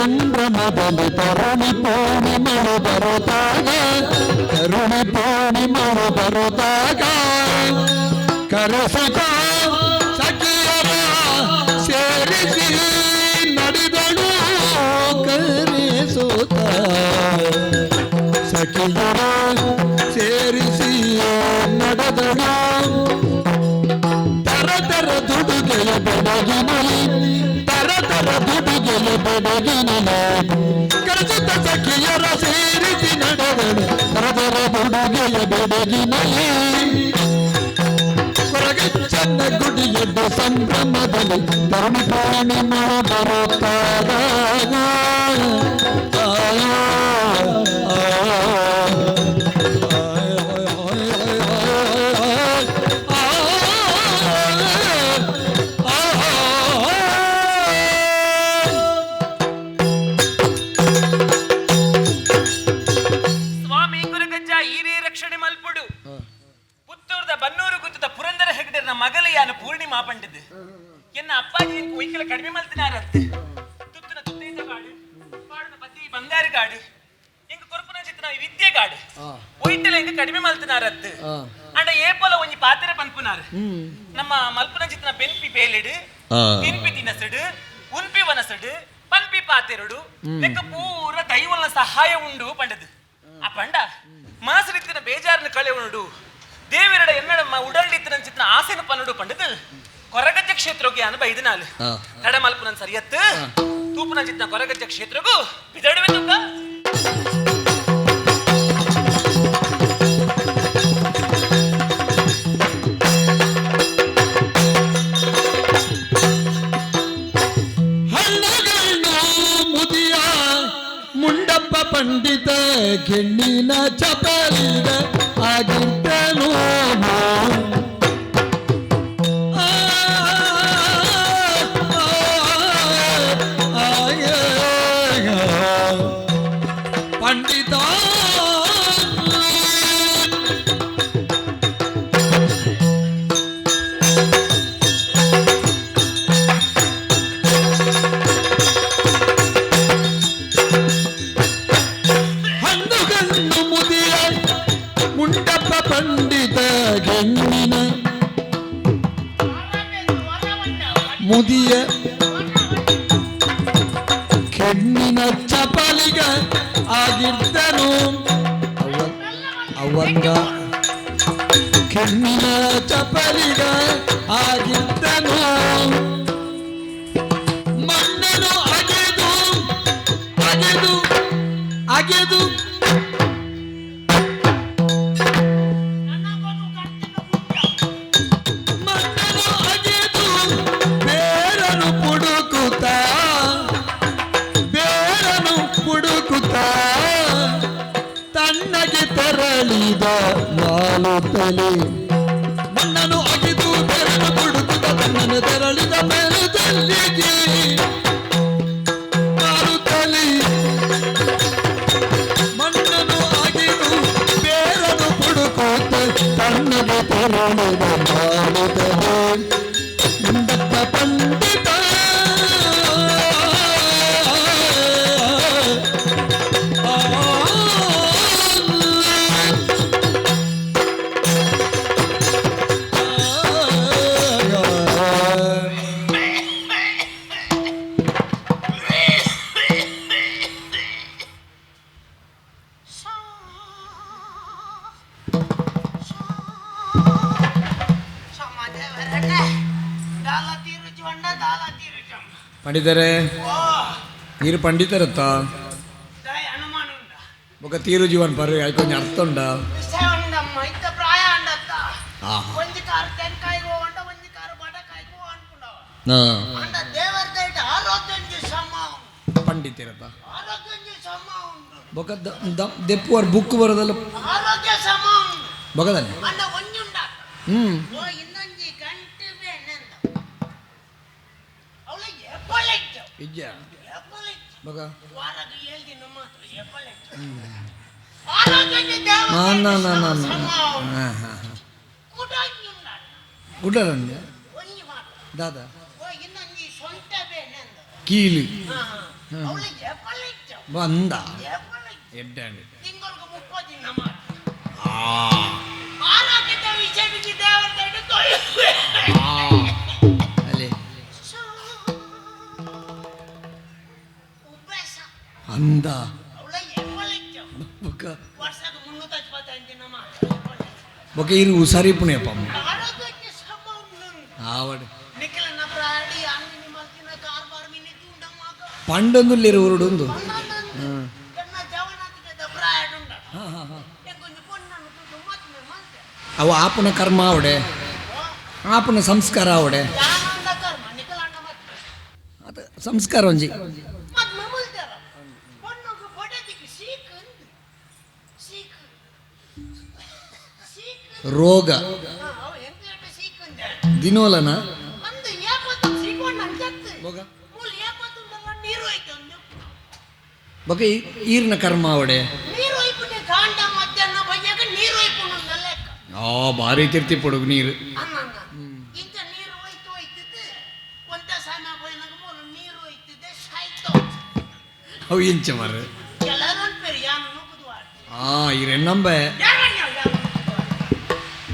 ಸಂಭ್ರಮದಲ್ಲಿ ತರುಣಿ ಪೂರ್ಣಿಮಳು ಬರುತ್ತಾಗ ತರುಣಿ ಪೂರ್ಣಿಮಳು ಬರುತ್ತಾಗ ಕರೆಸುತ್ತ ಸಖಿಯರ ಸೇರಿಸಿ ನಡೆದಳು ಕರೆಸುತ್ತ ಸಖಿಯರ ಸೇರಿಸಿ ನಡೆದಳು ತರ ದುಡುಗೆಯ ಬೆಳಗಿನಲ್ಲಿ ತರ ದುಡುಗೆಯ ಬೆಳಗಿನಲ್ಲಿ ಕರೆಸುತ್ತ ಸಖಿಯರ ಸೇರಿಸಿ ನಡೆದಳು ತರ ದುಡುಗೆಯ ಬೆಳಗಿನಲ್ಲಿ ಚಂದ ಗುಡಿಯದ್ದು ಸಂಭ್ರಮದಲ್ಲಿ ತರುಣಿ ಪೂರ್ಣಿಮಾ ಬರುತ್ತಾಗ ಸ್ವಾಮಿ ಗುರುಗಜ್ಜ ಹಿರಿಯ ರಕ್ಷಣೆ ಮಲ್ಪುಡು ಪುತ್ತೂರ್ದ ಬನ್ನೂರು ಗುತ್ತದ ಪುರಂದರ ಹೆಗ್ಡೆರ್ನ ಮಗಲೆಯಾನು ಪೂರ್ಣಿಮಾ ಪಂಡಿದ್ ಎನ್ನ ಅಪ್ಪಾಜಿ ಒಯ್ಕಲ ಕಡಿಮೆ ಮಲ್ತಿನಾರತ್ತೆ ತುತ್ತನ ತುತ್ತೈದ ಗಾಡು ಪಾಡದ ಪತಿ ಬಂಗಾರ ಗಾಡು ಎಂಗ ಕೊರಪನ ಚಿತ್ರ ವಿದ್ಯೆ ಗಾಡು ಒಯ್ತಲ ಎಂಗ ಕಡಿಮೆ ಮಲ್ತಿನಾರತ್ತೆ ಅಂಡ ಏಪಲ ಒಂಜಿ ಪಾತ್ರೆ ಪನ್ಪುನಾರ ನಮ್ಮ ಮಲ್ಪನ ಚಿತ್ರ ಬೆನ್ಪಿ ಬೇಲೆಡು ತಿನ್ಪಿ ತಿನಸಡು ಉನ್ಪಿ ವನಸಡು ಪನ್ಪಿ ಪಾತೆರಡು ಲೆಕ್ಕ ಪೂರ ದೈವನ ಸಹಾಯ ಉಂಡು ಪಂಡದು ಆ ಪಂಡ ಮಾಸರಿತ್ತಿನ ಬೇಜಾರನ ಕಳೆ ಉಂಡು ದೇವಿರಡ ಎನ್ನಡಮ್ಮ ಉಡಲ್ಡಿತ್ತಿನ ಚಿತ್ರ ಆಸೆನ ಪನ್ನಡು ಪಂಡದು ಕೊರಗಜ್ಜ ಕ್ಷೇತ್ರಕ್ಕೆ ಅನು ಬೈದಿನಾಲು ತಡ ಮಲ್ಪುನ ಸರಿಯತ್ತು ತೂಪುನ ಚಿತ್ರ ಕೊರಗಜ್ಜ ಕ್ಷೇತ್ರಗೂ ಬಿದಡುವೆ ತುಕ್ಕ ಮುಂಡಪ್ಪ ಪಂಡಿತ ಗೆಣ್ಣಿನ ಚಪಲಿಗ ಆಗಿದ್ದನು ಪಂಡಿತ ಮುಂಡಪ್ಪ ಪಂಡಿತ ಗೆಣ್ಣಿನ ಮುದಿಯ ಕೆಣ್ಣಿನ ಚಪಲಿಗ ಆಗಿದ್ದನು ಅವಂಗ ಕೆಣ್ಣಿನ ಚಪಲಿಗ ಆಗಿದ್ದನು ಮಣ್ಣನು ಅಗೆದು ಅಗೆದು ಅಗೆದು ತಣ್ಣಗೆ ತೆರಳಿದ ನಾಲು ತಲೆ ಮಣ್ಣನು ಅಗಿದು ಬೆರಳು ಹುಡುಕುತ್ತ ತನ್ನನ್ನು ತೆರಳಿದ ಬೆರಳಿಗೆ ನಾಲು ತಲೆ ಮಣ್ಣನು ಅಗಿದು ಬೇರನು ಹುಡುಕುತ್ತ ತನ್ನಗೆ ತೆರಳಿದ ನಾಲು ತಲೆ ಮುಂಡಪ್ಪ ಪಂಡಿತ ಪಂಡಿತರೇ మీరు పండితరత్తా ఒక తీరు జీవన్ పరు అది కొంచెం అర్థం ఉందా పండితరತ್ತ ఒక ದೆಪ್ಪು ಅವ್ರ ಬುಕ್ ಬರೋದಲ್ಲ ಬಗದಲ್ಲ ಇಜ್ಜಾ ಬಗ ಗುಡ್ಡಲ್ಲ ದಾದಾ ಕೀಲು ಅವಳಿಗೆ ಎಪ್ಪಲಿಚ್ಚ ಬಂದ ಎಪ್ಪಲಿಚ್ಚ ಎಡ್ಡಾಂಡು ತಿಂಗಳಿಗೆ 30 ದಿನ ಮಾತ್ರ ಆ ಆರೋಗ್ಯದ ವಿಷಯಕ್ಕೆ ದೇವರ ಹಿಡಿದು ಅಲೆ ಉಪೇಸ ಅಂದ ಅವಳಿಗೆ ಎಪ್ಪಲಿಚ್ಚ ಬೊಕ ವರ್ಷಕ್ಕೆ 365 ದಿನ ಮಾತ್ರ ಬೊಕ ಇರು ಉಸಾರಿ ಪುಣ್ಯಪ್ಪ ಆರೋಗ್ಯಕ್ಕೆ ಸಂಬಂಧ ಆವಡ್ ನಿಖಿಲನ ಪ್ರಾಡಿ ಅಂಗನಿ ಮಲ್ತಿನ ಕಾರ್ಬಾರ್ ಮಿನಿ ತುಂಡ ಮಗ ಪಂಡೊಂದುಲ್ಲಿರು ಉರುಡೊಂದು ಎನ್ನ ಜವನಾತಿದ ಪ್ರಾಯಡ್ ಉಂಡ ಹಾ ಹಾ ಹಾ ಎಂಕೊಂದು ಪೊನ್ನನ್ನು ತುದು ಮತ್ತೆ ಮಲ್ತೆ ಅವು ಆಪನ ಕರ್ಮ ಅವಡೆ ಆಪನ ಸಂಸ್ಕಾರ ಅವಡೆ ಯಾನಂದ ಕರ್ಮ ನಿಖಲಣ್ಣ ಮತ್ತೆ ಅದು ಸಂಸ್ಕಾರ ಒಂಜಿ ಮತ್ತೆ ಮಲ್ತಾರ ಪೊನ್ನಗೆ ಬಡದಿಗೆ ಸೀಕ್ ಸೀಕ್ ಸೀಕ್ ರೋಗ ಅವ ಎಂತ ಸೀಕ್ ಅಂದೆ ದಿನೋಲನ ಅಂದು ಏಪತ್ತು ಸೀಕೊಂಡು ಅಂಜತ್ತು ಬೊಕ ಮೂಲ ಏಪತ್ತು ನೀರು ಹೋಯ್ತು ಅಂದು ಬೊಕ ಈರಿನ ಕರ್ಮ ಅವಡೆ ನೀರು ಹೋಯ್ಪುಟ್ಟೆ ಕಾಂಡ ಮಧ್ಯಾಹ್ನ ಬಯ್ಯಾಗ ನೀರು ಹೋಯ್ಪುಂಡು ಲೆಕ್ಕ ಆ ಭಾರಿ ತಿರ್ತಿ ಪೊಡುಗು ನೀರು ಅನ್ನಂಗ ಇಂಥ ನೀರು ಹೋಯ್ತು ಹೋಯ್ತಿದ್ದು ಒಂದ ಸಮಯ ಹೋಯ್ನಾಗ ಮೂಲ ನೀರು ಹೋಯ್ತಿದ್ದೆ ಸಾಯ್ತು ಅವು ಇಂಚ ಮರ ಕೆಲವರು ಅನ್ಪೇರು ಯಾನು ನುಗ್ಗುದು ಆ ಈರೆನ್ನಂಬೆ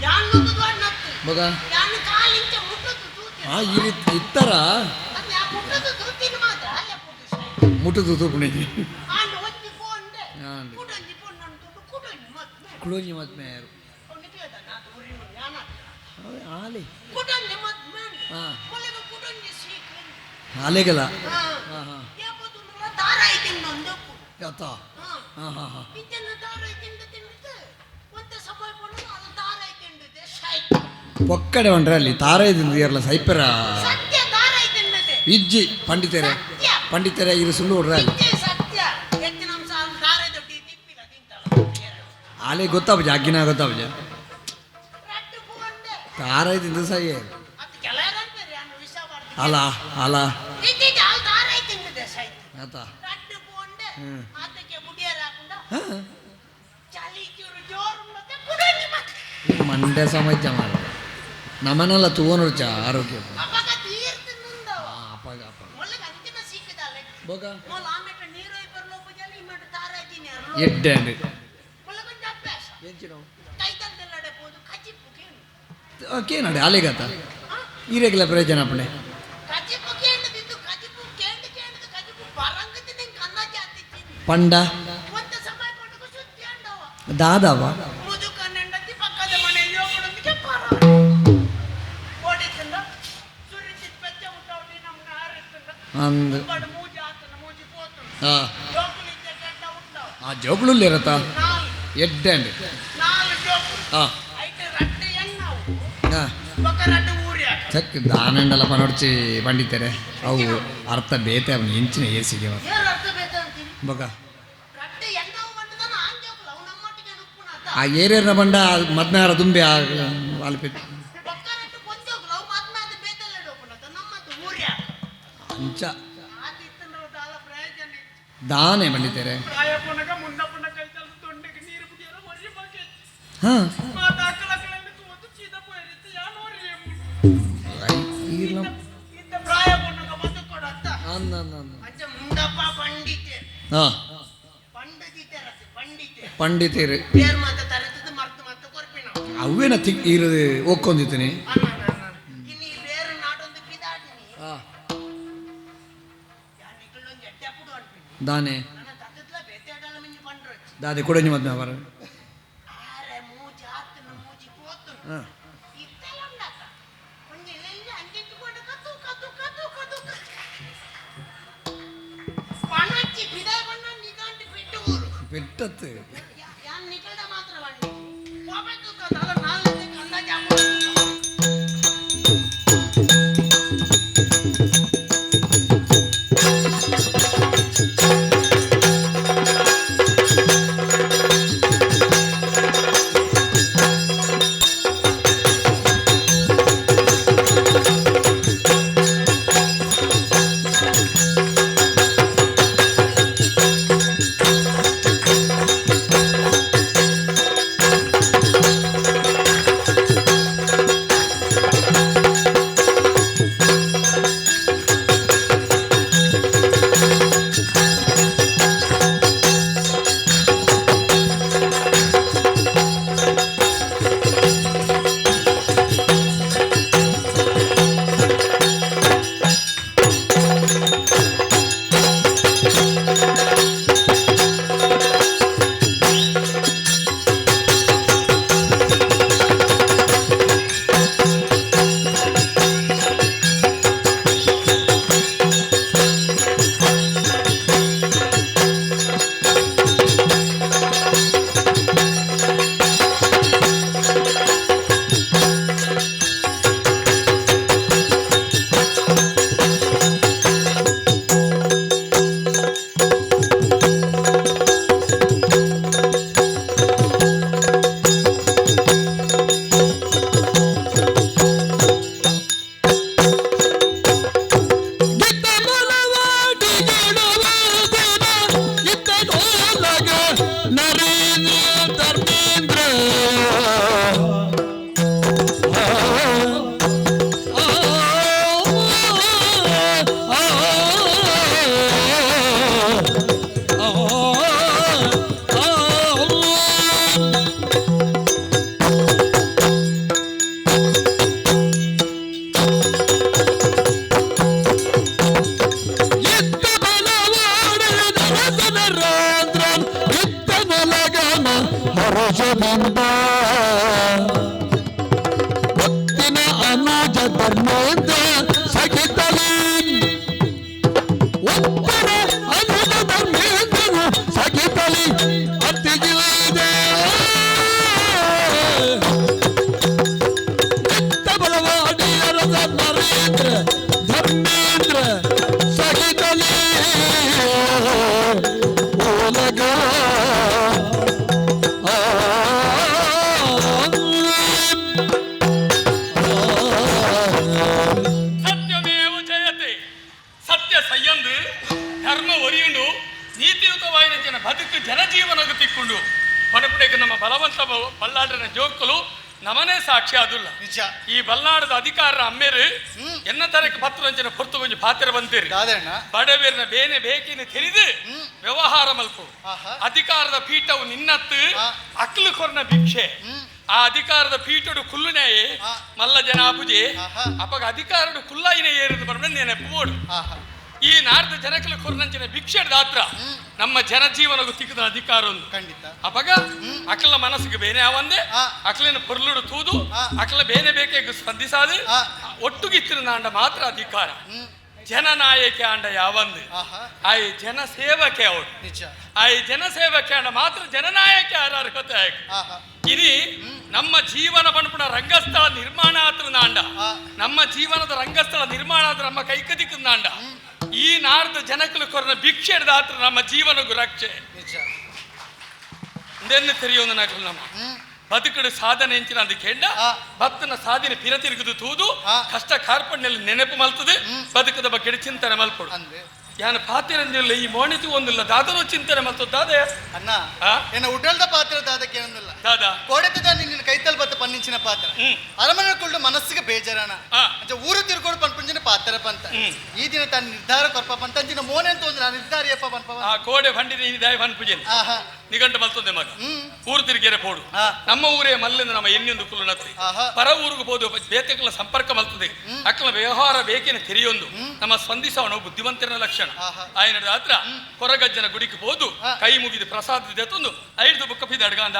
ಯಾನು ನುಗ್ಗುದು ನತ್ತು ಬೊಕ ಯಾನು ಕಾಲಿಂಚ ಮುಟ್ಟದು ತೂತಿ ಆ ಈರಿ ಇತ್ತರ ಅದೇ ಆ ಮುಟ್ಟದು ತೂತಿನ ಮಾತ್ರ ಅಲ್ಲೇ ಪುಟ್ಟು ಸಾಯ್ತು ಮುಟ್ಟದು ತೂಪುಣಿಗೆ ಆಂಡು ಒಂಜಿ ಫೋನ್ಡೆ ಆಂಡು. ಕುಡೊಂಜಿ ಫೋನ್ ಅಂಟುಂಡು ಕುಡೊಂಜಿ ಮತ್ತೆ ಕುಳೋಂಜಿ ಮತ್ ಮೇರು ಅವನಿಗೆ ಕೇಳ್ದ ನಾತು ಉರಿ ಯಾನ ಆಲೆ ಕುಡೊಂಜಿ ಮತ್ತೆ ಮೇಲೆ ಹಾ ಕೊಲೆಗ ಕುಡೊಂಜಿ ಸೀಕ್ರೆ ಆಲೆಗಲ ಹಾ ಹಾ ಹಾ ಯಾಪತ್ತು ದಾರ ಐತಿನ್ ನೊಂದಪ್ಪು ಯಾತ ಹಾ ಹಾ ಹಾ ಇದನ್ನ ದಾರ ಐತಿಂದ ತಿಂದಿದ್ದು ಒಂದ ಸಮಯ ಪಣ್ಣು ಅದು ದಾರ ಐತಿಂದಿದೆ ಸಾಯ್ತು ಪೊಕ್ಕಡೆ ಹೊಂಡ್ರೆ ಅಲ್ಲಿ ತಾರೈದಿಂದ ಇರಲ್ಲ ಸೈಪರ ಸತ್ಯ ದಾರ ಐತಿಂದಿದೆ ಇಜ್ಜಿ ಪಂಡಿತರೆ ಸತ್ಯ ಪಂಡಿತರೆ ಇರು ಸುಳ್ಳು ಹೊಡ್ರೆ ಅಲ್ಲಿ ಇಜ್ಜೆ ಸತ್ಯ ಹೆಚ್ಚಿನ ಅಂಶ ದಾರ ದೊಡ್ಡಿ ತಿಪ್ಪಿಲ್ಲ ತಿಂತಾಳ ಆಲೆ ಗೊತ್ತಾಬಜ ಅಗ್ಗಿನ ಗೊತ್ತಾಬಜ ರಟ್ಟು ಫೋನ್ಡೆ ತಾರೈದಿಂದ ಸೈ ಅದು ಕೆಲವರು ಅಂತಾರೆ ಯಾನು ವಿಷ ಮಾಡ್ತೀನಿ ಅಲ ಅಲ ಇದ್ದಿದ್ದ ಆ ದಾರ ಐತಿಂದಿದೆ ಸಾಯ್ತು ಆತ ರಟ್ಟು ಫೋನ್ಡೆ ಆತಕ್ಕೆ ಬುಡಿಯರ್ ಹಾಕೊಂಡ ಹಾ ಚಳಿ ಚೂರು ಜೋರು ಮತ್ತೆ ಕುಡೊಂಜಿ ಮತ್ತೆ ಮಂಡ್ಯ ಸಮಾಜ ಮಾಡ ನಮ್ಮನೆಲ್ಲ ತೂವನೊಡ್ಚ ಆರೋಗ್ಯ ಅವಾಗ ತೀರ್ತು ನಿಂದವ ಅಪಗ ಅಪಗ ಮೊಲ್ಲಗೆ ಅಂತಿಮ ಸಿಕ್ಕದಾಲೆ ಬೊಕ ಮೊಲ್ಲ ಆಮೇಲೆ ನೀರು ಬರ್ಲೋಪ ಜಲ್ಲಿ ಇಮ್ಮಟ್ಟು ದಾರ ಐತಿನಿ ಎಡ್ಡಂಡು ಮೊಲ್ಲಗೊಂದು ಅಭ್ಯಾಸ ಎಂಚಿನೋ ಕೈತಂದೆಲ್ಲಡೆ ಹೋದು ಕಚಿಪ್ಪು ಕೇಳು ಕೇನಡೆ ಆಲೆಗತ ಈರೆಗ್ಲ ಪ್ರಯೋಜನ ಅಪ್ಪಣೆ ಕಚಿಪ್ಪು ಕೇಂದ್ರದಿದ್ದು ಕಚಿಪ್ಪು ಕೇಂದ್ರದು ಕಚಿಪ್ಪು ಬರಂಗತಿ ನಿಂಗೆ ಕನ್ನ ಜಾತಿ ಪಂಡ ಒಂದು ಸಮಯ ಕೊಟ್ಟು ಸುದ್ದಿ ಅಂಡವ ದಾದವ ಮುದುಕ ನೆಂಡತಿ ಪಕ್ಕದ ಮನೆಯಲ್ಲಿ ಹೋಗೋದೊಂದಿಗೆ ಪರ ಓಡಿಸಿಂದ ಸುರಿಸಿದ ಪೆಚ್ಚ ಊಟವಲ್ಲಿ ನಮ್ಗೆ ಹಾರಿಸಿಂದ ಅಂದು ಬಡ ಮೂಜಿ ಆತನ ಮೂಜಿ ಪೋತು ಹಾ ಜೋಕುಲಿದ್ದ ಕೆಟ್ಟ ಉಂಟವ ಆ ಜೋಕುಳು ಇರತ್ತ ನಾಲ್ ಎಡ್ಡಂಡು ಜೋಕು ಹಾ ಐತೆ ರಟ್ಟೆ ಎಣ್ಣವು ಹಾ ಬೊಕ್ಕ ರಟ್ಟು ಊರಿ ಹಾಕ ಚಕ್ ದಾನಂಡಲ ಪನೊಡ್ಚಿ ಪಂಡಿತರೆ ಅವು ಅರ್ಥ ಬೇತೆ ಅವನು ಎಂಚಿನ ಏಸಿಗೆ ಅವ ಏನ್ ಅರ್ಥ ಬೇಕು ಅಂತೀನಿ ಬೊಕ ರಟ್ಟೆ ಎಣ್ಣವು ಬಂದದನ ಆಂಜೋಕುಲ ಅವು ನಮ್ಮೊಟ್ಟಿಗೆ ನುಪ್ಪುನ ಅದ ಆ ಏರಿಯರ್ನ ಬಂಡ ಮದ್ನಾರ ದುಂಬೆ ಅಲ್ಪೆ ಬೊಕ್ಕ ರಟ್ಟು ಕೊಂಚೋಕುಲ ಅವು ಮಾತ್ನಾದ ಬೇತಲ್ಲ ಡೋಕುಲದ ನಮ್ಮದು ಊರಿ ಹಾಕ ಅಂಚ ಆದಿತ್ತನ ದಾಲ ಪ್ರಯೋಜನ ಇತ್ತು. ದಾನೆ ಪಂಡಿತರೆ ಪ್ರಾಯ ಪುನಗ ಮುಂದ ಪುನಗ ಕೈತಲ್ಲ ತೊಂಡೆಗೆ ನೀರು ಬಿಡಿಯಲ್ಲ ಒರಿ ಬಗ್ಗೆ ಹಾ ಮಾತಾಕಲಗಳಲ್ಲಿ ತೂತು ಚೀದ ಪೋಯಿರಿತ್ತು ಯಾನೋರಿ ಈರ್ಲ ಇದ್ದ ಪ್ರಾಯ ಪುನಗ ಬಂದು ಕೊಡತ್ತ ಅಂದ ಅಜ್ಜ ಮುಂದಪ್ಪ ಪಂಡಿತೆ ಹಾ ಪಂಡಿತೆ ರತಿ ಪಂಡಿತೆ ಪಂಡಿತರು ಬೇರ್ ಮಾತ ತರತದ ಮರ್ತು ಮತ್ತೆ ಕೊರ್ಪಿನ ಅವೇನ ಇರದು ಒಕ್ಕೊಂದಿತ್ತನೆ ಇನ್ನು ಈ ಬೇರೆ ನಾಡೊಂದು ಪಿದಾಡ್ನಿ ಹಾ ಯಾನಿಗಳೊಂದು ಎಡ್ಡೆ ಪುಡು ಅನ್ಪಿನಿ ದಾನೆ ನನ್ನ ತತ್ತದ್ಲ ಬೇತೆಡಲ ಮಿಂಜಿ ಪಂಡ್ರು ದಾದೆ ಕೊಡಂಜಿ ಮದ್ನ ಬರ ಆರೆ ಮೂಜಿ ಆತನ ಮೂಜಿ ಪೋತು ಹಾ ಇತ್ತೆಲ್ಲ ಉಂಡಾತ ಒಂದು ಇಲ್ಲೆಲ್ಲ ಅಂಜಿಟ್ಟುಕೊಂಡು ಕತ್ತು ಕತ್ತು ಕತ್ತು ಕತ್ತು ಪಣಚ್ಚಿ ಬಿದಾಯ ಬಣ್ಣ ನಿಗಾಂಟಿ ಬಿಟ್ಟು ಊರು ಪೆಟ್ಟತ್ತು ಯಾನ್ ನಿಕಲ್ದ ಮಾತ್ರ ಬಣ್ಣ ಹೋಗ್ಬೇಕು ಕದಲ ನಾಲ್ಕು ಅಂದಾಜ ಹಾಕೊಂಡು ಬಂದ ಭಕ್ತಿನ ಅನುಜ ಧರ್ಮೇಂದ್ರ ಸಹಿತಲಿ ಒಬ್ಬರ ಅನುಜ ಧರ್ಮೇಂದ್ರ ಸಹಿತಲಿ ಅತ್ತಿಗಿದೆ ಬಲವಾಡಿಯರದ ನರೇಂದ್ರ ಧರ್ಮೇಂದ್ರ ಸಹಿತಲಿ ಓಲಗ ಸತ್ಯಮೇವ ಜಯತೆ ಸತ್ಯ ಸಯ್ಯಂದು ಧರ್ಮ ಒರಿಯುಂಡು ನೀತಿಯುತವಾದ ಜನ ಬದುಕು ಜನಜೀವನ ತಿಕ್ಕೊಂಡು ಪಣಪಡೆಗೆ ನಮ್ಮ ಬಲವಂತ ಬಲ್ಲಾಡನ ಜೋಕುಲು ನಮನೇ ಸಾಕ್ಷಿ ಅದುಲ್ಲ ನಿಜ ಈ ಬಲ್ಲಾಡದ ಅಧಿಕಾರ ಅಮ್ಮೇರು ಎನ್ನ ತರಕ್ಕೆ ಪತ್ರ ಅಂಚಿನ ಪೊರ್ತು ಕೊಂಚ ಪಾತ್ರ ಬಂತೀರಿ ಬಡವೇರಿನ ಬೇನೆ ಬೇಕಿನ ತಿಳಿದು ವ್ಯವಹಾರ ಮಲ್ಪು ಅಧಿಕಾರದ ಪೀಠವು ನಿನ್ನತ್ತು ಅಕ್ಲು ಕೊರ್ನ ಭಿಕ್ಷೆ ಆ ಅಧಿಕಾರದ ಪೀಠಡು ಕುಲ್ಲುನೇಯೇ ಮಲ್ಲ ಜನ ಅಪುಜೆ ಅಪಗ ಅಧಿಕಾರಡು ಕುಲ್ಲಾಯಿನ ಏರಿದು ಬರ್ಬ ನೆನಪು ಓಡು ಈ ನಾರ್ದ ಜನಕಲ ಕೊರ್ನಂಚಿನ ಭಿಕ್ಷೆ ದಾತ್ರ ನಮ್ಮ ಜನಜೀವನಗೂ ತಿಕ್ಕದ ಅಧಿಕಾರ ಒಂದು ಖಂಡಿತ ಅಪಗ ಅಕ್ಲ ಮನಸ್ಸಿಗೆ ಬೇನೆ ಆವಂದೆ ಅಕ್ಲಿನ ಪೊರ್ಲುಡು ತೂದು ಅಕ್ಲ ಬೇನೆ ಬೇಕೆ ಸ್ಪಂದಿಸಾದು ಒಟ್ಟುಗಿತ್ತಿನ ನಾಂಡ ಮಾತ್ರ ಅಧಿಕಾರ ಜನನಾಯಕ ಅಂಡ ಯಾವಂದು ಆಯ್ ಜನ ಸೇವಕೆ ಅವಳು ನಿಜ ಆಯ್ ಜನ ಸೇವಕೆ ಅಂಡ ಮಾತ್ರ ಜನನಾಯಕ ಯಾರು ಅರ್ಹತೆ ಇನಿ ನಮ್ಮ ಜೀವನ ಬಣ್ಪುಣ ರಂಗಸ್ಥಳ ನಿರ್ಮಾಣ ಆತ್ರ ನಾಂಡ ನಮ್ಮ ಜೀವನದ ರಂಗಸ್ಥಳ ನಿರ್ಮಾಣ ಆದ್ರೆ ನಮ್ಮ ಕೈಕದಿಕ್ಕ ನಾಂಡ ಈ ನಾರ್ದ ಜನಕಲು ಕೊರನ ಭಿಕ್ಷೆ ಆತ್ರ ನಮ್ಮ ಜೀವನಗೂ ರಕ್ಷೆ ನಿಜ ಇದನ್ನು ತೆರೆಯೋದು ನಕಲು ನಮ್ಮ ಬದುಕಡು ಸಾಧನೆ ಎಂಚಿನ ಅದಕ್ಕೆ ಹೆಂಡ ಭಕ್ತನ ಸಾಧನೆ ಪಿರತಿರುಗುದು ತೂದು ಕಷ್ಟ ಕಾರ್ಪಣ್ಯಲ್ಲಿ ನೆನಪು ಮಲ್ತದೆ ಬದುಕದ ಬಗ್ಗೆ ಚಿಂತನೆ ಮಲ್ಪಡು ಅಂದ್ರೆ ಯಾನ ಪಾತಿರಂದಿಲ್ಲ ಈ ಮೋಣಿತು ಒಂದಿಲ್ಲ ದಾದನು ಚಿಂತನೆ ಮತ್ತು ದಾದ ಅಣ್ಣ ಏನ ಉಡಲ್ದ ಪಾತ್ರ ದಾದಕ್ಕೆ ಏನೊಂದಿಲ್ಲ ದಾದ ಕೋಡೆತದ ನಿನ್ನ ಕೈತಲ್ ಬತ್ತ ಪನ್ನಿಂಚಿನ ಪಾತ್ರ ಅರಮನೆ ಕುಳ್ಳು ಮನಸ್ಸಿಗೆ ಬೇಜಾರಣ ಅಂಚ ಊರು ತಿರ್ಕೊಂಡು ಪನ್ಪಂಚಿನ ಪಾತ್ರ ಪಂತ ಈ ದಿನ ತಾನು ನಿರ್ಧಾರ ಕೊರ್ಪ ಪಂತ ಅಂಚಿನ ಮೋನೆ ಅಂತ ಒಂದು ನಿರ್ಧಾರ ಯಪ್ಪ ಪನ್ಪ ಆ ಕೋಡೆ ಬಂಡಿನ ಈ ದಾಯ ಪನ್ಪುಜೆನ್ ನಿಗಂಟ ಮಲ್ತದೆ ಮಗ ಊರು ತಿರುಗೇರೆ ಪೋಡು ನಮ್ಮ ಊರೇ ಮಲ್ಲಿಂದ ನಮ್ಮ ಎನ್ನೊಂದು ಕುಲು ನತ್ತಿ ಪರ ಊರಿಗೆ ಹೋದು ಬೇತೆಗಳ ಸಂಪರ್ಕ ಮಲ್ತದೆ ಅಕ್ಕಲ ವ್ಯವಹಾರ ಬೇಕಿನ ತೆರೆಯೊಂದು ನಮ್ಮ ಸ್ಪಂದಿಸವನು ಬುದ್ಧಿವಂತನ ಲಕ್ಷಣ ఆయన రాత్ర కొరగజ్జన గుడికి పోదు కై ముగిది ప్రసాద దెತ್ತೊಂದು ಐದು ಬುಕ್ಕ ಪಿದ ಅಡ್ಗಾಂದ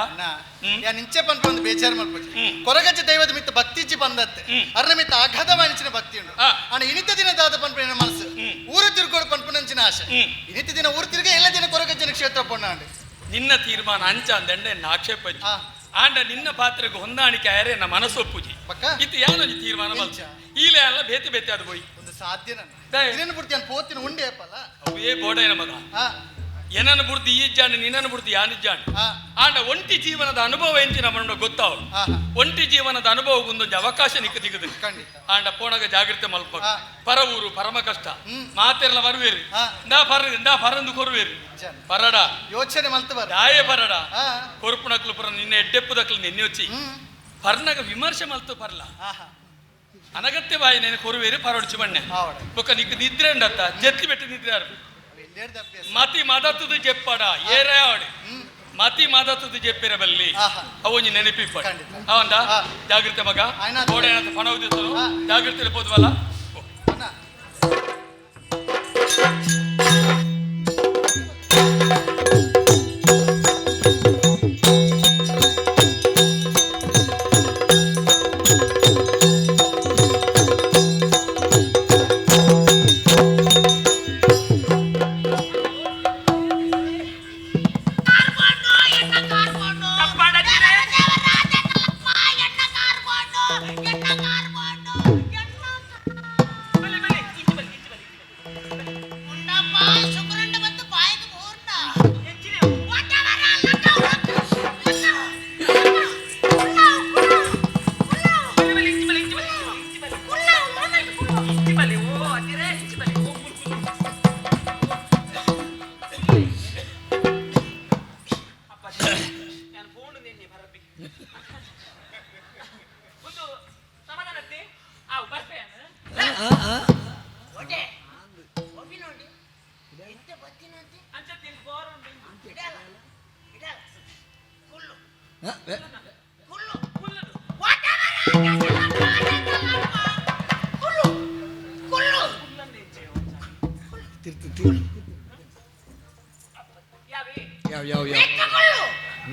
ಯಾ ನಿಂಚೆ ಪನ್ಪ ಒಂದು ಬೇಜಾರು ಮಾಡ್ಬೋದು ಕೊರಗಜ್ಜ ದೈವದ ಮಿತ್ತ ಭಕ್ತಿಜ್ಜಿ ಬಂದತ್ತೆ ಅರ್ನ ಮಿತ್ತ ಅಗಾಧ ವಾಣಿಚಿನ ಭಕ್ತಿ ಉಂಟು ಅಣ್ಣ ಇನಿತ ದಿನ ದಾದ ಪನ್ಪನ ಮನಸ್ಸು ಊರು ತಿರ್ಗೋಡು ಪನ್ಪನಂಚಿನ ಆಶೆ ಇನಿತ ದಿನ ಊರು ತಿರ್ಗ ಎಲ್ಲ ದಿನ ಕೊರಗಜ್ಜನ ಕ್ಷೇತ್ರ ಪೊಣ್ಣ ಅಂಡೆ ನಿನ್ನ ತೀರ್ಮಾನ ಅಂಚ ಅಂದಂಡೆ ಆಕ್ಷೇಪ ಆಂಡ ನಿನ್ನ ಪಾತ್ರೆಗೆ ಹೊಂದಾಣಿಕೆ ಆಯರೆ ನಮ್ಮ ಮನಸ್ಸೊಪ್ಪುಜಿ ಇತ್ತು ಯಾನೋ ತೀರ್ಮಾನ ಮಲ್ಚ ಈಲೆ ಎಲ್ಲ ಬೇತೆ ಬೇತೆ ಅದು ಹೋಯ್ ಒಂದು ಸಾಧ್ಯ ಇದನ್ನು ಬಿಡ್ತಿ ನಾನು ಪೋತಿನ ಉಂಡೆ ಅಪ್ಪಲ್ಲ ಅವೇ ಬೋಡೇನ ಮಗ ಏನನ್ನು ಬುಡ್ದು ಈ ಜಾಣ ನಿನ್ನನ್ನು ಬುಡ್ದು ಯಾನಿಜ್ಜಾಣ ಆಂಡ ಒಂಟಿ ಜೀವನದ ಅನುಭವ ಎಂಚಿನ ಮಣ್ಣ ಗೊತ್ತಾವಳು ಒಂಟಿ ಜೀವನದ ಅನುಭವ ಒಂದೊಂದು ಅವಕಾಶ ನಿಕ್ಕ ದಿಗದು ಆಂಡ ಪೋಣಗ ಜಾಗ್ರತೆ ಮಲ್ಪ ಪರ ಊರು ಪರಮ ಕಷ್ಟ ಮಾತೆಲ್ಲ ಬರುವೇರಿ ನಾ ಪರಂದು ಕೊರುವೇರಿ ಪರಡ ಯೋಚನೆ ಮಲ್ತ ದಾಯೇ ಪರಡ ಕೊರುಪುಣಕ್ಲು ಪುರ ನಿನ್ನೆ ಎಡ್ಡೆಪ್ಪುದಕ್ಲು ನಿನ್ನೆ వచ్చి ಪರ್ನಗ ವಿಮರ್ಶೆ ಮಲ್ತು ಪರ್ಲ ಅನಗತ್ಯವಾಗಿ నేను ಕೊರುವೇರಿ ಪರೊಡ್ಚು ಬಣ್ಣೆ ఒక నీకు నిద్ర ఉండత్త జెత్తి పెట్టి నిద్రారు మతి మదతుది చెప్పాడా ఏరేవాడు మతి మదతుది చెప్పిన బల్లి ಅವನಿ ನೆನಪಿಪ್ಪ ಅವಂದ ಜಾಗೃತೆ ಮಗ ಗೋಡೆನ ಪಣವುದಿತ್ತು ಜಾಗೃತಿ ಇರ್ಬೋದ್ವಲ್ಲ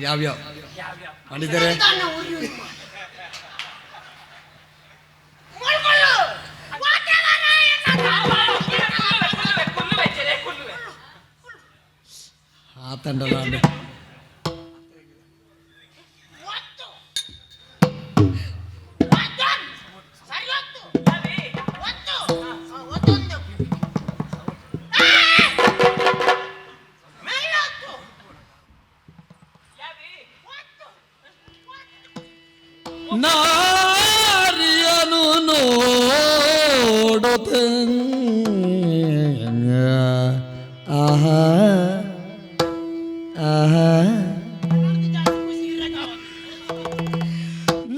ಯಾವ್ಯಾವ ಯಾವ್ಯಾವ ಮಾಡಿದ್ದಾರೆ? ಸಂತಾನ ಉರಿಯುವ. ಮುಳ್ಗುಳು. ಕುಲ್ಲುವೆ ಚೆರೆ ಕುಲ್ಲುವೆ. ಆ ತಂಡಲ್ಲ ಒತ್ತು. ಒತ್ತು. ಸರಿ ಒತ್ತು. ಯಾವೇ? ಒತ್ತು. ಒತ್ತೊಂದು. ಮೇಲೊತ್ತು. ಯಾವೇ? ಒತ್ತು. ನಾರಿಯನು ನೋಡುತ್ತ ಆಹಾ ಆಹಾ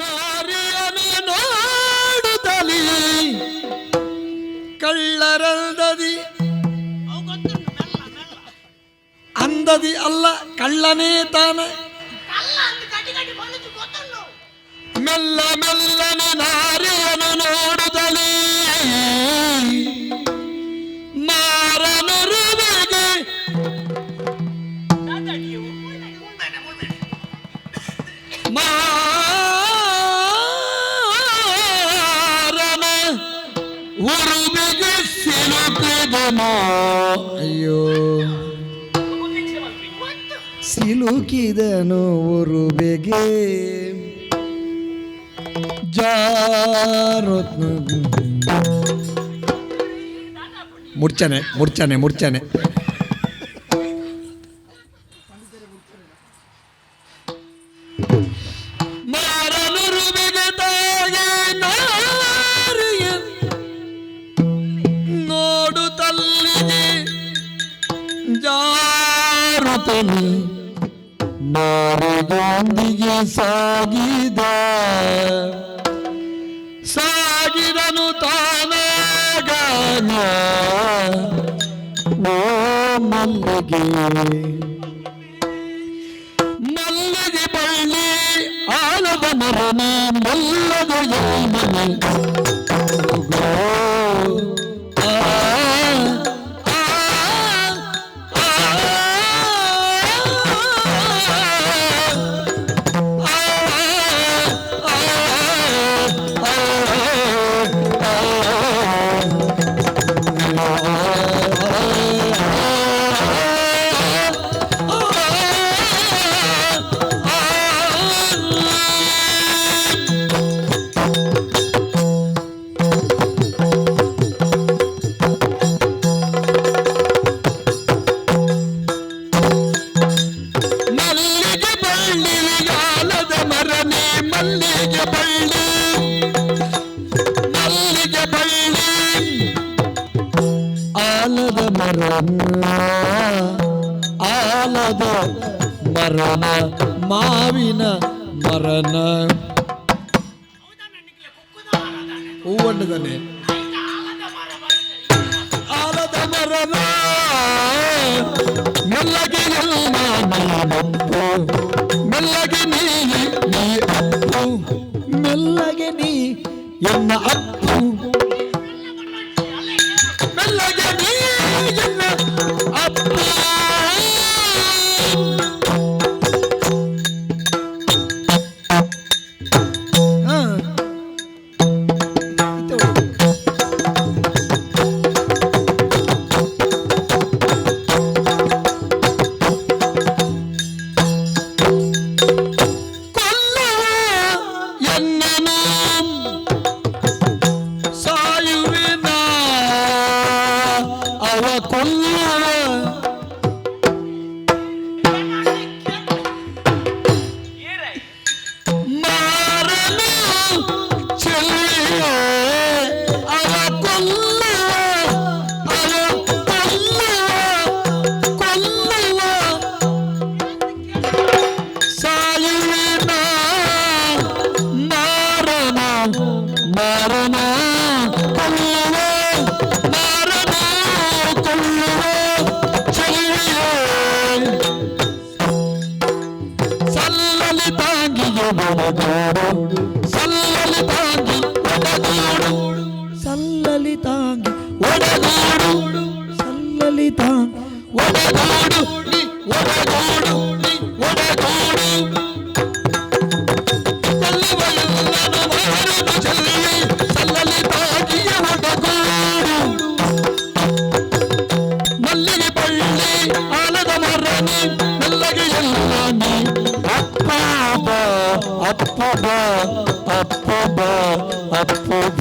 ನಾರಿಯನು ನೋಡುತ್ತಲಿ ಕಳ್ಳರಂದದಿ ಅವು ಗೊತ್ತುಂಟು ಮೆಲ್ಲ ಮೆಲ್ಲ. ಅಂದದಿ ಅಲ್ಲ ಕಳ್ಳನೇ ತಾನ ಕಲ್ಲ ಅಂತ ಗಟ್ಟಿ ಗಟ್ಟಿ ಬಂದಿದ್ದು ಗೊತ್ತುಂಟು. ಮೆಲ್ಲ ಮೆಲ್ಲನೆ ನಾರಿಯನು ನೋಡುತ್ತಲೇ ಮಾರನುರುವೆಗೆ ದಾದಾಡಿಯು. ಮುಳ್ಬೇಡ ಮುಳ್ಬೇಡ. ಮಾರನ ಉರುವೆಗೆ ಸಿಲುಕಿದನು ಅಯ್ಯೋ ಮುಂದಿನ ಮಲ್ಪಿ. ಒತ್ತು. ಸಿಲುಕಿದನು ಉರುವೆಗೆ ಜಾರುತ್ತ ಮುರ್ಚನೆ ಮುರ್ಚನೆ ಮುರ್ಚನೆ ಮಾರನುರುವೆಗೆ ತಾಯಿ ನಾರಿಯ ನೋಡುತ್ತಲ್ಲಿಗೆ ಜಾರುತ್ತಲಿ ನಾರಿಗೊಂದಿಗೆ ಸಾಗಿದನು ತಾನಾಗಾನ ಓ ಮಲ್ಲಿಗೆ ಮಲ್ಲಿಗೆ ಬಳ್ಳಿ ಆಲದ ಮರನೆ ಮಲ್ಲದ ಮನೆ ಮಲ್ಲಿಗೆ ಬಳ್ಳಿ ಆಲದ ಮರನೆ ಮಲ್ಲಿಗೆ ಬಳ್ಳಿ ಮಲ್ಲಿಗೆ ಬಳ್ಳಿ ಆಲದ ಮರನ ಆಲದ ಮರನ ಮಾವಿನ ಮರನ ಹೌದಾ ನನಗೆ ಕುಕ್ಕುದಾರದಾನೆ. ಹೂವಣ್ಣದಾನೆ ಆಯ್ತಾ ಆಲದ ಮರ ಬರ್ತದೆ. ಆಲದ ಮರನ ಮೆಲ್ಲಗೆ ಎಲ್ಲ ನಾನಪ್ಪು ಮೆಲ್ಲಗೆ ನೀ ಅಪ್ಪು ಮೆಲ್ಲಗೆ ನೀ ಎನ್ನ ಅಪ್ಪು ಮೆಲ್ಲಗೆ ನೀ ಎನ್ನ ಅಪ್ಪು ಹಾ ಕೊಲ್ಲುವ ಎನ್ನನು ಸಾಯುವಿನ ಅವ ಕೊಲ್ಲುವ ಏರೈ? ಮಾರನು ಚೆಲ್ಲಿಯ ಅವ ಕೊಲ್ಲುವ ಅವ ಕೊಲ್ಲುವ ಸಾಯುವಿನ ಮಾರನ ಮಾರನ ಕೊಲ್ಲುವ ಮಾರನ ಕೊಲ್ಲುವ ಚೆಲ್ಲಿಯ ಸಲ್ಲಲಿ ತಾಂಗಿಗೆ ಒಡಗೂಡು ಸಲ್ಲಲಿ ತಾಂಗಿ ಒಡಗೂಡು ಸಲ್ಲಲಿ ತಾಂಗಿ ಒಡಗೂಡು ಸಲ್ಲಲಿ ತಾಂಗಿ ಒಡಗೂಡು ನೀ ಒಡಗೂಡು ನೀ ಒಡಗೂಡು ಅಪ್ಪುಬ ಅಪ್ಪುಬ ಅಪ್ಪುಬ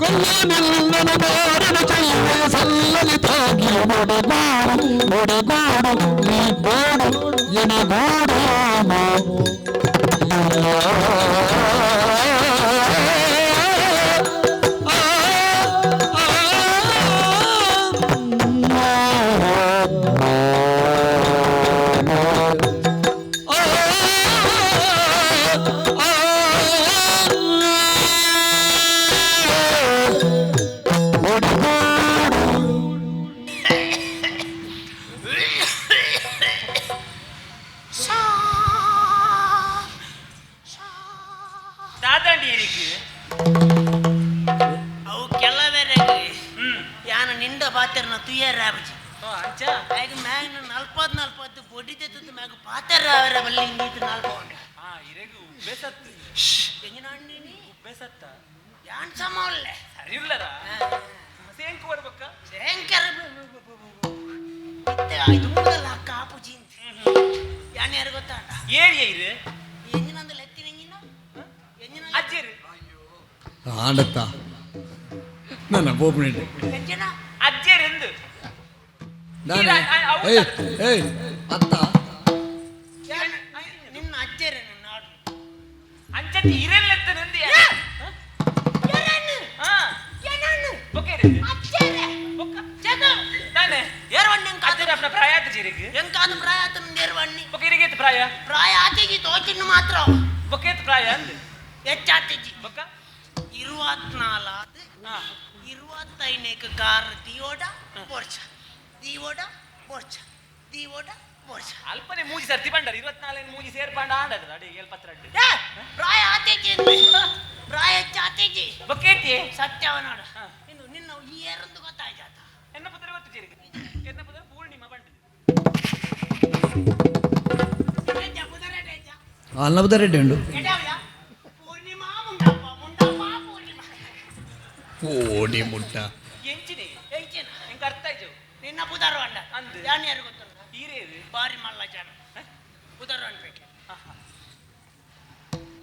ಕೊಲ್ಲನಿಲ್ಲನ ಮಾರನ ಚೆಲ್ಲುವ ಸಲ್ಲಲಿ ತಾಗಿ ಒಡಗೂಡು ಒಡಗೂಡು ನೀ ಗೋಡು ಎನಗೂಡು ದಾದಾಂಡಿ ಏರಿಕೆ ಅವು ಕೆಲವೇರೆ ಯಾನ ನಿಂಡ ಪಾತೆರ್ನ ತುಯ್ಯಾರ ಆಬಜಿ ಅಂಚ ಆಗ ಮ್ಯಾಗ ನಲ್ಪತ್ತು ಬೊಡಿ ತೆತ್ತದ ಮ್ಯಾಗ ಪಾತೆರ ಅವರ ಬಲ್ಲಿ ಹಿಂಗಿತ್ತು ನಾಲ್ಕೊಂಡು ಇರೆಗು ಉಬ್ಬೆಸತ್ತು ಎಂಜಿನಾಂಡಿನಿ ಉಬ್ಬೆಸತ್ತ ಯಾನ್ ಸಮೋಲ್ಲೆ ಸರಿ ಇಲ್ಲರ ಸೇಂಕು ಬರ್ಬೇಕ ಶಂಕರ ಇದು ಮುಗಲ್ಲ ಕಾಪುಜಿ ಯಾನ್ ಯಾರು ಗೊತ್ತಾಂಡ ಏರಿಯ ಇರು ಎಂಜಿನಂದು ಲೆತ್ತಿನ ಎಂಜಿನ ಎಂಜಿನ ಅಜ್ಜಿರು ಆಡತ್ತ ನನ್ನ ಬೋಪುಣಿ ಎಂಜಿನ ಅಜ್ಜಿರೆಂದು ನಾನೇ ಏಯ್ ಏಯ್ ಅತ್ತ ನಿನ್ನ ಅಜ್ಜೇರೆ ನನ್ನ ಆಡು ಅಂಚತ್ತಿ ಇರೆಲ್ಲೆತ್ತ ನಂದಿ ಪ್ರಾಯ ಎಂಕಾದ ಪ್ರಾಯ ನೇರ್ವಣ್ಣಿ ಬೊಕ್ಕಿರಿಗೇತ್ ಪ್ರಾಯ ಪ್ರಾಯ ಆತೆಗಿ ತೋಚಿನ್ನು ಮಾತ್ರ ಬೊಕ್ಕೇತ್ ಪ್ರಾಯ ಅಂದ್ ಹೆಚ್ಚಾತೆಜಿ ಬೊಕ್ಕ 24 25 ಕಾರ್ ದಿಯೋಡ ವರ್ಷ ದಿಯೋಡ ವರ್ಷ ದಿಯೋಡ ವರ್ಷ ಅಲ್ಪನೆ ಮೂಜಿ ಸರ್ತಿ ಬಂಡಾರ 24 ಮೂಜಿ ಸೇರ್ಪಂಡ ಆಂಡದ ಅಡಿ ಏಲ್ಪತ್ರ ಅಡ್ಡಿ ಪ್ರಾಯ ಆತೆಜಿ ಪ್ರಾಯ ಹೆಚ್ಚಾತೆಜಿ ಬೊಕ್ಕೇತಿ ಸತ್ಯವನಾಡ ಇನ್ನು ನಿನ್ನ ಈ ಏರಂದು ಗೊತ್ತಾಯ್ತಾತ ಎನ್ನ ಪುತ್ರ ಗೊತ್ತು ಜೀರಿಗೆ ಎನ್ನ ಪುತ್ರ ಪೂರ್ಣಿಮಾ ಬಂಡದು ಅಲ್ಲಬದ ರೆಡ್ಡಿ ಉಂಡು ಪೂರ್ಣಿಮಾ ಮುಂಡಪ್ಪ ಮುಂಡಪ್ಪ ಪೂರ್ಣಿಮಾ ಓಡಿ ಮುಟ್ಟ ಎಂಚಿನಿ ಎಂಚಿನ ಎಂಕ ಅರ್ಥ ಆಯ್ತು ನಿನ್ನ ಪುದಾರು ಅಂಡ ಅಂದ್ ಯಾನ್ ಯಾರು ಗೊತ್ತುಂಟ ಈರೇದು ಬಾರಿ ಮಲ್ಲ ಜನ ಪುದಾರು ಅನ್ಬೇಕು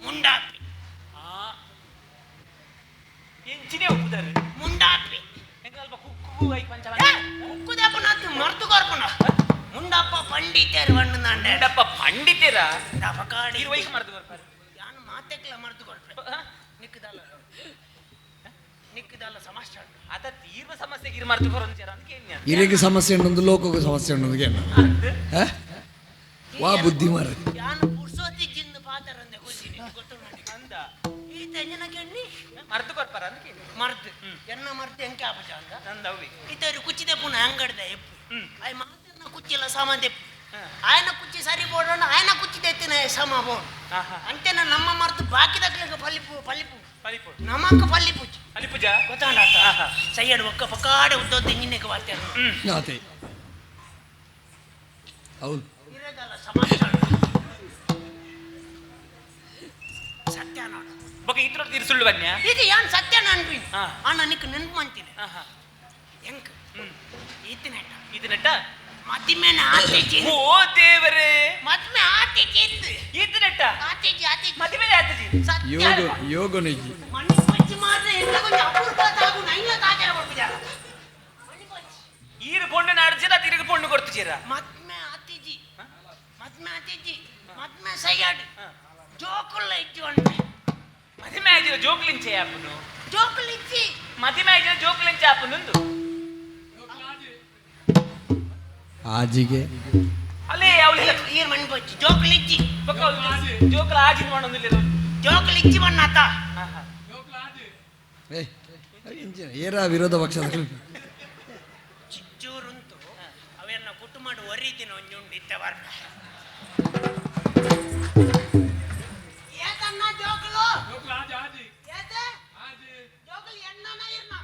ಮುಂಡಾಪಿ ಎಂಚಿನೇ ಒಪ್ಪುದಾರೆ ಮುಂಡಾಪಿ ಎಂಕ ಅಲ್ಪ ಕುಕ್ಕು ಐ ಪಂಚ ಉಕ್ಕುದಪ್ಪ ನಾತು ಮರ್ತು ಕೊರ್ಪುನ ಮುಂಡಪ್ಪ ಪಂಡಿತೇರು ಬಣ್ಣದಂಡ ಎಡಪ್ಪ ಪಂಡಿತೇರ ಡಪಕಾಡಿ ಇರುವೈಕ್ ಮರ್ದು ಬರ್ತಾರೆ ಯಾನು ಮಾತೆಕ್ಲ ಮರ್ತು ಕೊರ್ಪೆ ನಿಕ್ಕದಲ್ಲ ಸಮಸ್ಯೆ ಅದ ತೀರ್ವ ಸಮಸ್ಯೆಗೆ ಇರು ಮರ್ದು ಬರೋಂಚೇರ ಅದಕ್ಕೆ ಏನು ಹಿರಿಯಗೆ ಸಮಸ್ಯೆ ಉಂಟು ಲೋಕಕ್ಕೆ ಸಮಸ್ಯೆ ಉಂಟು ವಾ ಬುದ್ಧಿ ಮಾರ ಯಾನು ಪುರ್ಸೋತಿ ಜಿಂದ ಪಾತರಂದೆ ಕೂತೀನಿ ಗೊತ್ತು ನನಗೆ ಅಂದ ಈ ತೆಂಜಿನ ಕೆಣ್ಣಿ ಮರ್ದು ಕೊರ್ಪಾರ ಅದಕ್ಕೆ ಮರ್ದು ಎನ್ನ ಮರ್ದು ಎಂಕೆ ಆಪಜ ಅಂತ ನಂದವಿ ಇತರು ಕುಚ್ಚಿದೆ ಪುನಃ ಅಂಗಡ್ದೆ ಎಪ್ಪು ಆಯ್ ಮಾತನ್ನ ಕುಚ್ಚಿಲ್ಲ ಸಾಮಾನ್ ಎಪ್ಪು ఆయన కుచ్చి సరిపోవడం ఆయన కుచ్చి తెత్తిన సమాపో అంతే ನಮ್ಮ ಮರ್ತು ಬಾಕಿ ದಕ್ಲಿಗೆ ಪಲ್ಲಿಪು ಪಲ್ಲಿಪು ಪಲಿಪು ನಮಕ್ಕ ಪಲ್ಲಿಪು ಅಲಿಪುಜ ಗೊತ್ತಾಂಡ ಸೈಯಡ್ ಒಕ್ಕ ಪಕ್ಕಾಡೆ ಉದ್ದೋದು ಇಂಜಿನೆಗೆ ಬಾರ್ತೇನೆ ಆತೆ ಹೌದು ಇರೋದಲ್ಲ ಸಮಾಚಾರ ಸತ್ಯ ನೋಡು ಬೊಕ ಇದ್ರ ತೀರ್ ಸುಳ್ಳು ಬನ್ಯ ಇದು ಯಾನ್ ಸತ್ಯ ಅನ್ಬಿ ಅಣ್ಣ ನಿಕ್ ನೆನ್ಪು ಮಂತೀನಿ ಹೆಂಗ್ ಈತಿನ ಇದನ್ನಟ್ಟ ಮದ್ಮೇನ ಆತೆಜಿ ಓ ದೇವರೇ ಮದ್ಮೆ ಆತೆಜಿ ಇದನ್ನಟ್ಟ ಆತೆಜಿ ಆತೆಜಿ ಮದುವೆ ಆತಜಿ ಯೋಗ ಯೋಗನಿಜಿ ಮಣ್ಣಿ ಪಚ್ಚಿ ಮಾತ್ರ ಎಲ್ಲ ಕೊಂಚ ಅಪೂರ್ವ ತಾಗು ನೈನ ತಾಜರ ಬರ್ಬಿಜಾರ ಮಣ್ಣಿ ಪಚ್ಚಿ ಈರು ಪೊಣ್ಣು ನಾಡ್ಜಿರ ತಿರುಗಿ ಪೊಣ್ಣು ಕೊಡ್ತಿಜೀರ ಮದ್ಮೆ ಆತೆಜಿ ಮದ್ಮೆ ಸೈಯಾಡ್ ಜೋಕುಲ್ಲ ಇಜ್ಜಿ ಒಂಟೆ ಮದುವೆ ಆಜಿರ ಜೋಕ್ಲಿಂಚೆ ಆಪನು ಜೋಕುಲ್ ಇಜ್ಜಿ ಮದುವೆ ಆಜಿರ ಜೋಕ್ಲಿಂಚೆ ಆಪನುಂದು ಆಜಿಗೆ ಅಲ್ಲೇ ಅವಳಿ ಈರ್ ಮಣ್ಣಿ ಪಚ್ಚಿ ಜೋಕುಲ್ ಇಜ್ಜಿ ಬೊಕ ಜೋಕ್ಲ ಆಜಿನ ಮಾಡೊಂದಿಲ್ಲ ಜೋಕುಲ್ ಇಜ್ಜಿ ಬಣ್ಣಾತ ಏ ಇಂಜಿನ ಏರ ವಿರೋಧ ಪಕ್ಷದ ಚಿಚ್ಚೂರುಂಟು ಅವೆನ್ನ ಕುಟ್ಟು ಮಾಡಿ ಒರೀತಿನ ಒಂಜುಂಡು ಇತ್ತೆ ಬರ್ನ ಏತನ್ನ ಜೋಕುಲು ಏತೆ ಜೋಕುಲು ಎನ್ನನ ಇರ್ನ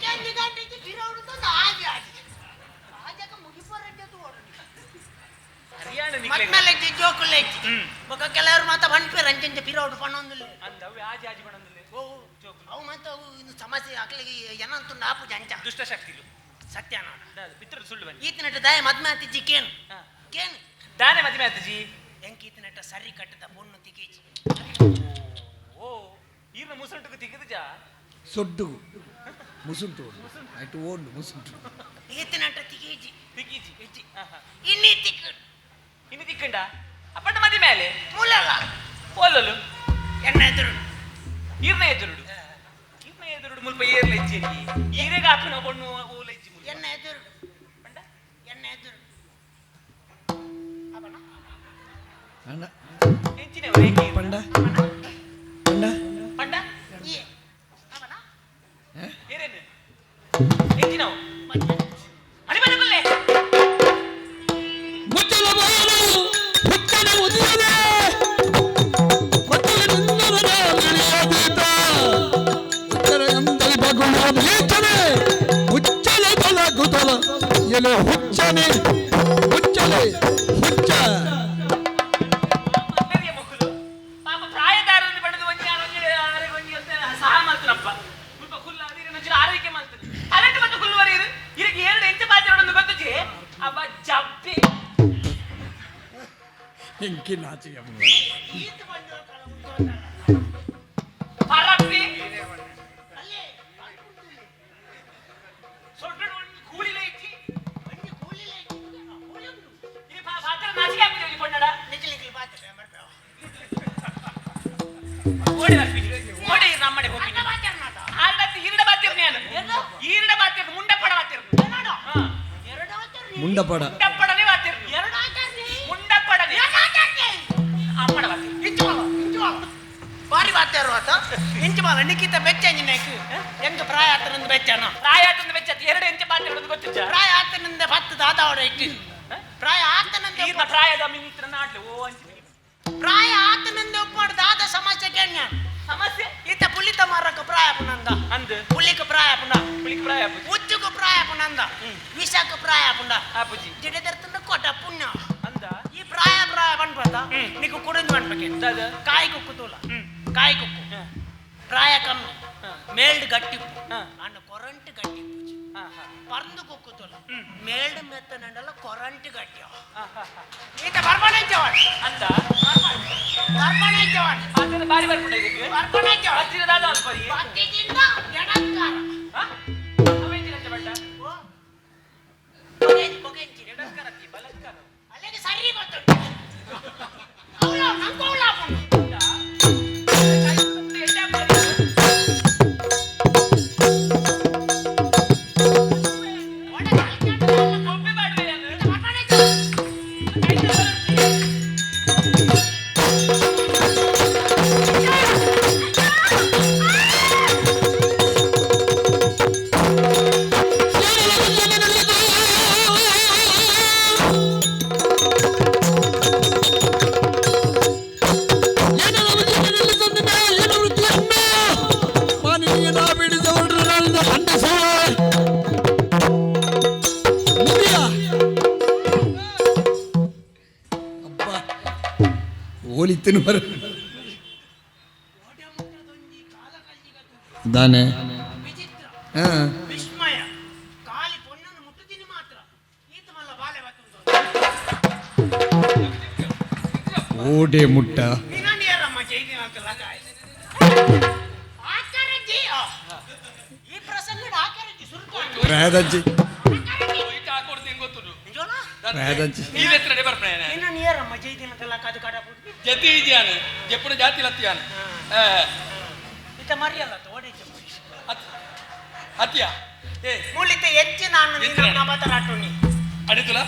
ಸಂಜೆ ಗಂಟೆಗೆ ಬಿರೌಡುತ್ತ ಆಜಿ ಆಜಕ ಮುಗಿಪರಡ್ಡದು ಓಡು ಹರಿಯಾಣ ನಿಕ್ಲೆ ಮತ್ಮೇಲೆ ಜೋಕುಲ್ ಇಜ್ಜಿ ಬೊಕ ಕೆಲವರು ಮಾತ ಬನ್ಪೆ ರಂಜಂಜೆ ಬಿರೌಡು ಪಣ್ಣೊಂದಿಲ್ಲ ಅಂದವು ಆಜಿ ಆಜಿ ಮಾಡೊಂದಿಲ್ಲ ಓ ಅವು ಮತ್ತೆ ಅವು ಇನ್ನು ಸಮಸ್ಯೆ ಹಾಕ್ಲಿಕ್ಕೆ ಏನಂತ ನಾಪು ಜಂಜ ದುಷ್ಟ ಶಕ್ತಿಲು ಸತ್ಯನಾಡ ಪಿತೃ ಸುಳ್ಳು ಬನ್ನಿ ಈತನಟ ದಾಯ ಮದ್ಮೆ ಆತಿಜ್ಜಿ ಕೇನು ಕೇನು ದಾನೆ ಮದುವೆ ಆತಜಿ ಎಂಕ್ ಈತನಟ ಸರಿ ಕಟ್ಟದ ಪೊಣ್ಣು ತಿಕೇಜಿ ಓ ಈರ್ನ ಮುಸುಂಟು ತಿಕ್ಕದ ಜಾ ಸೊಡ್ಡು ಮುಸುಂಟು ಆಯ್ತು ಓಡು ಮುಸುಂಟು ಈತನಟ ತಿಕೇಜಿ ತಿಕ್ಕಿಜಿ ಹೆಜ್ಜಿ ಇನ್ನೀ ತಿಕ್ಕಡು ಇನ್ನು ತಿಕ್ಕಂಡ ಅಪ್ಪಣ್ಣ ಮದಿ ಮೇಲೆ ಮೂಲಲ್ಲ ಓಲಲು ಎನ್ನ ಎದುರು ಈರ್ನ ಎದುರುಡು ಮುಲ್ಪ ಏರ್ಲ ಹೆಜ್ಜಿ ಈರೆಗ ಹಾಕಿನ ಬಣ್ಣು ಓಲ ಹೆಜ್ಜಿ ಎನ್ನ ಎದುರು ಎನ್ನ ಎದುರು ಅಣ್ಣ ಹೆಂಚಿನ ಪಂಡ ಪಂಡ ಪಂಡ ಈ ಅವನ ಏರೇನು ಹೆಂಚಿನವು ಅಡಿ ಬರಬಲ್ಲೆ ಮುಚ್ಚಲ ಬಾಳು ಹುಚ್ಚನ ಉದಿಯದೆ ಕೊಚ್ಚಲ ನಿನ್ನವರ ನಡೆಯದೀತ ಉತ್ತರ ಗಂಧೈ ಬಗುಳ ಬೀಚನೆ ಹುಚ್ಚಲ ತೊಲಗುತ್ತಲ ಎಲೆ ಹುಚ್ಚನೆ ಹುಚ್ಚಲೆ ಹುಚ್ಚ ಮಕ್ಕಳು ಪಾಪ ಪ್ರಾಯದಾರನ್ನು ಪಡೆದು ಒಂಜಿ ಒಂಜಿ ಅಂತ ಸಹಾಯ ಮಾಡ್ತಾನಪ್ಪ ಸ್ವಲ್ಪ ಹುಲ್ಲ ಅದಿರ ಆರೈಕೆ ಮಾಡ್ತಾನೆ ಅರಟು ಮತ್ತು ಹುಲ್ಲುವರಿಯರು ಇದಕ್ಕೆ ಎರಡು ಎಂಟು ಪಾತ್ರೆ ಗೊತ್ತಜಿ ಅಬ್ಬ ಜಬ್ಬಿ ಹೆಂಕಿ ನಾಚಿಗೆ ಪರಪ್ಪಿ ಸ್ವಲ್ಪ ಕೂಲಿಲೆ ಇಚ್ಚಿ ಈ ಪಾತ್ರೆ ನಾಚಿಕೆ ಆಗ್ಬಿಟ್ಟು ಪೊನ್ನಡ ಓಡಿ ಓಡಿ ನಮ್ಮಡೆ ಹೋಗಿ ಆಲ್ಡತ್ತಿ ಈರಡ ಬಾತಿರ್ ನಾನು ಈರಡ ಬಾತಿರ್ ಮುಂಡಪಡ ಬಾತಿರ್ ಮುಂಡಪಡ ಮುಂಡಪಡನೆ ಬಾತಿರ್ ಮುಂಡಪಡನೆ ಅಮ್ಮಡ ಬಾತಿರ್ ಬಾರಿ ಬಾತ್ಯಾರು ಆತ ಇಂಚು ಮಾಲ ನಿಖಿತ ಬೆಚ್ಚಂಜಿನಾಯ್ಕು ಎಂಗ ಪ್ರಾಯ ಆತನಂದು ಬೆಚ್ಚನ ಪ್ರಾಯ ಆತಂದ ಬೆಚ್ಚ ಎರಡು ಎಂಚ ಬಾತಿರ್ ಹಿಡಿದು ಗೊತ್ತಿದ್ದ ಪ್ರಾಯ ಆತನಂದ ಭತ್ತದ ಆದವಡ ಇಟ್ಟು ಪ್ರಾಯ ಆತನಂದ ಈರ್ನ ಪ್ರಾಯದ ಮಿನಿತ್ರ ನಾಡ್ಲೆ ಓ ಅಂಚಿನ ಪ್ರಾಯ ಆತನಂದ ಒಪ್ಪಾಡು ದಾದ ಸಮಸ್ಯೆ ಕೇಳ್ಯ ಸಮಸ್ಯೆ ಈತ ಪುಲಿತ ಮಾರಕ ಪ್ರಾಯ ಪುನಂದ ಅಂದ್ ಪುಲಿಕ ಪ್ರಾಯ ಪುಂಡ ಪುಳಿಕ್ ಪ್ರಾಯ ಆಪುಜಿ ಉಚ್ಚುಕ ಪ್ರಾಯ ಪುನಂದ ವಿಷಕ ಪ್ರಾಯ ಪುಂಡ ಆಪುಜಿ ಜಿಡೆದರ್ತನ ಕೊಟ್ಟ ಪುಣ್ಯ ಅಂದ ಈ ಪ್ರಾಯ ಪಂಡ್ಬತ್ತ నీకు ಕುಡಿದು ಮಾಡ್ಬೇಕು ದಾದ ಕಾಯಿ ಕುಕ್ಕು ತೂಲ ಕಾಯಿ ಕುಕ್ಕು ಪ್ರಾಯ ಕಮ್ಮಿ ಮೇಲ್ಡ್ ಗಟ್ಟಿ ಅಣ್ಣ ಕೊರಂಟ್ ಗಟ್ಟಿ ಪರ್ದು ಕುಕ್ಕು ತೂಲ ಮೇಲ್ಡ್ ಮೆತ್ತನಲ್ಲ ಕೊರಂಟ್ ಗಟ್ಟಿ ಈತ ಬರ್ಬಣಂಚವಾಡ್ ಅಂದ ಬರ್ಬಣಂಚವಾಡ್ ಅದನ್ನ ಬಾರಿ ಬರ್ಬಿಟ್ಟ ಇದಕ್ಕೆ ಬರ್ಬಣಂಚವಾಡ್ ಹತ್ತಿರ ದಾದ ಅಲ್ಪರಿ ಬತ್ತಿದಿಂದ ಎಡಕ್ಕಾರ ಅವೇಂಜಿನ ಬಟ್ಟ ಬೊಗೆಂಚಿ ಎಡಸ್ಕರತ್ತಿ ಬಲಸ್ಕರ ಅಲ್ಲಿಗೆ ಸರಿ ಗೊತ್ತುಂಟು ಅವಳ ನಂಗೋಳ ಓಲಿತ್ತೇನು ಬರ ದಾನೆ ವಿಚಿತ್ರ ಹಾ ವಿಸ್ಮಯ ಕಾಲಿ ಪೊಣ್ಣನ್ನು ಮುಟ್ಟುತ್ತೀನಿ ಮಾತ್ರ ಈತ ಮಲ್ಲ ಬಾಲೆ ಓಡೆ ಮುಟ್ಟ ನಿನ್ನಂಡಿಯರಮ್ಮ ಜೈದಿನ ಅಂತ ಲಗಾಯ ಆಚಾರಜ್ಜಿ ಈ ಪ್ರಸಂಗ ಆಚಾರಜ್ಜಿ ಸುರುಕು ಪ್ರಾಯದಜ್ಜಿ ಹೋಯ್ತು ಹಾಕೊಡ್ದು ಹೆಂಗ್ ಗೊತ್ತುಂಟು ನಿಜೋನಾ ಪ್ರಾಯದಜ್ಜಿ ನೀನ್ ಎತ್ತರಡೆ ಬರ್ಪೇನೆ ನಿನ್ನಂಡಿಯರಮ್ಮ ಜೈದಿನ ಅಂತ ಲಗಾದ ಕಾಡ ಪುಟ್ಟಿ ಜತಿ ಇದ್ಯಾನೆ ಎప్పుడు ಜಾತಿ ಲತ್ತಿಯಾನೆ ಈತ ಮರಿಯಲ್ಲ ಓಡಿ ಅತ್ಯ ಏ ಮೂಲಿತ ಹೆಚ್ಚು ನಾನು ನಿನ್ನ ನಬತರಾಟುನಿ ಅಡಿತುಲ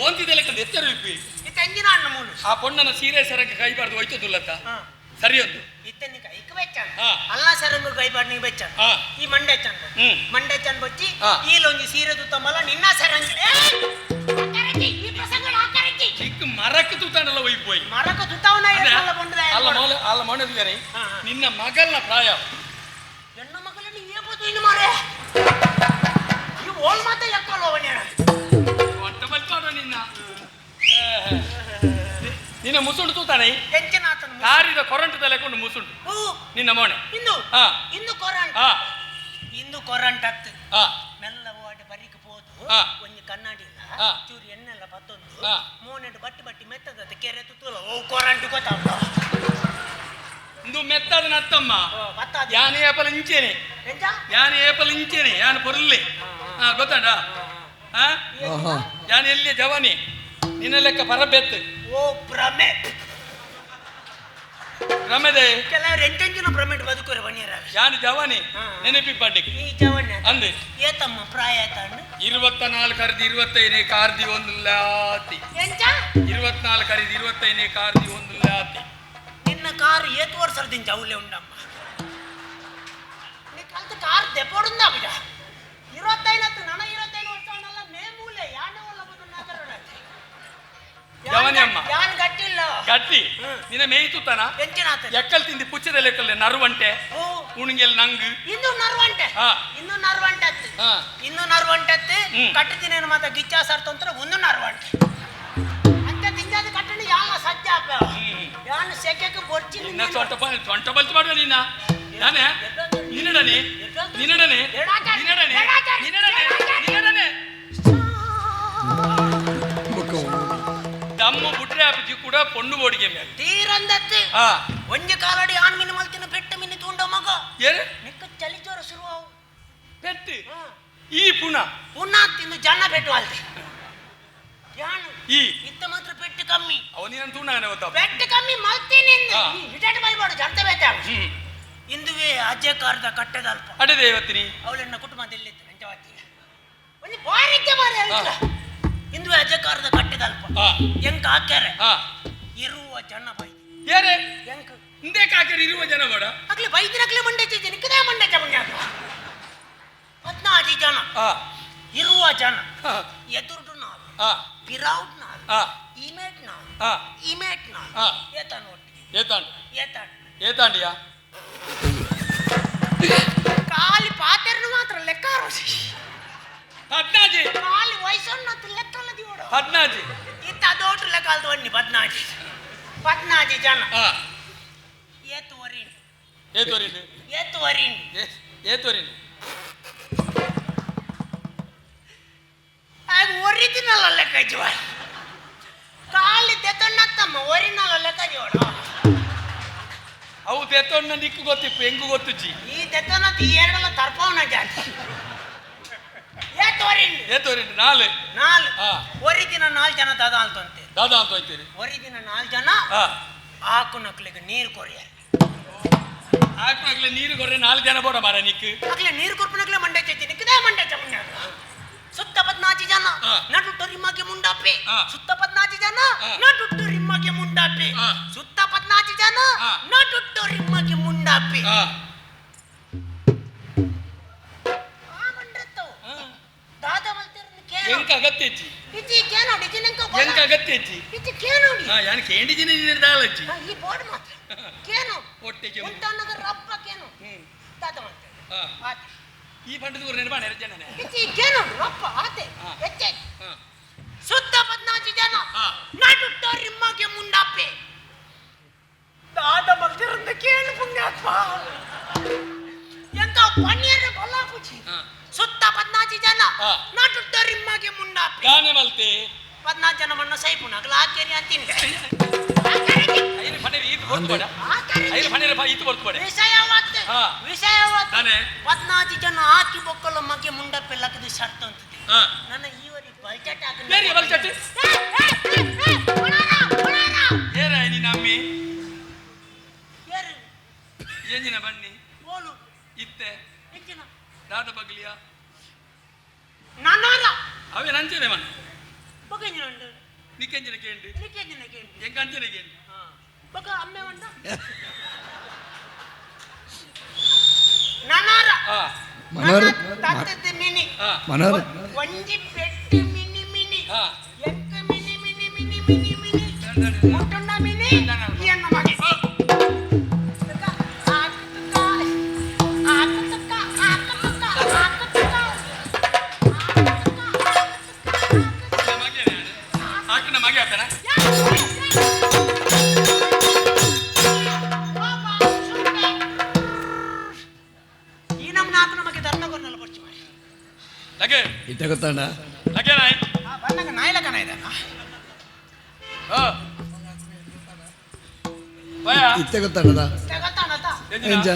ಓಂತಿದೆ ಲೆಕ್ಕದ ಎಚ್ಚರ ಇಪ್ಪಿ ಈತ ಎಂಜಿನ ಅಣ್ಣ ಮೂಲು ಆ ಪೊಣ್ಣನ ಸೀರೆ ಸರಕ್ಕೆ ಕೈಬಾರ್ದು ಹೋಯ್ತದುಲ್ಲತ್ತ ಸರಿಯೊಂದು ಇತ್ತನಿ ಕೈಕ್ ಬೆಚ್ಚನ್ ಹಾ. ಅಲ್ಲ ಸರಂಗು ಕೈಬಾರ್ದು ನೀ ಬೆಚ್ಚನ್ ಹಾ. ಈ ಮಂಡೆ ಚಂದ ಮಂಡೆ ಚಂದ ಬಚ್ಚಿ ಹಾ. ಈಲೊಂಜಿ ಸೀರೆ ತುತ್ತಂಬಲ್ಲ ನಿನ್ನ ಸರಂಗಿ ಈ ಪ್ರಸಂಗ ಆಕರಜ್ಜಿ ಚಿಕ್ಕ ಮರಕ್ಕೆ ತೂತಾನಲ್ಲ ಒಯ್ಪೋಯ್ ಮರಕ ತುತ್ತವನ ಎಲ್ಲ ಬಂದ್ರೆ ಅಲ್ಲ ಮೊಣದಿದ್ದಾರೆ ನಿನ್ನ ಮಗಲ್ನ ಪ್ರಾಯ ಹೆಣ್ಣು ಮಕ್ಕಳನ್ನು ಏಬೋದು ಇನ್ನು ಮಾರೆ ಈ ಓಲ್ ಮಾತ ಎಕ್ಕಲ್ಲ ಅವನೇ ಒಟ್ಟ ಬಲ್ಪಾಡ ನಿನ್ನ ನಿನ್ನ ಮುಸುಂಡು ತೂತಾನೆ ಹೆಚ್ಚಿನ ಆತನ ಕಾರಿದ ಕೊರಂಟು ತಲೆಕೊಂಡು ಮುಸುಂಡು ಓ ನಿನ್ನ ಮೋಣೆ ಇಂದು ಹಾ ಇಂದು ಕೊರಂಟ್ ಹಾ ಇಂದು ಕೊರಂಟ್ ಹತ್ತು ಹಾ ಮೆಲ್ಲ ಓಡಿ ಬರಿಕ್ ಪೋದು ಹಾ. ಒಂಜಿ ಕನ್ನಡಿ ಇಲ್ಲ ಹಾ. ಚೂರು ಎಣ್ಣೆಲ್ಲ ಬತ್ತೊಂದು ಹಾ. ಮೂನೆಂಟು ಬಟ್ಟಿ ಮೆತ್ತದ ಕೆರೆ ತುತ್ತುಲ ಓ ಕೊರಂಟ್ ಗೊತ್ತಾಗ್ತ ಇಂದು ಮೆತ್ತದ ನತ್ತಮ್ಮ ಬತ್ತಾದ ಯಾನ್ ಏಪಲ್ ಇಂಚೇನೆ ಎಂತ ಯಾನ್ ಏಪಲ್ ಇಂಚೇನೆ ಯಾನ್ ಪೊರ್ಲೆ ಹಾ ಗೊತ್ತಾಡ ಹಾ ಆಹಾ ಯಾನ್ ಎಲ್ಲಿ ಜವಾನಿ ನಿನ್ನ ಲೆಕ್ಕ ಪರಬೆತ್ತು ಓ ಭ್ರಮೆ ರಮೆದೆ ಕೆಲವರು ಎಂಟೆಂಜಿನ ಭ್ರಮೆಟ್ ಬದುಕೋರೆ ಬಣ್ಣಿರ ಯಾನ್ ಜವಾನಿ ಹಾ. ನೆನಪಿ ಪಂಡಿಗೆ ಈ ಜವಣ್ಣ ಅಂದೆ ಏತಮ್ಮ ಪ್ರಾಯ ಆಯ್ತಾಂಡು 24 ಕರೆದು 25ನೇ ಕಾರ್ದಿ ಒಂದು ಲಾತಿ ಎಂತ 24 ಕರೆದು 25ನೇ ಕಾರ್ದಿ ಒಂದು ಲಾತಿ ನಿನ್ನ ಕಾರು ಏತು ವರ್ಷದಿಂದ ಅವಲೆ ಉಂಡಮ್ಮ ನೀ ಕಲ್ತ ಕಾರ್ ದೆಪ್ಪೋಡುಂದ ಬಿಡ 25 ನನ್ನ 25 ವರ್ಷ ಅವನಲ್ಲ ನೇಮೂಲೆ ಯಾನೆ ಒಲ್ಲ ಬಂದು ಜವನಿ ಅಮ್ಮ. ಯಾನ್ ಗಟ್ಟಿಲ್ಲ ಗಟ್ಟಿ ನಿನ್ನ ಮೇಯ್ತುತ್ತಾನ ಎಂಚಿನಾತ ಎಕ್ಕಲ್ ತಿಂದಿ ಪುಚ್ಚದ ಲೆಕ್ಕಲ್ಲಿ ನರುವಂಟೆ ಓ ಉಣಿಗೆಲ್ ನಂಗ್ ಇನ್ನು ನರ್ವಂಟೆ ಹಾ. ಇನ್ನು ನರ್ವಂಟತ್ತು ಹಾ. ಇನ್ನು ನರ್ವಂಟತ್ತು ಹ್ಮ್. ಕಟ್ಟತಿನೇನು ಮಾತ ಗಿಚ್ಚಾ ಸರ್ತ ಒಂದು ನರ್ವಂಟೆ ಅಂತ ತಿಂಜಾದ ಕಟ್ಟಣ ಯಾಲ ಸಜ್ಜ ಯಾನ್ ಸೆಕೆಗೆ ಬೊರ್ಚಿ ನಿನ್ನ ಸೊಂಟ ಬಲ್ತು ಮಾಡುವ ನಿನ್ನ ನಾನೇ ನಿನ್ನಡನೆ ನಿನ್ನಡನೆ ನಿನ್ನಡನೆ ನಿನ್ನಡನೆ ನಿನ್ನಡನೆ ದಮ್ಮು ಬುಟ್ರೆ ಅಪ್ಪಜಿ ಕೂಡ ಪೊಂಡು ಬೋಡಿಗೆ ಮೇಲೆ ತೀರಂದತ್ತು ಹಾ ಒಂಜಿ ಕಾಲಡಿ ಆಣ್ ಮಿನಿ ಮಲ್ತಿನ ಪೆಟ್ಟ ಮಿನಿ ತೂಂಡ ಮಗ ಏನ್ ನಿಕ್ಕ ಚಳಿ ಜ್ವರ ಶುರು ಪೆಟ್ಟು ಈ ಪುನಃ ಪುನಃ ತಿಂದು ಜನ ಪೆಟ್ಟು ಅಲ್ದೆ ಯಾನು ಈ ಇತ್ತ ಮಾತ್ರ ಪೆಟ್ಟು ಕಮ್ಮಿ ಅವನಿನ ತೂಣಾಗನೆ ಗೊತ್ತ ಪೆಟ್ಟು ಕಮ್ಮಿ ಮಲ್ತೀನಿ ಹಾ. ಹಿಟಾಟ ಬೈಬಾಡು ಜಂತ ಬೇತ ಹ್ಮ್ ಇಂದುವೆ ಅಜ್ಜೆ ಕಾರ್ದ ಕಟ್ಟದಲ್ಪ ಅಡೆದೆ ಇವತ್ತಿನಿ ಅವಳೆನ್ನ ಕುಟುಂಬದಲ್ಲಿತ್ತು ನಿಜವಾಗ್ತಿ ಒಂದು ಬಾರಿಕೆ ಬಾರಿ ಅಲ್ಲ ಇಂದುವೆ ಅಜ್ಜೆ ಕಾರ್ದ ಕಟ್ಟದಲ್ಪ ಹಾ ಎಂಕ ಹಾಕ್ಯಾರೆ ಹಾ ಇರುವ ಜನ ಬೈ ಏರೆ ಎಂಕ ಹಿಂದೆ ಕಾಕರಿ ಇರುವ ಜನ ಮಾಡ ಅಗ್ಲಿ ಬೈದಿರಕ್ಲೆ ಮಂಡೆ ಚೇಚಿ ನಿಕ್ಕದೇ ಮಂಡೆ ಚಮಂಡ 14 ಜನ ಹಾ ಇರುವ ಜನ ಹಾ ಎದುರುಡು ನಾವು ಹಾ ಪಿರೌಡ್ ನಾವು ಹಾ ಇಮೇಟ್ ನಾವು ಹಾ ಇಮೇಟ್ ನಾವು ಹಾ ಏತಾನ ಒಟ್ಟಿಗೆ ಏತಾಂಡ್ ಏತಾನ ಏತಾಂಡಿಯಾ ಕಾಲಿ ಪಾತೆರ್ನು ಮಾತ್ರ ಲೆಕ್ಕ ಪದ್ನಾಜಿ ಕಾಲಿ ವಯಸ್ಸನ್ನು ಲೆಕ್ಕಲ್ಲ ದಿವಡ 14 ಇತ್ತ ದೋಟು ಲೆಕ್ಕ ಅಲ್ದು ಬನ್ನಿ 14 ಜನ ಹಾ ಏತು ವರಿನ್ ಏತೋರಿನಿ ಏತು ವರಿನ್ ಏತೋರಿನಿ ಅದು ಒರಿಜಿನಲ್ ಲೆಕ್ಕ ಜೀವ ಕಾಲಿ ದೆತನ್ನತ್ತಮ್ಮ ಒರಿಜಿನಲ್ ಲೆಕ್ಕ ಜೀವಡ ಅವು ತೆತ್ತೊಂಡ ನಿಕ್ಕು ಗೊತ್ತಿಪ್ಪು ಹೆಂಗು ಗೊತ್ತುಜ್ಜಿ ಈ ದೆತನ್ನತ್ತ ಈ ಎರಡಲ್ಲ ತರ್ಪವನ ಜಾತಿ ಏತು ವರಿನ್ ಏತೋರಿನಿ ನಾಳೆ ನಾಲ್ ಹಾ ಒರಿಜಿನ 4 ಜನ ದಾದ ಅಂತಂತೆ ದಾದಾ ಅಂತ ಹೋಯ್ತೀರಿ ಒರಿಜಿನ 4 ಜನ ಹಾ ಆಕು ನಕ್ಲಿಗೆ ನೀರು ಕೊರಿಯ ಆಕ್ನಾಗ್ಲೆ ನೀರು ಗೊರ್ರೆ 4 ಜನ ಬೋಡ ಮಾರ ನಿಕ್ಕು ಅಗ್ಲೆ ನೀರು ಕೊರ್ಪನಗ್ಲೆ ಮಂಡೆ ಚೇಚಿ ನಿಕ್ಕದೇ ಮಂಡೆ ಚಮಂಡ ಸುತ್ತ 14 ಜನ ಹಾ. ನಡುಟ್ಟು ರಿಮ್ಮಗೆ ಮುಂಡಾಪೆ ಹಾ. ಸುತ್ತ 14 ಜನ ಹಾ. ನಡುಟ್ಟು ರಿಮ್ಮಗೆ ಮುಂಡಾಪೆ ಹಾ. ಸುತ್ತ 14 ಜನ ಹಾ. ನಡುಟ್ಟು ರಿಮ್ಮಗೆ ಮುಂಡಾಪೆ ಹಾ ಆ ಮಂಡತ್ತು ದಾದ ಮಲ್ತಿರ್ನ ಕೇನು ಎಂಕ ಅಗತ್ಯಜ್ಜಿ ಇತಿ ಕೇನು ಡಿಜಿನೆಂಕ ಎಂಕ ಅಗತ್ಯಜ್ಜಿ ಇತಿ ಕೇನು ಹಾ ಯಾನ್ ಕೇಂಡಿಜಿನ ನೀನು ದಾಲಜ್ಜಿ ಈ ಬೋರ್ಡ್ ಮಾತ್ರ ಕೇನು ಒಟ್ಟಿಗೆ ಉಂಟನಗರ ರಪ್ಪ ಕೇನು ದಾದ ಮಲ್ತಿ ಹಾ ಆತೆ ಈ ಪಂಡದ ಗುರು ನಿರ್ಮಾಣ ಜನನೇ ಇತಿ ಕೇನು ರಪ್ಪ ಆತೆ ಹಾ. ಎಚ್ಚೆ ಹಾ ಸುತ್ತ 14 ಜನ ಹಾ. ನಡುಟ್ಟು ರಿಮ್ಮಗೆ ಮುಂಡಾಪೆ ದಾದ ಮಲ್ತಿರಂದ ಕೇಳು ಪುಣ್ಯಾತ್ಮ ಎಂತ ಪನ್ನೀರ ಬಲಾಪುಚಿ ಹಾ ಸುತ್ತ 14 ಜನ ಹಾ. ನಡುಟ್ಟು ರಿಮ್ಮಗೆ ಮುಂಡಾಪೆ ಗಾನೆ ಮಲ್ತೆ 14 ಜನ ಮಣ್ಣ ಸೈಪುನ ಅಗಲ ಹಾಕೇರಿ ಅಂತೀನಿ ಐದು ಫಣೇರಿ ಈತು ಬರ್ತ್ಬೇಡ ಐದು ಫಣೇರಿ ಈತು ಬರ್ತ್ಬೇಡ ವಿಷಯವತ್ತು ಹಾ. ವಿಷಯವತ್ತು ತಾನೆ 14 ಜನ ಹಾಕಿ ಬೊಕ್ಕಲ ಮಗೆ ಮುಂಡಾಪೆ ಲಕ್ಕದ ಶರ್ತ ಅಂತಿದೆ ಹಾ ನನ್ನ ಈವರಿ ಬಲ್ಚಟ ಬೇರೆ ಬಲ್ಚಟ್ಟು ಏರ ನೀ ನಮ್ಮಿ ಎಂಜಿನ ಬನ್ನಿ ಓಲು ಇತ್ತೆ ಹೆಚ್ಚಿನ ದಾದ ಬಗ್ಲಿಯ ನಾನಾರ ಅವೇ ನಂಚನೆ ಮಣ್ಣು ಬಗೆಂಜಿನ ಉಂಟು ನಿಕ್ಕೆಂಜಿನ ಕೇಂಡಿ ನಿಕ್ಕೆಂಜಿನ ಕೇಳಿ ಎಂಕ ಅಂಚನೆ ಕೇಂಡಿ ಬಗ ಅಮ್ಮೆ ಉಂಟ ನಾನಾರ ಹಾ ಮನೋರ್ ತತ್ತದ ಮಿನಿ ಹಾ ಮನೋರ್ ಒಂಜಿ ಪೆಟ್ಟು ಮಿನಿ ಮಿನಿ ಹಾ ಎಂಕ ಮಿನಿ ಮಿನಿ ಮಿನಿ ಮಿನಿ ಮಿನಿ ಮುಟ್ಟುಂಡ ಮಿನಿ ಎನ್ನ ಮಗೆ ಹಾಕಿನ ಮಗೆ ಆಗ್ತಾನ ಲಗೆ ಇತ್ತ ಗೊತ್ತಣ್ಣ ಲಗೆ ನಾಯ್ ಬಂದಾಗ ನಾಯಿಲ ಕಣ ಇದೆ ಭಯ ಇತ್ತ ಗೊತ್ತಣ್ಣದ ಗೊತ್ತಾಣತ ಎಂಜ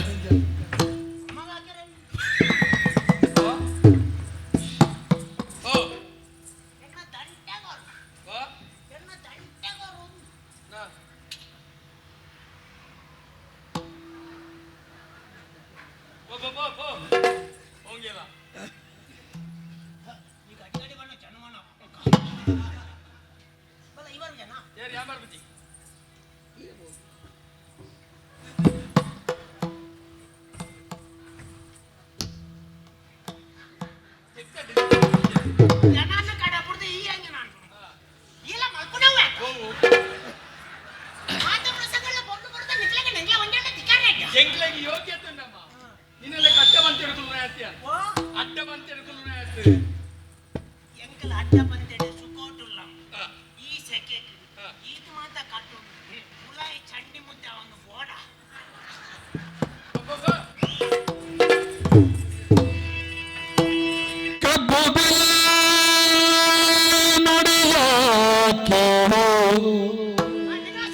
ಎಂಕ್ಲೆಗೆ ಯೋಗ್ಯತೆ ಉಂಟಮ್ಮ ನಿನ್ನೆಲ್ಲ ಅಡ್ಡ ಬಂತ ಹಿಡ್ಕೊಂಡು ಆಯ್ತೀಯ ಅಡ್ಡ ಬಂತ ಹಿಡ್ಕೊಂಡು ಆಯ್ತು ಎಂಕಲ್ ಅಡ್ಡ ಬಂತೆಡೆ ಸುಕೋಟುಲ್ಲ ಈ ಸೆಕೆ ಇದು ಮಾತ ಕಟ್ಟು ಮುಲಾಯಿ ಚಂಡಿ ಮುದ್ದೆ ಅವನು ಬೋಡ ಕಬ್ಬು ನುಡಿಯ ಕೇಳು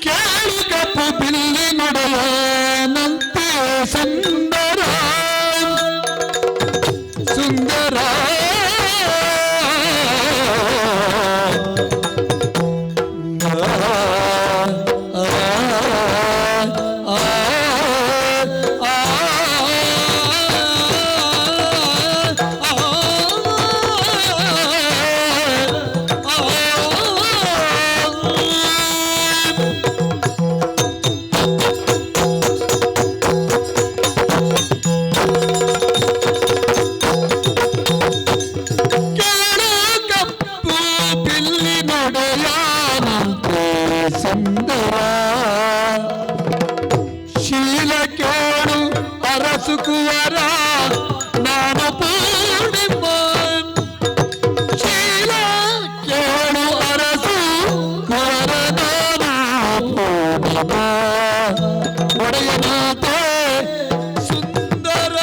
ಕೇಳು ಕಬ್ಬು ಬಿಲ್ಲಿ ನುಡಿಯನಂತೆ ಸುಂದರ ಸುಂದರ ಶೀಲ ಕೇಳು ಅರಸು ಕುವರ ನಾನು ಪೂರ್ಣಿಮ ಶೀಲ ಕೇಳು ಅರಸು ಕುವರ ನಾನು ಪೂರ್ಣಿಮ ಒಡೆಯನಾತೆ ಸುಂದರ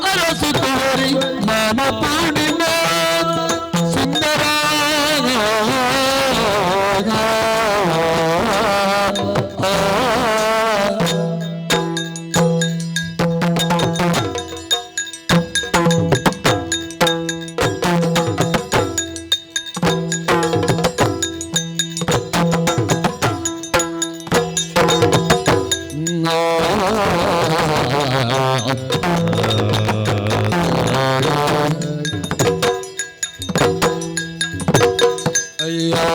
ಅರಸು ತೋರಿ ಮಾನ ಪೂರ್ಣಿಮಾ ಸುಂದರ ಅಯ್ಯೋ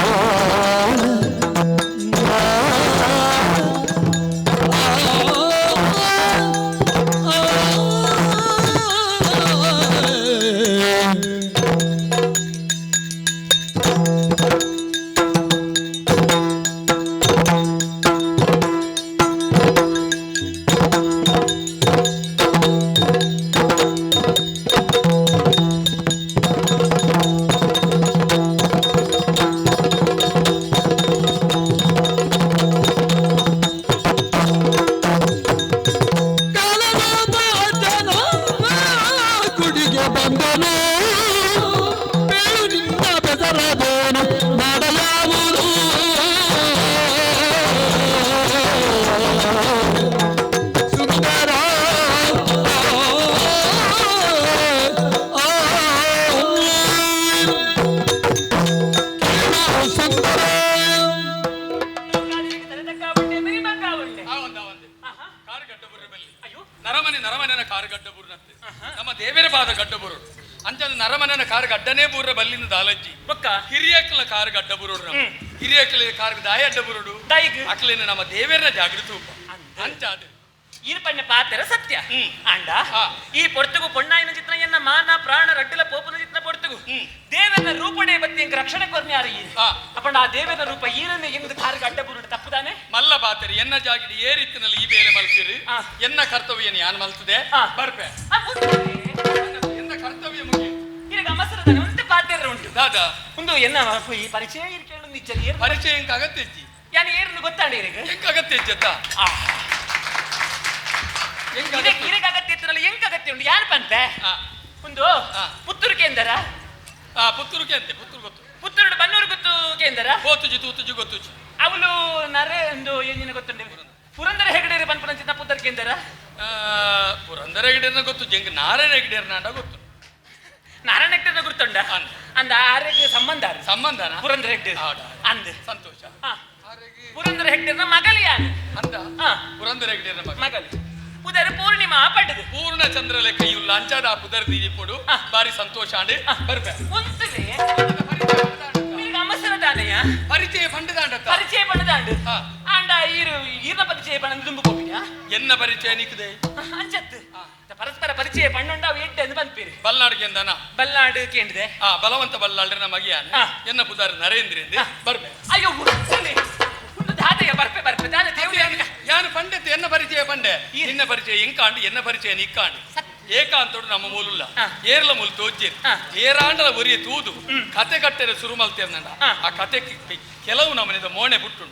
ಗುಡಿಗೆ ಬಂದನು ಬೇಳು ನಿನ್ನ ಬೆದರದೇನು ಮಾಡಲಾವುದು ಸುಂದರ ಸುಂದರ ನರಮನೆನ ಕಾರುಗಡ್ಡ ಬೂರ್ನತ್ತೆ ನಮ್ಮ ದೇವರ ಬಾದ ಗಡ್ಡ ಬೂರು ಅಂಚದ ನರಮನೆನ ಕಾರುಗಡ್ಡನೇ ಬೂರ ಬಲ್ಲಿನ ದಾಲಜ್ಜಿ ಬೊಕ್ಕ ಹಿರಿಯಕ್ಕಲ ಕಾರುಗಡ್ಡ ಬೂರೋಡು ಹಿರಿಯಕ್ಕಲ ಕಾರು ದಾಯ ಅಡ್ಡ ಬೂರೋಡು ಅಕ್ಲೇನ ನಮ್ಮ ದೇವರನ ಜಾಗೃತಿ ಉಪ್ಪ ಅಂಚಾದ ಈರ್ಪಣ್ಣ ಪಾತ್ರ ಸತ್ಯ ಅಂಡ ಈ ಪೊರ್ತುಗು ಪೊಣ್ಣಾಯಿನ ಚಿತ್ರ ಎನ್ನ ಮಾನ ಪ್ರಾಣ ರಡ್ಡಲ ಪೋಪನ ಚಿತ್ರ ಪೊರ್ತುಗು ದೇವನ ರೂಪಡೆ ಬತ್ತಿ ಎಂಕ ರಕ್ಷಣೆ ಕೊರ್ನೆ ಯಾರು ಅಪ್ಪಣ್ಣ ಆ ದೇವನ ರೂಪ ಈರನ್ನ ಎಂದ ಕಾರಿಗೆ ಅಡ್ಡ ಬೂರುಡು ತಪ್ಪುದಾನೆ ಮಲ್ಲ ಪಾತರಿ ಎನ್ನ ಜಾಗಿಡಿ ಏ ರೀತಿನಲ್ಲಿ ಈ ಬೇಲೆ ಮಲ್ತೀರಿ ಎನ್ನ ಕರ್ತವ್ಯ ಯಾನ್ ಮಲ್ತದೆ ಬರ್ಪೆ ಎನ್ನ ಕರ್ತವ್ಯ ಮುಗಿ ಈಗ ಮಸರದ ಒಂದು ಪಾತ್ರ ಉಂಟು ದಾದಾ ಒಂದು ಎನ್ನ ಈ ಪರಿಚಯ ಇರ್ ಕೇಳು ನಿಚ್ಚಲಿ ಪರಿಚಯ ಎಂಕ ಅಗತ್ಯ ಇಜ್ಜಿ ಯಾನ್ ಏರ್ನು ಗೊತ್ತಾಡಿ ಎಂಕ ಅಗತ್ಯ ಇಜ್ಜತ್ತ ಇರಗ ಅಗತ್ಯ ಇತ್ತನಲ್ಲ ಎಂಕ ಅಗತ್ಯ ಉಂಟು ಯಾನ್ ಪಂತೆ ಒಂದು ಪುತ್ತೂರು ಕೇಂದ್ರ ಪುತ್ತೂರು ಕೇಂದ್ರ ಪುತ್ತೂರು ಗೊತ್ತು ಪುತ್ತೂರು ಬನ್ನೂರು ಗೊತ್ತು ಕೇಂದ್ರ ಹೋತುಜಿ ತೂತುಜಿ ಗೊತ್ತುಜಿ ಅವಳು ನರೆ ಒಂದು ಏನಿನ ಗೊತ್ತುಂಡೆ ಪುರಂದರ ಹೆಗಡೆ ಪನ್ಪನ ಪುತ್ತೂರು ಕೇಂದ್ರ ಪುರಂದರ ಹೆಗಡೆನ ಗೊತ್ತು ಜಂಗ ನಾರಾಯಣ ಹೆಗಡೆರ್ನ ಅಂಡ ಗೊತ್ತು ನಾರಾಯಣ ಹೆಗ್ಡೆ ಗುರ್ತುಂಡ ಅಂದ ಆರೋಗ್ಯ ಸಂಬಂಧನ ಪುರಂದರ ಹೆಗ್ಡೆ ಅಂದ್ ಸಂತೋಷ ಪುರಂದರ ಹೆಗ್ಡೆನ ಮಗಲಿಯಾನು ಅಂದ ಪುರಂದರ ಹೆಗಡೆರ್ನ ಮಗಲಿ ಪುದರ್ ಪೂರ್ಣಿಮಾ ಪಡ್ದು ಪೂರ್ಣ ಚಂದ್ರ ಲೆಕ್ಕ ಇವ್ಲ ಅಂಚಾದ ಪುದರ್ ದೀದಿ ಕೊಡು ಬಾರಿ ಸಂತೋಷ ಅಂಡೆ ಬರ್ಬೆ ಒಂದೇ ಅಮಸರ ತಾನೆಯ ಪರಿಚಯ ಪಂಡದಾಂಡ ಪರಿಚಯ ಪಂಡದಾಂಡು ಆಂಡ ಈರ್ನ ಪರಿಚಯ ಪಂಡ ದುಂಬು ಹೋಗಿಯಾ ಎನ್ನ ಪರಿಚಯ ನಿಕ್ದೆ ಅಂಚತ್ತು ಪರಸ್ಪರ ಪರಿಚಯ ಪಣ್ಣುಂಡ ಅವು ಎಡ್ಡೆ ಎಂದು ಬಂದ್ಪೀರಿ ಬಲ್ನಾಡಿಗೆ ಎಂದನ ಬಲ್ನಾಡು ಕೇಂದ್ದೆ ಬಲವಂತ ಬಲ್ಲಾಳ್ರೆ ಮಗಿಯಾನ ಎನ್ನ ಪುದಾರ್ ನರೇಂದ್ರ ಎಂದೆ ಬರ್ಬೆ ಅಯ್ಯೋ ದಾದೆಯ ಬರ್ಪೆ ದಾದ ದೇವ್ರಿ ಯಾನು ಪಂಡಿತ ಎನ್ನ ಪರಿಚಯ ಪಂಡೆ ನಿನ್ನ ಪರಿಚಯ ಎಂಕಾಂಡು ಎನ್ನ ಪರಿಚಯ ನಿಕ್ಕಾಂಡು ಏಕಾಂತೋಡು ನಮ್ಮ ಮೂಲುಲ್ಲ ಏರ್ಲ ಮೂಲ ತೋಜ್ಜೇರಿ ಏರಾಂಡಲ ಒರಿಯ ತೂದು ಕತೆ ಕಟ್ಟೆರ ಶುರು ಮಲ್ತೇರ್ನಂಡ ಆ ಕತೆ ಕೆಲವು ನಮ್ಮನೆದ ಮೋಣೆ ಪುಟ್ಟು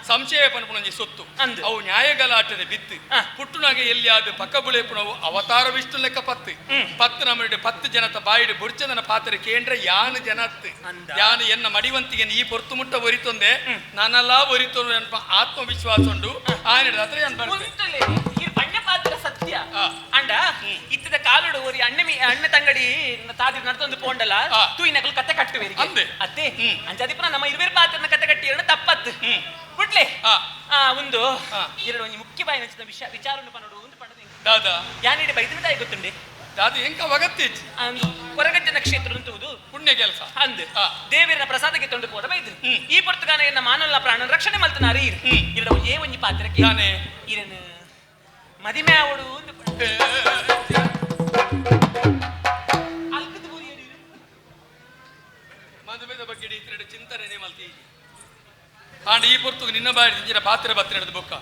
ಸಂಶಯ ಪನ್ಪುಣಂಜಿ ಸೊತ್ತು ಅವು ನ್ಯಾಯಗಲಾಟದ ಬಿತ್ತು ಪುಟ್ಟುನಾಗೆ ಎಲ್ಲಿ ಆದ ಪಕ್ಕ ಬುಳೆಪುಣವು ಅವತಾರ ವಿಷ್ಣು ಲೆಕ್ಕ ಪತ್ತು ನಮ್ಮಡೆ 10 ಜನತ ಬಾಯಿಡು ಬುಡ್ಚದನ ಪಾತ್ರೆ ಕೇಂದ್ರ ಯಾನು ಜನತ್ ಯಾನು ಎನ್ನ ಮಡಿವಂತಿಗೆ ಈ ಪೊರ್ತು ಮುಟ್ಟ ಒರಿತೊಂದೆ ನಾನೆಲ್ಲ ಒರಿತೊಂದು ನೆನಪ ಆತ್ಮವಿಶ್ವಾಸ ಉಂಡು ಆಯ್ನ ಹತ್ರ ನಾನು ಬರ್ತೇನೆ ಪಾತ್ರ ಸತ್ಯ ಅಂಡ ಇತ್ತದ ಕಾಲುಡು ಒರಿ ಅಣ್ಣ ತಂಗಡಿ ತಾದಿ ನಡ್ತೊಂದು ಪೋಂಡಲ ತೂಯಿನಕಲು ಕತೆ ಕಟ್ಟುವೇರಿ ಅತ್ತೆ ಅಂಜಾದಿಪುರ ನಮ್ಮ ಇರುವೇರ್ ಪಾತ್ರನ ಕತೆ ಕಟ್ಟಿ ತಪ್ಪತ್ತು ಬಿಡ್ಲೆ ಒಂದು ಎರಡು ಮುಖ್ಯವಾದ ವಿಚಾರವನ್ನು ಪನ್ನೋಡು ಒಂದು ಪಣ್ಣದು ದಾದಾ ಯಾನಿಡಿ ಬೈದಿನ ತಾಯಿ ಗೊತ್ತುಂಡೆ ದಾದ ಎಂಕ ವಗತ್ತಿ ಕೊರಗಜ್ಜ ನಕ್ಷತ್ರ ಅಂತುವುದು ಪುಣ್ಯ ಕೆಲಸ ಅಂದ್ ದೇವರ ಪ್ರಸಾದಕ್ಕೆ ತೊಂಡು ಪೋದ ಬೈದ್ರು ಈ ಪೊರ್ತುಗಾನ ಎನ್ನ ಮಾನವಲ ಪ್ರಾಣ ರಕ್ಷಣೆ ಮಲ್ತನಾರ ಇರಡು ಏ ಒಂಜಿ ಪಾತ್ರಕ್ಕೆ ಇರನು ಮದಿಮೆ ಅವಡು ಮದುವೆದ ಬಗ್ಗೆ ಇತ್ತೆರಡು ಚಿಂತನೆ ಮಲ್ತಿ ಆಂಡ ಈ ಪೊರ್ತುಗು ನಿನ್ನ ಬಾರಿ ಪಾತ್ರ ಬತ್ತ ನಡೆದ ಬೊಕ್ಕ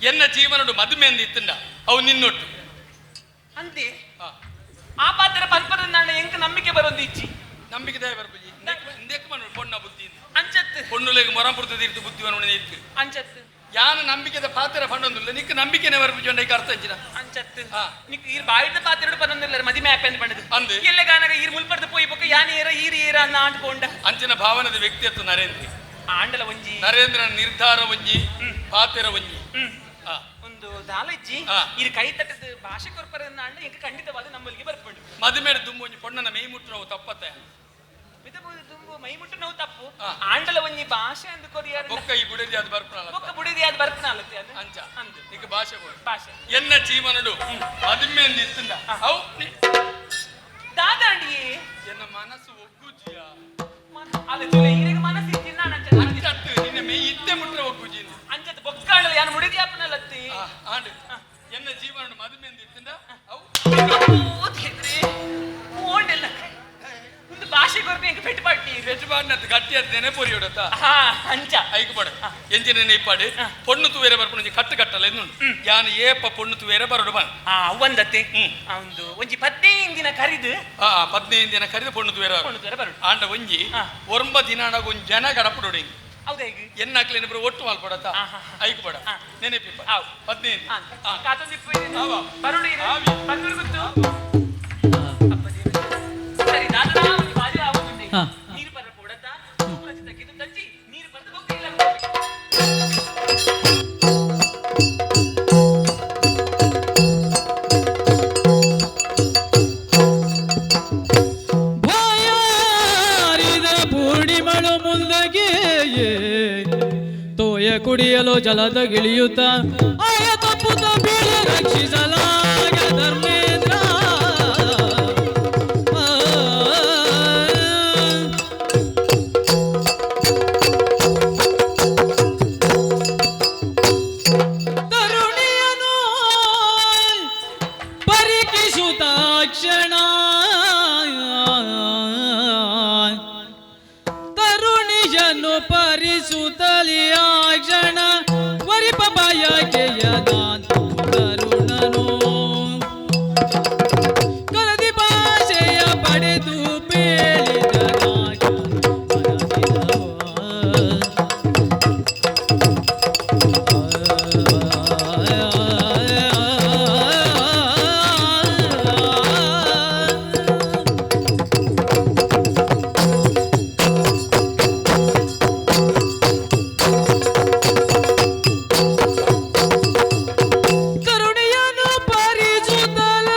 ಎನ್ನ ಜೀವನಡು ಮದುಮೆ ಅಂದ ಇತ್ತಂಡ ಅವು ನಿನ್ನೊಟ್ಟು ಅಂತೆ ಆ ಪಾತ್ರ ಪನ್ಪದ ನಾಳೆ ಎಂಕ ನಂಬಿಕೆ ಬರೋದು ಇಚ್ಚಿ ನಂಬಿಕೆ ದಯ ಬರ್ಬಿ ಪೊಣ್ಣ ಬುದ್ಧಿ ಅಂಚತ್ತು ಪೊಣ್ಣುಲೆಗೆ ಮೊರಪುರ್ತದ ಇರ್ತು ಬುದ್ಧಿವನ ಇತ್ತು ಅಂಚತ್ತು ಯಾನು ನಂಬಿಕೆದ ಪಾತ್ರ ಪಣ್ಣೊಂದಿಲ್ಲ ನಿಕ್ಕ ನಂಬಿಕೆನೆ ಬರ್ಬಿಟ್ಟು ಈಗ ಅರ್ಥ ಹಂಚಿನ ಅಂಚತ್ತು ನಿಕ್ ಈರ್ ಬಾಯಿದ ಪಾತ್ರ ಪನ್ನೊಂದಿಲ್ಲ ಮದಿಮೆ ಆಪ್ ಎಂದು ಪಣ್ಣದು ಅಂದು ಎಲ್ಲ ಗಾನಾಗ ಈರ್ ಮುಲ್ಪರ್ದು ಪೋಯಿ ಬೊಕ್ಕ ಯಾನ್ ಏರ ಅನ್ನ ಆಂಡ್ಕೊಂಡ ಅಂಚಿನ ಭಾವನದ ವ್ಯಕ್ತಿತ್ವ ನರೇಂದ್ರ ಆಂಡಲ ಒಂಜಿ ನರೇಂದ್ರನ ನಿರ್ಧಾರ ಒಂಜಿ ಪಾತ್ರ ಒಂಜಿ ಒಂದು ದಾಲಜ್ಜಿ ಇದು ಕೈ ತಟ್ಟದ ಭಾಷೆ ಕೊರ್ಪರನ್ನ ಅಂಡ ಎಂಕ ಖಂಡಿತವಾದ ನಮ್ಮಲ್ಲಿಗೆ ಬರ್ಕೊಂಡು ಮದುಮೇಡ ದುಂಬು ಒಂಜಿ ಪೊಣ್ಣನ ಮೈ ಮುಟ್ಟು ನಾವು ತಪ್ಪತ್ತೆ ದುಂಬು ಮೈ ಮುಟ್ಟು ನಾವು ತಪ್ಪು ಆಂಡಲ ಒಂಜಿ ಭಾಷೆ ಅಂದು ಕೊರಿಯಾರ ಬೊಕ್ಕ ಈ ಬುಡಿದಿ ಅದು ಬರ್ಪನಲ್ಲ ಬೊಕ್ಕ ಬುಡಿದಿ ಅದು ಬರ್ಪನಲ್ಲತ್ತೆ ಅದು ಅಂಚ ಅಂದು ಈಗ ಭಾಷೆ ಭಾಷೆ ಎನ್ನ ಜೀವನಡು ಮದುಮೆ ಅಂದ ಇತ್ತಂದ ಅವು ದಾದಾಂಡಿ ಎನ್ನ ಮನಸ್ಸು ಒಗ್ಗುಜಿಯ ಅದು ತುಲೆ ಈರಿಗೆ ಮನಸ್ಸಿ ಚಿನ್ನ ಅಂಚತ್ತು ನಿನ್ನ ಮೇ ಇತ್ತೆ ಮುಟ್ರೆ ಹೋಗ್ಬುಜಿ ಅಂಚತ್ ಬೊಕ್ಕಾಣಲ್ಲ ಯಾನು ಮುಡಿದ್ಯಾಪನಲ್ಲತ್ತಿ ಆಂಡು ಎನ್ನ ಜೀವನ ಮದುವೆ ಇತ್ತಿಂದ ಅವು ಓಂಡೆಲ್ಲ ಒಂದು ಭಾಷೆ ಕೊರತೆ ಹೆಂಗೆ ಪೆಟ್ಟು ಪಾಟಿ ಯಜಮಾನತ್ ಗಟ್ಟಿ ಅದ್ ನೆನಪುರಿ ಹೊಡತ ಅಂಚ ಐಕು ಪಡ ಎಂಜಿನ ನೆನಪಾಡು ಪೊಣ್ಣು ತುವೇರೆ ಬರ್ಪುಣಿ ಕಟ್ಟು ಕಟ್ಟಲ್ಲ ಎಂದು ಯಾನು ಏಪ ಪೊಣ್ಣು ತುವೇರೆ ಬರೋಡು ಬನ್ ಅವಂದತ್ತೆ ಒಂದು ಒಂಜಿ 15 ದಿನ ಕರಿದು 15 ದಿನ ಕರಿದು ಪೊಣ್ಣು ತುವೇರೆ ಬರೋಡು ಆಂಡ ಒಂಜಿ ಒರಂಬ ದಿನಾಡ ಒಂಜಿ ಜನ ಗಡಪುಡೋಡಿ ಹೌದಾ ಈಗ ಎನ್ನಾಕ್ಲೇನಿಬ್ರು ಒಟ್ಟು ಮಾಲ್ಪಡತ್ತ ಐಕು ಪಡ ನೆನಪಿಪ್ಪ 15 ಕಾತೊಂದಿಪ್ಪು ಬರೋಡು ಬಂದೂರು ಗೊತ್ತು ಸರಿ ದಾದಾ ಒಂದು ಬಾರಿ ಆಗುತ್ತದೆ ನೀರು ಬರ ಕೊಡತಾ ತಕ್ಕಿದ್ದು ತಚ್ಚಿ ನೀರು ಬಂದು ಹೋಗ್ತಿಲ್ಲ ಬಾಯಾರಿದ ಪೂರ್ಣಿಮಳು ಮುಂದಗೆ ತೋಯ ಕುಡಿಯಲು ಜಲದಗಿಳಿಯುತ್ತ ಆಯ ತಪ್ಪುತ್ತ ಬೀಳ ರಕ್ಷಿಸಲಾಗ ಧರ್ಮೇಂದ್ರ ತರುಣಿಯನು ಪರಿಕಿಸುತ್ತ ಕ್ಷಣ ತರುಣಿಯನು ಪರಿಸುತ್ತಲಿಯ ಕ್ಷಣ ವರಿಪ ಬಯಕೆಯ ತರುಣನು ಕರದಿ ಭಾಷೆಯ ಪಡೆದು ಬೇಳಿದ ತರುಣಿಯನು ಪರಿಸುತ್ತಲ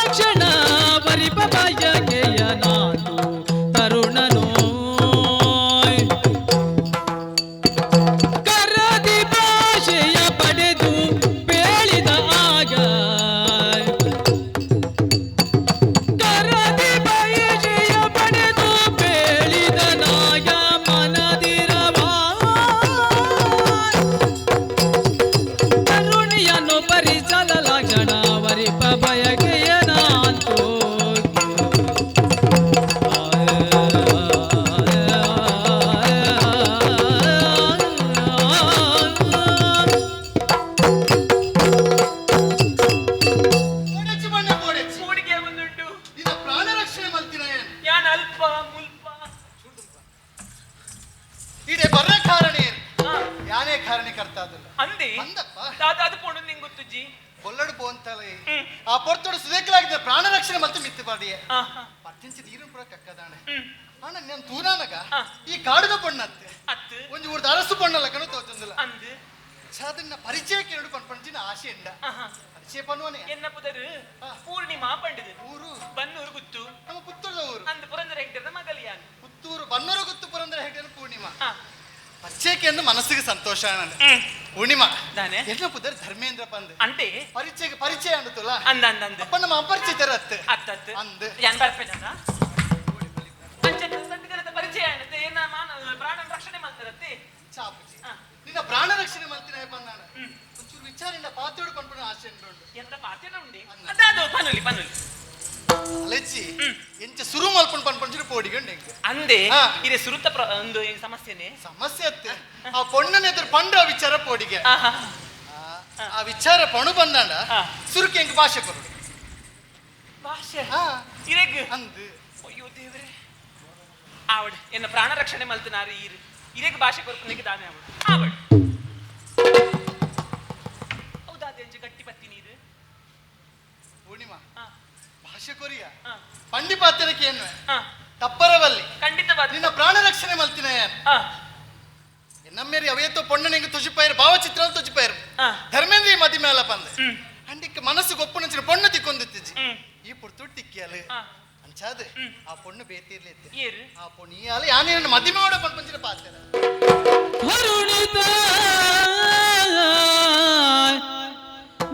ಕ್ಷಣ ವರಿಪ ಬಯಕೆಯ ನಾನು ತರುಣನು ಕರದಿ ಭಾಷೆಯ ಪಡೆದು ಬೇಳಿದ ಆಗ ಕರದಿ ಭಾಷೆಯ ಪಡೆದು ಬೇಳಿದ ನಾಗ ಮನದಿರವಾ ತರುಣಿಯನ್ನು ಪರಿಸಲ ಲಕ್ಷಣ ವರಿಪ ಬಯಕೆಯ ನಾಂತು ಕೋಡೆಚ್ಚಿ ಬಣ್ಣ ಕೋಡೆಚ್ಚಿ ಮೂಡಿಗೆ ಬಂದುಂಟು ನಿನ್ನ ಪ್ರಾಣ ರಕ್ಷಣೆ ಮಲ್ತಿನ ಏನು ಯಾನ್ ಅಲ್ಪ ಮುಲ್ಪ ಇಡೆ ಬರ್ರ ಕಾರಣ ಏನು ಯಾನೇ ಕಾರಣಕರ್ತ ಅದಲ್ಲ ಅಂದೆ ಅಂದಪ್ಪ ಅದು ಪೋಡು ನಿಂಗೆ ಗೊತ್ತುಜ್ಜಿ ಕೊಲ್ಲಡು ಪೋಂತಲೆ ಆ ಪೊರ್ತೋಡು ಸುದೇಕಲಾಗಿದ್ದ ಪ್ರಾಣ ರಕ್ಷಣೆ ಮತ್ತೆ ಮಿತ್ತು ಪಾಡಿಯೇ ಪತ್ತಿಂಚಿ ನೀರು ಪುರ ಕಕ್ಕದಾಣೆ ಅಣ್ಣ ನಾನು ತೂನಾನಗ ಈ ಕಾಡುಗ ಪಣ್ಣತ್ತೆ ಅತ್ತು ಒಂಜಿ ಊರ್ದ ಅರಸು ಪಣ್ಣಲ್ಲ ಕಣ ತೋಚಂದಿಲ್ಲ ಅಂದು ಅದನ್ನ ಪರಿಚಯಕ್ಕೆ ಎರಡು ಪಂಚಿನ ಆಸೆ ಇಂಡ ಪರಿಚಯ ಪನ್ನುವನೆ ಎನ್ನ ಪುದರು ಪೂರ್ಣಿಮಾ ಪಂಡಿದು ಊರು ಬನ್ನೂರು ಗುತ್ತು ನಮ್ಮ ಪುತ್ತೂರದ ಊರು ಅಂದು ಪುರಂದರ ಹೆಗ್ಡದ ಮಗಲಿಯಾನು ಪುತ್ತೂರು ಬನ್ನೂರು ಗುತ್ತು ಪುರಂದರ ಹೆಗ್ಗನ ಪೂರ್ಣಿಮಾ ಪರಿಚಯಕ್ಕೆ ಎಂದು ಮನಸ್ಸಿಗೆ ಸಂತೋಷ ಪೂರ್ಣಿಮಾ ದಾನೆ ಎಲ್ಲ ಪುದರ್ ಧರ್ಮೇಂದ್ರ ಪಂದ್ అంటే ಪರಿಚಯಕ್ಕೆ ಪರಿಚಯ ಅಂದುತ್ತಲ್ಲ ಅಂದ ಅಂದ ಅಂದ ಅಪ್ಪ ನಮ್ಮ ಅಪರಿಚಿತರ ಅತ್ತೆ ಅತ್ತತ್ತು ಅಂದು ಯಾನ್ ಬರ್ಪೇನದ ಅಂಚೆ ಸಂತಗರದ ಪರಿಚಯ ಅನ್ನತ್ತೆ ಏನ ಮಾನ ಪ್ರಾಣ ರಕ್ಷಣೆ ಮಾಡ್ತಾರತ್ತೆ ಚಾಪುಜಿ ನಿನ್ನ ಪ್ರಾಣ ರಕ್ಷಣೆ ಮಾಡ್ತೀನಿ ಬಂದಾನ ಒಂಚೂರು ವಿಚಾರಿಂದ ಪಾತ್ರೋಡು ಪಂಪನ ಆಸೆ ಉಂಟು ಎಂತ ಪಾತ್ಯನ ಉಂಡಿ ಅದಾದು ಪನುಲಿ ಪನುಲಿ ಅಲೆಚ್ಚಿ ಎಂಚ ಸುರು ಮಲ್ಪನ್ ಪಂಪಂಚೂರು ಪೋಡಿಗಂಡು ಹೆಂಗೆ ಅಂದೆ ಹಾ. ಇದೆ ಸುರುತ ಒಂದು ಸಮಸ್ಯೆನೆ ಸಮಸ್ಯೆ ಅತ್ತೆ ಆ ಪೊಣ್ಣನ ಎದುರು ಪಂಡ ವಿಚಾರ ಪೋಡಿಗೆ ಆಹಾ ಆ ವಿಚಾರ ಪಣು ಬಂದಾಂಡ ಹಾ. ಸುರುಕಿ ಹೆಂಗ್ ಭಾಷೆ ಕೊಡು ಭಾಷೆ ಹಾ ಇರೆಗ್ ಅಂದು ಅಯ್ಯೋ ದೇವ್ರೆ ಆವಡ್ ಎನ್ನ ಪ್ರಾಣ ರಕ್ಷಣೆ ಮಲ್ತನಾರಿ ಇರು ಇರೆಗ್ ಭಾಷೆ ಕೊರ್ಪನಿಗೆ ದಾನೆ ಆವಡ್ ಹೌದಾ ಎಂಜ ಗಟ್ಟಿ ಪತ್ತಿ ನೀರು ಪೂರ್ಣಿಮಾ ಹಾ ಭಾಷೆ ಕೊರಿಯ ಹಾ ಪಂಡಿ ಪಾತ್ರಕ್ಕೆ ಏನು ಹಾ ತಪ್ಪರವಲ್ಲಿ ಖಂಡಿತವಾದ ನಿನ್ನ ಪ್ರಾಣ ರಕ್ಷಣೆ ಮಲ್ತಿನ ಏನು ಹಾ ನಮ್ಮೇರಿ ಅವೇತೋ ಪೊಣ್ಣನಿಗೆ ತುಜಿಪಾಯರು ಭಾವಚಿತ್ರ ತುಜಿಪಾಯರು ಹಾ ಧರ್ಮೇಂದ್ರ ಮದಿ ಮೇಲ ಬಂದೆ ಅಂಡಿಕ್ಕೆ ಮನಸ್ಸು ಗೊಪ್ಪುನಂಚಿನ ಪೊಣ್ಣು ತಿಕ್ಕೊಂದಿತ್ತಿಜಿ ಈ ಪುರ್ತು ಟಿಕ್ಕಿಯಲು ಹಾ ಅಂಚಾದ ಆ ಪೊಣ್ಣು ಬೇತಿರ್ಲಿತ್ತೆ ಏರು ಆ ಪೊಣ್ಣು ಈ ಆಲ ಯಾನೇ ಮದಿ ಮಾಡ ಪಂಪಂಚಿನ ಪಾತ್ರ ಕರುಣಿತ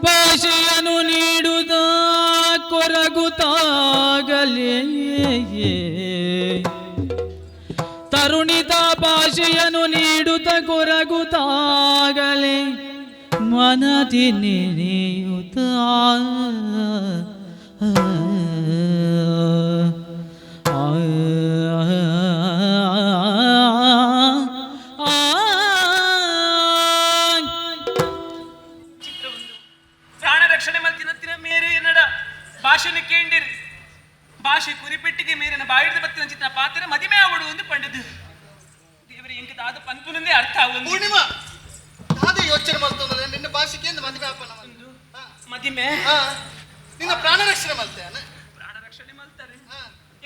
ಭಾಷೆಯನ್ನು ನೀಡುದ ಕೊರಗುತ್ತಾಗಲೇ ಕರುಣಿತ ಭಾಷೆಯನ್ನು ನೀಡುತ್ತ ಕೊರಗುತ್ತಾಗಲೇ ಮನದಿ ನೆನೆಯುತ್ತ ಪ್ರಾಣ ರಕ್ಷಣೆ ಮಲ್ತಿನತ್ತಿನ ಮೇರೆ ಎನ್ನಡ ಭಾಷೆನ ಕೇಂದಿರಿ ಭಾಷೆ ಕುರಿಪೆಟ್ಟಿಗೆ ಮೇರಿನ ಬಾಯಿದ ಬತ್ತಿನ ಚಿತ್ರ ಪಾತ್ರ ಮದಿಮೆ ಆವಡು ಒಂದು ಪಂಡದು ದೇವರ ಎಂಕದಾದ ಪಂಪುನಂದೇ ಅರ್ಥ ಆಗುವುದು ಪೂರ್ಣಿಮಾ ಅದೇ ಯೋಚನೆ ಮಾಡ್ತಂದ್ರೆ ನಿನ್ನ ಭಾಷೆಗೆ ಎಂದು ಮದುವೆ ಅಪ್ಪನ ಮದಿಮೆ ನಿನ್ನ ಪ್ರಾಣ ರಕ್ಷಣೆ ಮಾಡ್ತೇನೆ ಪ್ರಾಣ ರಕ್ಷಣೆ ಮಾಡ್ತಾರೆ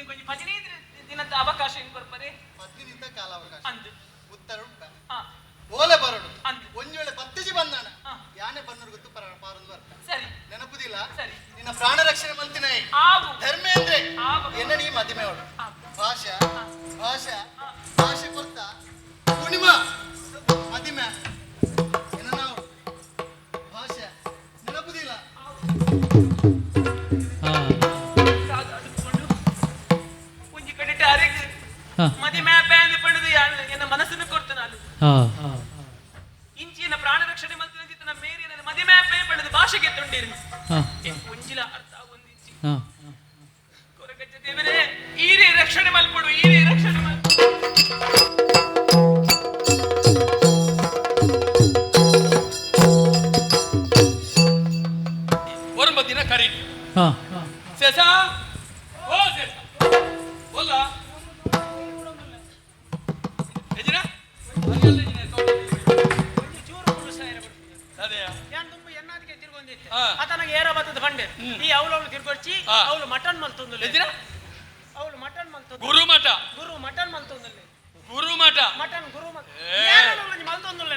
ಕೊಂಚ 15 ದಿನದ ಅವಕಾಶ ಹೆಂಗ್ ಕೊಡ್ತಾರೆ 15 ಕಾಲಾವಕಾಶ ಅಂದು ಉತ್ತರ ಉಂಟ ಓಲೆ ಬರಡು ಅಂದು ಒಂದು ವೇಳೆ ಪತ್ತಿಜಿ ಬಂದಾಣ ಯಾನೆ ಬನ್ನೂರು ಗೊತ್ತು ಪಾರೊಂದು ಬರ್ತ ಸರಿ ನೆನಪುದಿಲ್ಲ ಸರಿ ನಿನ್ನ ಪ್ರಾಣ ರಕ್ಷಣೆ ಮಾಡ್ತೀನಿ ಆವು ಧರ್ಮೇಂದ್ರೆ ಆವು ಎನ್ನ ನೀ ಮದಿಮೆ ಅವಳು ಭಾಷಾ ಭಾಷಾ ಭಾಷೆ ಕೊಡ್ತ ಪೂರ್ಣಿಮಾ ಮದಿಮೆ ಎನ್ನ ನಾವು ಭಾಷೆ ನೆನಪುದಿಲ್ಲ ಒಂಜಿ ಕಡೆ ಟಾರಿಗೆ ಮದಿಮೆ ಪ್ಯಾನ್ ಪಂಡದು ಎನ್ನ ಮನಸ್ಸನ್ನು ಕೊಡ್ತ ನಾನು ಇಂಚಿನ ಪ್ರಾಣ ರಕ್ಷಣೆ ಮಾಡ್ತೀನಿ ಅಂತಿತ್ತು ನಮ್ಮ ಮೇರಿ ನನ್ನ ಮದಿಮೆ ಪೇ ಪಂಡದು ಭಾಷೆಗೆ ತೊಂಡಿರಿ ಒಂಜಿಲ ಅರ್ಥ ಒಂದಿಂಚಿ ಕೊರಗಜ್ಜ ದೇವರೇ ಈರೇ ರಕ್ಷಣೆ ಮಲ್ಪಡು ಈರೇ ರಕ್ಷಣೆ ಮಲ್ಪಡು ಒಂದು ದಿನ ಕರಿ ಶೇಷ ಓ ಶೇಷ बोला ಎಜಿನ ಅದೇ ಎನ್ನಾದಿಗೆ ತಿರ್ಗೊಂದಿತ್ತೆ ಆತನಿಗೆ ಏರ ಬತ್ತದ ಬಂಡೆ ಈ ಅವಳು ತಿರ್ಗೊಚ್ಚಿ ಅವಳು ಮಟನ್ ಮಲ್ತೊಂದು ಎಜಿನ ಅವಳು ಮಟನ್ ಮಲ್ತೊಂದು ಗುರು ಮಠ ಗುರು ಮಟನ್ ಮಲ್ತೊಂದಲ್ಲಿ ಗುರು ಮಠ ಮಟನ್ ಗುರು ಮಠ ಮಲ್ತೊಂದುಲ್ಲ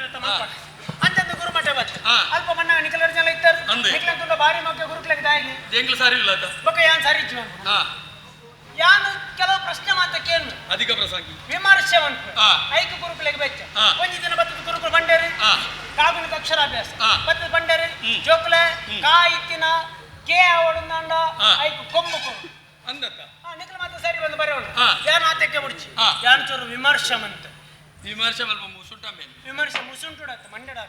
ಅಂತಂದ ಗುರು ಮಠ ಬತ್ತೆ ಅಲ್ಪ ಮಣ್ಣ ನಿಕಲರ್ ಜನ ಇತ್ತಾರೆ ನಿಕಲಂತುಂಡ ಬಾರಿ ಮಕ್ಕ ಗುರುಕ್ಲಕ್ಕೆ ದಾಯಿಗೆ ಜಂಗ್ಲ ಸಾರಿ ಇಲ್ಲ ಅಂತ ಬೊಕ್ಕ ಯಾನ್ ಸಾರಿ ಇಜ್ಜು ಯಾನು ಕೆಲವು ಪ್ರಶ್ನೆ ಮಾತ ಕೇಳು ಅಧಿಕ ಪ್ರಸಂಗಿ ವಿಮರ್ಶೆ ಉಂಟು ಐಕ್ಯ ಗುರುಕುಲೆಗೆ ಬೆಚ್ಚ ಒಂಜಿ ದಿನ ಬತ್ತದ ಗುರುಕುಲು ಬಂಡೇರಿ ಕಾಗುಣಿತ ಅಕ್ಷರಾಭ್ಯಾಸ ಬತ್ತದ ಬಂಡೇರಿ ಜೋಕುಲೆ ಕಾ ಇತ್ತಿನ ಕೆ ಅವಡುಂದಾಂಡ ಐಕ್ಯ ಕೊಂಬು ಕೊಂಬು ಅಂದತ್ತ ನಿಖಿಲ ಮಾತ್ರ ಸರಿ ಬಂದು ಬರೋಣ ಯಾನು ಆತಕ್ಕೆ ಮುಡ್ಚಿ ಯಾನು ಚೂರು ವಿಮರ್ಶೆ ಮಂತ ವಿಮರ್ಶೆ ಮಲ್ಪ ಮುಸುಂಟ ಮೇಲೆ ವಿಮರ್ಶೆ ಮುಸುಂಟುಡತ್ತ ಮಂಡ್ಯಡ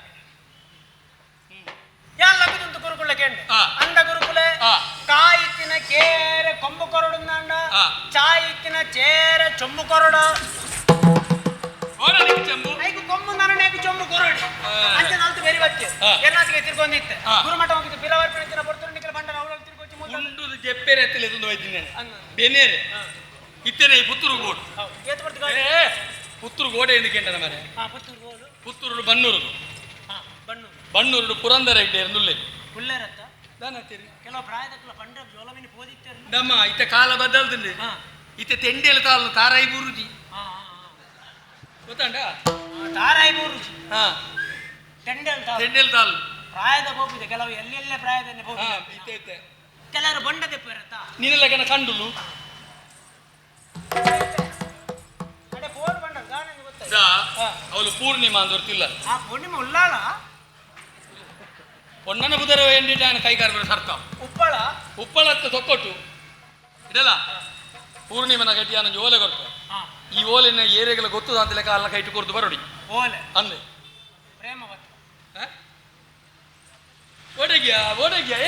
ಯಾನ್ ಲಗದುಂತು ಗುರುಕುಲ ಕೇಂದ್ರ ಅಂದ ಗುರುಕುಲೆ ಕಾ ಇತ್ತಿನ ಕೇರೆ ಕೊಂಬು ಕೊರಡುಂದಾಂಡ ಚಾ ಇತ್ತಿನ ಚೇರೆ ಚೊಂಬು ಕೊರಡ ಚೆಂಬು ಐಕು ಕೊಂಬು ನನನೇಕು ಚೊಂಬು ಕೊರಡು ಅಂಚ ನಾಲ್ಕು ಬೇರೆ ಬಚ್ಚೆ ಎನ್ನಾದಿಗೆ ತಿರ್ಗೊಂದಿತ್ತೆ ಗುರುಮಠ ಹೋಗಿದ್ದು ಬಿಲವರ್ಪಣೆ ಬರ್ತರು ನಿಖಿಲ ಬಂಡರ ಅವಳು ತಿರ್ಗೊಚ್ಚಿ ಮುಂಡು ಜೆಪ್ಪೆರೆ ಎತ್ತಲೆ ತಂದು ಹೋಯ್ತೀನಿ ಬೆನೇರೆ ಇತ್ತೇನೆ ಪುತ್ತೂರು ಗೋಡು ಏತು ಬರ್ತೀವಿ ಪುತ್ತೂರು ಗೋಡೆ ಎಂದಿಕೆಂಡ ಮರೆ ಪುತ್ತೂರು ಗೋಡು ಪುತ್ತೂರು ಬನ್ನೂರು ಬಣ್ಣೂರು ಬನ್ನೂರು ಪುರಂದರ ಇಡ್ಡೆ ನುಲ್ಲೆ ಉಳ್ಳೇರತ್ತ ದಾನತ್ತೀರಿ ಕೆಲವು ಪ್ರಾಯದಕ್ಕಲ ಪಂಡ್ರ ಜೋಲಮಿನಿ ಪೋದಿತ್ತೇರು ನಮ್ಮ ಇತ್ತ ಕಾಲ ಬದಲ್ದಂಡೆ ಇತ್ತ ತೆಂಡೆಲ ತಾಳು ತಾರಾಯಿ ಬೂರುಜಿ ಗೊತ್ತಾಂಡ ತಾರಾಯಿ ಬೂರುಜಿ ತೆಂಡೆಲ ತಾಳು ಪ್ರಾಯದ ಹೋಗಿದೆ ಕೆಲವು ಎಲ್ಲೆಲ್ಲೇ ಪ್ರಾಯದಲ್ಲಿ ಇತ್ತೆ ಕೆಲವರು ಬಂಡದೆ ಪೇರತ್ತ ನೀನೆಲ್ಲ ಕಣ ಕಂಡುಲು ಅಡೆ ಬೋರ್ಡ್ ಬಂಡ ಗಾನ ಗೊತ್ತ ಅವಳು ಪೂರ್ಣಿಮಾ ಅಂತ ಗೊತ್ತಿಲ್ಲ ಆ ಪೂರ್ಣಿಮೆ ಉಳ್ಳಾಳ ಒಣ್ಣನ ಬುಧರ ಎಂಡಿಟ ಕೈಗಾರ ಸರ್ತ ಉಪ್ಪಳ ಉಪ್ಪಳತ್ತ ತೊಕ್ಕೊಟ್ಟು ಇದಲ್ಲ ಪೂರ್ಣಿಮನ ಗಟ್ಟಿ ಅನ್ನೋ ಓಲೆ ಕೊಡ್ತ ಈ ಓಲೆನ ಏರಿಯಾಗೆಲ್ಲ ಗೊತ್ತದ ಅಂತ ಲೆಕ್ಕ ಅಲ್ಲ ಕೈಟು ಕೊಡ್ದು ಬರೋಡಿ ಓಲೆ ಅಂದೆ ಪ್ರೇಮ ಬತ್ತ ಓಡಗ್ಯಾ ಓಡಗ್ಯಾ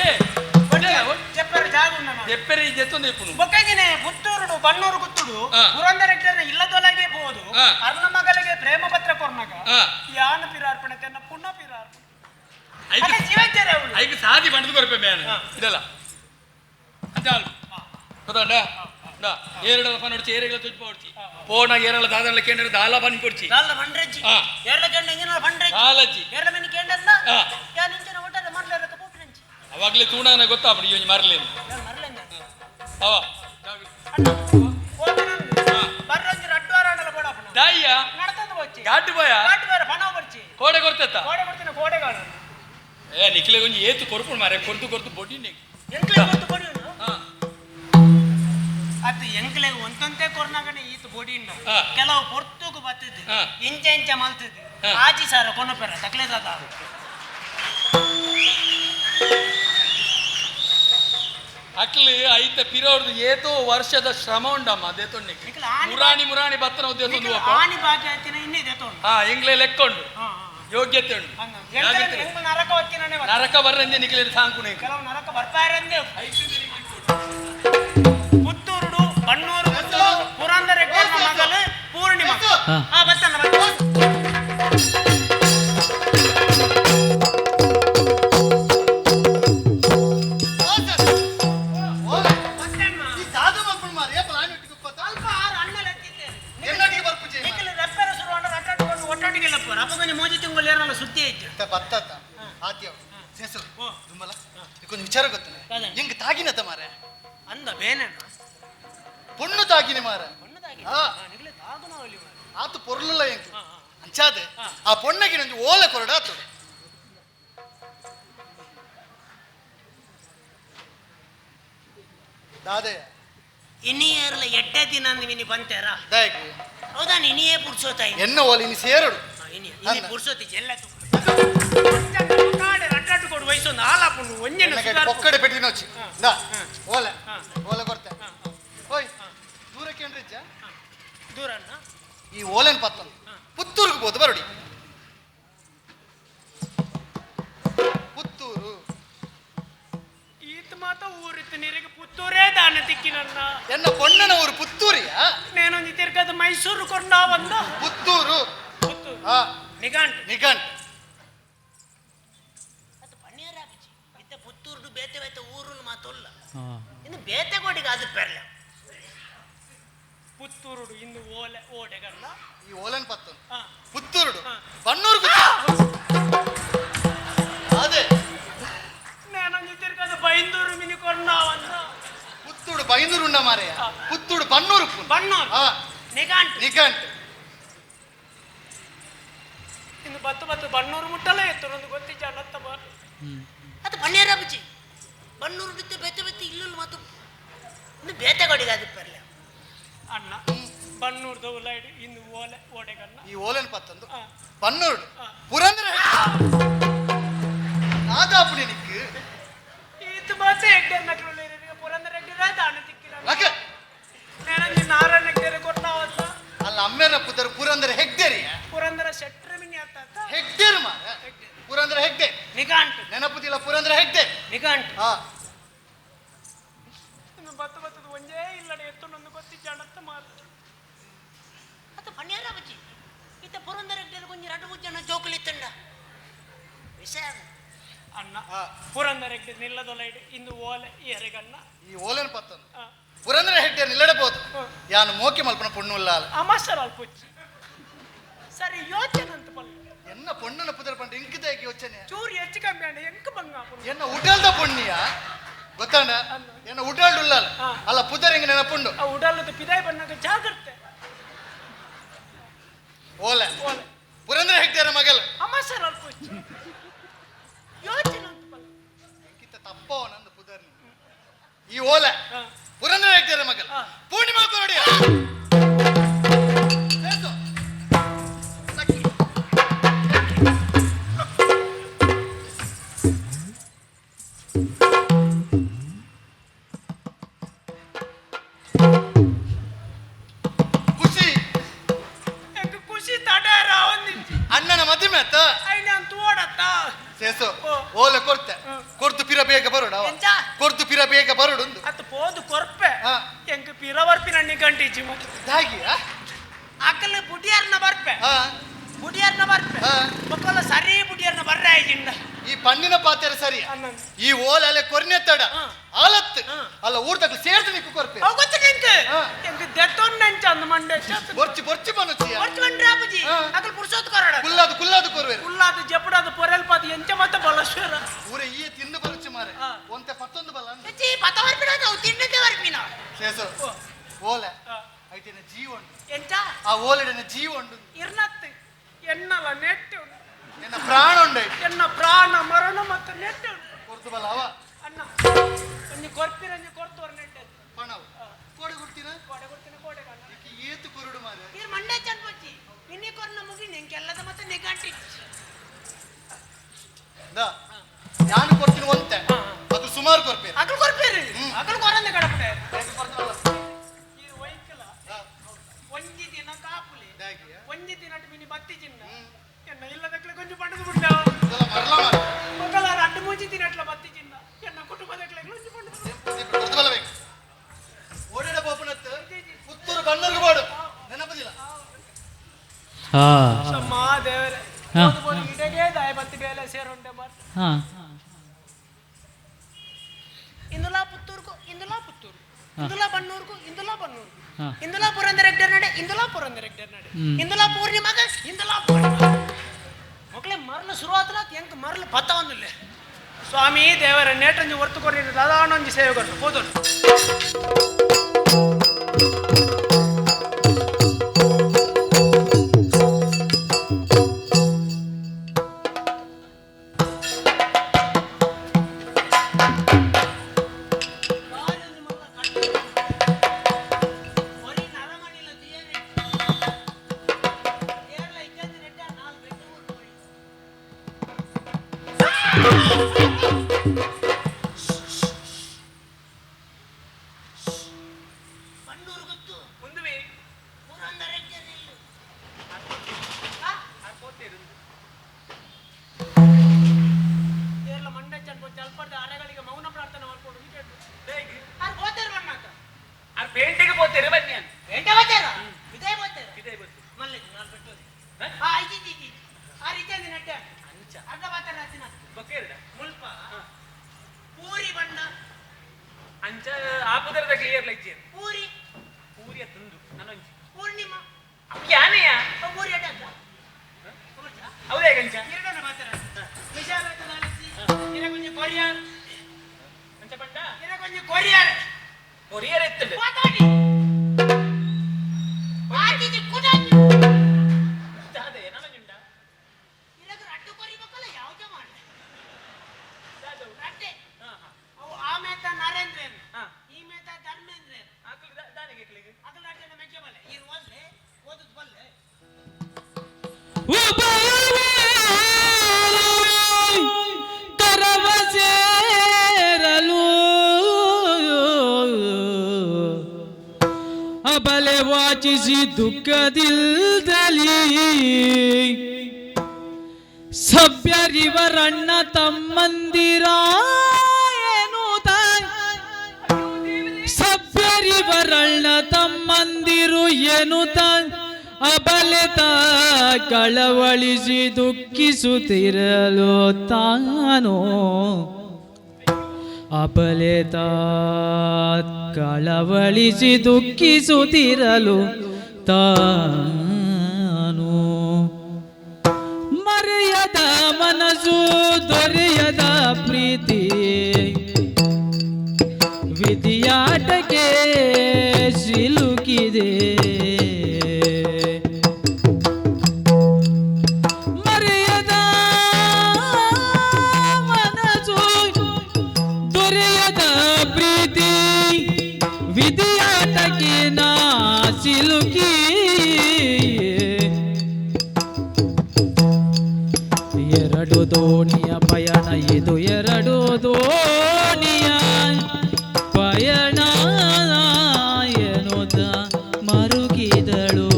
చెప్పారు జాగున్నా ఎప్పరి జెత్తుంది ఇప్పుడు బొక్కగినే పుత్తూరుడు బన్నూరు గుత్తుడు పురందరెడ్డి ఇల్లదొలగే పోదు అర్ణమగలిగే ప్రేమ పత్ర కొర్నగ యాన పిరార్పణ తెన్న పున్న పిరార్పణ ಐದು ಜೀವಂತರೇ ಅವಳು ಐದು ಸಾದಿ ಬಂಡದು ಕೊರಪೆ ಮೇನ ಇದಲ್ಲ ಅಂತಾಳು ಗೊತ್ತಾಂಡ ನಾ ಏರಳ ಪನ ಹೊಡ್ಚಿ ಏರೆಗಳ ತುಜ್ಜ ಹೊಡ್ಚಿ ಪೋಣ ಏರಳ ದಾದಳ ಕೇಂದ್ರ ದಾಲ ಬನ್ ಕೊಡ್ಚಿ ದಾಲ ಬಂಡ್ರಜ್ಜಿ ಏರಳ ಕೇಂದ್ರ ಇಂಜಿನ ಬಂಡ್ರಜ್ಜಿ ದಾಲಜ್ಜಿ ಏರಳ ಮೆನಿ ಕೇಂದ್ರಲ್ಲ ಯಾ ನಿಂಚನ ಒಟ್ಟರೆ ಮಾಡ್ಲೇರಕ ಪೋಪಿನಂಚಿ ಅವಾಗ್ಲೇ ತೂಣನ ಗೊತ್ತಾ ಬಿಡಿ ಇವನು ಮರಲಿ ಮರಲೆಂದ ಅವ ಬರ್ರಂಜಿ ರಡ್ವಾರಾಣಲ ಬೋಡಪ್ಪನ ದಾಯ್ಯ ನಡತಂದು వచ్చి ಗಾಡಿ ಬಾಯ ಗಾಡಿ ಬೇರೆ ಪನ ಬರ್ಚಿ ಕೋಡೆ ಕೊಡ್ತತ್ತ ಕೋಡೆ ಬರ್ತೀನಿ ಕೋಡೆಗಾಡು ಏ ನಿಖಿಲೆ ಒಂಜಿ ಏತು ಕೊರ್ಪುಡು ಮಾರೆ ಕೊರ್ದು ಬೊಡಿ ಎಂಕ್ಲೆ ಗೊತ್ತು ಬೋಡಿ ಅದು ಎಂಕ್ಲೆ ಒಂದಂತೆ ಕೊರ್ನಾಗನೆ ಈತು ಬೋಡಿ ಕೆಲವು ಪೊರ್ತುಗು ಬತ್ತದು ಇಂಚೆ ಇಂಚೆ ಮಲ್ತದು ಆಜಿ ಸಾರ ಕೊನಪೆರ ತಕ್ಲೆ ದಾದ ಅಕ್ಲಿ ಐತ ಪಿರೋರ್ದು ಏತೋ ವರ್ಷದ ಶ್ರಮ ಉಂಡಮ್ಮ ಅದೇ ತೊಂಡಿಗೆ ನಿಖಿಲ ಆನಿ ಮುರಾಣಿ ಬತ್ತನ ಉದ್ಯೋಗ ನಿಖಿಲ ಆನಿ ಬಾಕಿ ಆಯ್ತಿನ ಇನ್ನಿದೆ ತೋಂಡು ಹಾ ಎಂಗ್ಲೇ ಲೆಕ್ಕ ಉಂಡು ಯೋಗ್ಯತೆ ಉಂಡು ಎಂಗ್ ನರಕ ಹೊತ್ತಿನೇ ನರಕ ಬರ್ರಂದೆ ನಿಖಿಲೇನು ಸಾಂಕುನೆ ಕೆಲವು ನರಕ ಬರ್ತಾರಂದೆ ಪುತ್ತೂರುಡು ಬಣ್ಣೂರು ಪುತ್ತೂರು ಪುರಂದರ ಹೆಗ್ಡೆರ್ನ ಮಗಳು ಪೂರ್ಣಿಮಾ ಆ ಬತ್ತಲ್ಲ ಈ ದಾದ ಮಲ್ಪುಂಡು ಮಾರೆ ಏಪಲ ಆನೆ ಒಟ್ಟಿಗೆ ಉಪ್ಪತ್ತ ಅಲ್ಪ ಆರು ಅಣ್ಣಲ್ ಎತ್ತಿದ್ದೇನೆ ಎಲ್ಲೊಟ್ಟಿಗೆ ಬರ್ಪುಜಿ ನಿಖಿಲ್ ರೆಪ್ಪೆರ ಶುರು ಅಂಡ ರಟ್ಟಾಡ್ಕೊಂಡು ಒಟ್ಟೊಟ್ಟಿಗೆ ಲಪ್ಪರು ಅಪ್ಪ ಕೊಂಚ ಮೋಜಿ ತಿಂಗಳು ಏರಲ್ಲ ಸುದ್ದಿ ಐತೆ ಬತ್ತತ್ತ ಆದ್ಯ ಸೇಸು ದುಂಬಲ ಇಕೊಂದು ವಿಚಾರ ಗೊತ್ತನೆ ಹೆಂಗ್ ತಾಗಿನತ ಮಾರೆ ಅಂದ ಬೇನೆ ಪೊಣ್ಣು ತಾಗಿನಿ ಮಾರೆ ಬಣ್ಣದಾಗಿ ಹಾ ನಿಖಿಲ್ ತಾಗುನ ಒಲಿ ಆತು ಪೊರ್ಲುಲ್ಲ ಹೆಂಗ್ ಅಂಚಾದೆ ಆ ಪೊಣ್ಣಗೆ ನಂಜು ಓಲೆ ಕೊರಡ ಆತು ದಾದೆ ಇನ್ನಿಯರ್ಲ ಎಡ್ಡೆ ದಿನ ಅಂದ್ವಿ ಬಂತೇರ ದಾಯಕ್ ಹೌದಾ ಇನ್ನಿಯೇ ಪುಡ್ಸೋತಾಯಿ ಎನ್ನ ಓಲೆ ಇನಿ ಸೇರಡು ಇನ್ನಿ ಪುಡ್ಸೋತಿ ಎಲ್ಲ ರಟ್ಟಾಟು ಕೊಡು ವಯಸ್ಸೊಂದು ಹಾಲಾಪುಂಡು ಒಂಜೆನ ಒಕ್ಕಡೆ ಪೆಟ್ಟಿನ వచ్చి ದಾ ಓಲೆ ಓಲೆ ಕೊಡ್ತೆ ಓಯ್ ದೂರಕ್ಕೆ ಏನ್ರಿಜ್ಜ ದೂರನ್ನ ಈ ಓಲೆನ್ ಪತ್ತೊಂದು ಪುತ್ತೂರಿಗೆ ಬೋದು ಬರಡಿ ಪುತ್ತೂರು ಈತ ಮಾತ ಊರಿತ್ತು ನೀರಿಗೆ ಪುತ್ತೂರೇ ದಾನ ತಿಕ್ಕಿನನ್ನ ಎನ್ನ ಪೊಣ್ಣನ ಊರು ಪುತ್ತೂರಿಯ నేనొంది తిరగదు మైసూరు కొండ వంద ಪುತ್ತೂರು పుత్తూరు ಆ నిఘంటు ನಿಘಂಟ್ ಅದು ಪನ್ನೀರ ಬಿಚ್ಚಿ ಇತ್ತ ಪುತ್ತೂರು ಬೇತೆ ಬೇತೆ ಊರುಲು ಮಾತೊಲ್ಲ ಇನ್ನು ಬೇತೆ ಕೊಡಿಗೆ ಅದು ಪೆರ್ಲೆ ಪುತ್ತೂರುಡು ಇನ್ನು ಓಲೆ ಓಡೆಗಲ್ಲ ಈ ಓಲೆನ್ ಪತ್ತೊಂದು ಹಾ ಪುತ್ತೂರುಡು ಹಾ. ಬನ್ನೂರು ಅದೇ నేనొంది తిరగదు బైందూరు మిని కొండ వంద ಪುತ್ತೂಡು ಬೈಂದೂರು ಉಂಡ ಮಾರೆಯ ಪುತ್ತೂಡು ಬನ್ನೂರು ಬನ್ನೂರು ಆ నిఘంటు ನಿಘಂಟ್ ಇನ್ನು ಬತ್ತು ಬತ್ತು ಬನ್ನೂರು ಮುಟ್ಟಲೇ ಎತ್ತರೊಂದು ಗೊತ್ತಿ ಜನತ್ತ ಬಾರ್ ಅದು ಪನ್ನೀರ ಬಿಚ್ಚಿ ಬನ್ನೂರು ಬಿತ್ತು ಬೇತೆ ಬೇತೆ ಇಲ್ಲೂ ಮಾತು ಇನ್ನು ಬೇತೆ ಕೊಡಿಗೆ ಅದು ಪೆರ್ಲೆ ಅಣ್ಣ ಬನ್ನೂರು ದೌಲಾಯ್ಡು ಇನ್ನು ಓಲೆ ಓಡೆಗಲ್ಲ ಈ ಓಲೆನ್ ಪತ್ತೊಂದು ಹಾ. ಬನ್ನೂರು ಪುರಂದರ ಆದಾಪುಡಿ ನಿಕ್ಕು ಈತ ಮಾತ ಹೆಗ್ಡೆ ನಕಲು ಪುರಂದರ ಹೆಗ್ಡೆ ದಾನ ತಿಕ್ಕಿಲ್ಲ ಲಕ నేనంది నారాయణ ಹೆಗ್ಡೆ ಕೊಟ್ಟಾವತ್ತ ಅಲ್ಲ ಅಮ್ಮೆನ ಪುತ್ತರು ಪುರಂದರ ಹೆಗ್ಡೆರಿಯ ಪುರಂದರ ಶೆಟ್ರ ಮಿನಿ ಆತ ಹೆಗ್ಡೇರು ಮಾರ ಪುರಂದರ ಹೆಗ್ಡೆ ನಿಘಂಟು ನೆನಪುದಿಲ್ಲ ಪುರಂದರ ಹೆಗ್ಡೆ ನಿಘಂಟು ಹಾ ಇನ್ನು ಬತ್ತು ಬತ್ತದು ಒಂದೇ ಇಲ್ಲಡೆ ಎತ್ತೊಂದು ಗೊತ್ತಿ ಜನತ್ತ ಮಾತು ಅತ್ತ ಪನ್ನೇರ ಬಚ್ಚಿ ಇತ್ತ ಪುರಂದರ ಹೆಗ್ಡೆ ಕೊಂಚ ರಡು ಜನ ಜೋಕುಲಿ ತಂಡ ವಿಷಯ ಅಣ್ಣ ಹಾ. ಪುರಂದರ ಹೆಗ್ಡೆ ನಿಲ್ಲದೊಲೈಡು ಇನ್ನು ಓಲೆ ಎರೆಗಣ್ಣ ಈ ಓಲೆನ್ ಪತ್ತೊಂದು ಪುರಂದರ ಹೆಗ್ಡೆ ನಿಲ್ಲಡಬಹುದು ಯಾನು ಮೋಕೆ ಮಲ್ಪನ ಪುಣ್ಣುಲ್ಲ ಅಮಾಸರ ಅಲ್ಪೊಚ್ಚಿ ಸರಿ ಯೋಚನೆ ಅಂತ ಪಲ್ಲೆ ಎನ್ನ ಪೊಣ್ಣನ ಪುದರ ಪಂಡ ಇಂಕಿದಾಗಿ ಯೋಚನೆ ಚೂರು ಹೆಚ್ಚು ಕಮ್ಮಿ ಅಂಡ ಎಂಕ ಬಂಗ ಎನ್ನ ಉಡಲ್ದ ಪುಣ್ಯ ಗೊತ್ತಾಂಡ ಎನ್ನ ಉಡಲ್ಡು ಉಳ್ಳಲ್ಲ ಹಾ. ಅಲ್ಲ ಪುದರ್ ಹಿಂಗ ನೆನಪುಂಡು ಆ ಉಡಲ್ಲದ ಪಿದಾಯಿ ಬಂದಾಗ ಜಾಗ್ರತೆ ಓಲೆ ಓಲೆ ಪುರಂದರ ಹೆಗ್ಡೆರ ಮಗಲ್ ಅಮಾಸರ ಅಲ್ಪೊಚ್ಚಿ ಯೋಚನೆ ಅಂತ ಪಲ್ಲೆ ಕಿತ್ತ ತಪ್ಪವ ನಂದು ಪುದರ್ನಿ ಈ ಓಲೆ ಹಾ. ಪುರಂದರ ಹೆಗ್ಡೆರ ಮಗಲ್ ಹಾ. ಪೂರ್ಣಿಮಾ ಕೊರಡಿಯ ಸೇರ್ಸು. ಸಕ್ಕಿ. ಖುಷಿ ಎಂಕ ಖುಷಿ ತಡೇರ ಒಂದಿಂಚಿ ಅಣ್ಣನ ಮದುವೆ ಆತ ಐನ ಅಂತ ಓಡತ್ತ ಸೇಸು ಓ. ಓಲೆ ಕೊಡ್ತೆ ಹ್ಮ್. ಕೊರ್ದು ಪಿರ ಬೇಗ ಬರೋಡು ಅವ ಎಂಚ? ಕೊರ್ದು ಪಿರ ಬೇಗ ಬರೋಡು ಒಂದು ಅತ್ತ ಪೋದು ಕೊರ್ಪೆ ಹಾ. ಎಂಕ ಪಿರವರ್ಪಿನ ನಿಗಂಟಿಜಿ ಮತ್ತೆ ದಾಗಿ ಅಕಲ್ ಬುಡಿಯರ್ನ ಬರ್ಪೆ ಹಾ ಬುಡಿಯರ್ನ ಬರ್ಪೆ ಹಾ. ಮಕ್ಕಳ ಸರಿ ಬುಡಿಯರ್ನ ಬರ್ರೆ ಆಯ್ತಿಂಡ ಈ ಪಣ್ಣಿನ ಪಾತ್ರೆ ಸರಿ ಅನ್ನಂದು ಈ ಓಲೆ ಅಲ್ಲೇ ಕೊರ್ನೆ ತಡ ಹಾ. ಆಲತ್ ಹಾ. ಅಲ್ಲ ಊರ್ದಕ್ಕೆ ಸೇರ್ದು ನಿಕ್ಕು ಕೊರ್ಪೆ ಅವತ್ತು ನಿಂಕ ಹಾ. ಎಂಕ ದೆತ್ತೊಂದು ನೆಂಚ ಅಂದ ಮಂಡೆ ಚತ್ತು ಬೊರ್ಚಿ ಬೊರ್ಚಿ ಬನ್ನುಚ್ಚಿಯ ಬರ್ಚು ಬಂದ್ರೆ ಅಪ್ಪಜಿ ಹಾ. ಅಕಲ್ ಪುರ್ಸೋತ್ ಕೊರಡ ಕುಲ್ಲಾದು ಕೊರ್ವೆ ಉಳ್ಳಾದ ಜಪಡಾದ ಪೊರೆಲ್ಪಾದ ಎಂಚ ಮತ್ತೆ ಬಲಶ್ವರ ಊರ ಈ ತಿಂದು ಬರುಚ್ಚಿ ಮಾರೆ ಹಾ. ಒಂತೆ ಪತ್ತೊಂದು ಬಲ್ಲ ಅಂದು. ಹೆಚ್ಚಿ ಪತ ವರ್ಪಿನ ಅವು ತಿನ್ನದೆ ವರ್ಪಿನ ಸೇಸು ಓ. ಓಲೆ ಹಾ. ಐಟಿನ ಜೀವ ಉಂಟು ಎಂಚ ಆ ಓಲೆಡಿನ ಜೀವ ಉಂಟು ಇರ್ನತ್ತು ಎನ್ನಲ ನೆಟ್ಟು ನಿನ್ನ ಪ್ರಾಣ ಉಂಡು ಎನ್ನ ಪ್ರಾಣ ಮರಣ ಮತ್ತು ನೆಟ್ಟು ಕೊರ್ದು ಬಲ್ಲ ಅವ ಅಣ್ಣ ಒಂಜಿ ಕೊರ್ಪಿರಂಜಿ ಕೊರ್ತುವರ್ ನೆಟ್ಟೆ ಪಣವು ಕೋಡೆ ಕೊಡ್ತೀನ ಕೋಡೆ ಕೊಡ್ತೀನಿ ಕೋಡೆ ಕಣ್ಣ ಈಕಿ ಏತು ಕೊರುಡು ಮಾರೆ ಇರ್ ಮಂಡೆ ಚನ್ಪಚ್ಚಿ ನಿನ್ನೆ ಕೊರ್ನ ಮುಗಿ ನಿಂಗೆಲ್ಲದ ಮತ್ತೆ ನಿಗಂಟಿ ನಾನು ಕೊಡ್ತೀನಿ ಒಂತೆ ಅದು ಸುಮಾರು ಕೊರ್ಪೆ ಅಕಲ್ ಕೊರ್ಪೇರಿ ಕೊರಂದಿರಿ ಮಗಳು ಕೊರಂದಿ ಕಡಪಡೆ ಈ ವೈಕಲ ಒಂಜಿ ದಿನ ಕಾಪುಲಿ ಒಂಜಿ ದಿನ ಮಿನಿ ಬತ್ತಿ ಚಿನ್ನ ಎನ್ನ ಇಲ್ಲದಕ್ಕೆ ಕೊಂಚ ಪಂಡದು ಬಿಟ್ಟ ಮಗಳ ಅಡ್ಡು ಮುಂಚಿ ದಿನಟ್ಲ ಬತ್ತಿ ಚಿನ್ನ ಎನ್ನ ಕುಟುಂಬದಕ್ಕೆ ಕೊಂಚ ಪಂಡದು ಓಡಿಡ ಬೋಪನತ್ತು ಪುತ್ತೂರು ಕಣ್ಣೂರು ಬೋಡು ನೆನಪದಿಲ್ಲ ಸಮ್ಮ ದೇವರೇ ಇಡೆಗೆ ದಾಯ ಬತ್ತಿ ಬೇಲೆ ಸೇರುಂಟೆ ಮಾತ್ರ ಇಂದುಲಾ ಪುತ್ತೂರ್ಗೂ ಇಂದುಲಾ ಪುತ್ತೂರು ಇಂದುಲಾ ಬನ್ನೂರ್ಗೂ ಇಂದುಲಾ ಬನ್ನೂರು ಇಂದುಲಾ ಪುರಂದರ ಹೆಗ್ಡರ್ ನಡೆ ಇಂದುಲಾ ಪುರಂದರ ಹೆಗ್ಡರ್ ನಡೆ ಇಂದುಲಾ ಪೂರ್ಣಿಮಾಗ ಇಂದುಲಾ ಪೂರ್ಣಿಮಾ ಮಕ್ಕಳೇ ಮರಲು ಶುರುವಾತ್ರ ಎಂಕ ಮರಲು ಪತ್ತವನ್ನಿಲ್ಲ ಸ್ವಾಮಿ ದೇವರ ನೇಟಂಜಿ ಹೊರ್ತು ಕೊರಿ ದಾದಾನೊಂಜಿ ಸೇವೆಗಳು ಹೋದನು ಅಬಲೆ ವಾಚಿಸಿ ದುಃಖದಿಲ್ದಲಿ ಸಭ್ಯರಿವರಣ್ಣ ತಮ್ಮಂದಿರ ಸಭ್ಯರಿವರಣ್ಣ ತಮ್ಮಂದಿರು ಎನ್ನುತ್ತ ಅಬಲೆತ ಕಳವಳಿಸಿ ದುಃಖಿಸುತ್ತಿರಲು ತಾನೋ ಅಬಲೆತ ಕಳವಳಿಸಿ ದುಃಖಿಸುತ್ತಿರಲು ತಾನು ಮರೆಯದ ಮನಸ್ಸು ದೊರೆಯದ ಪ್ರೀತಿ ವಿಧಿಯಾಟಕ್ಕೆ ಸಿಲುಕಿದೆ ಮರೆಯದ ಮನಸ್ಸು ದೊರೆಯದ ಪ್ರೀತಿ ವಿಧಿಯಾಟಕ್ಕೆ ನಾ ಸಿಲುಕಿ ಎರಡು ದೋಣಿಯ ಪಯಣ ಇದು ಎರಡು ದೋಣಿಯ ಪಯಣ ಎನ್ನುತ್ತ ಮರುಗಿದಳು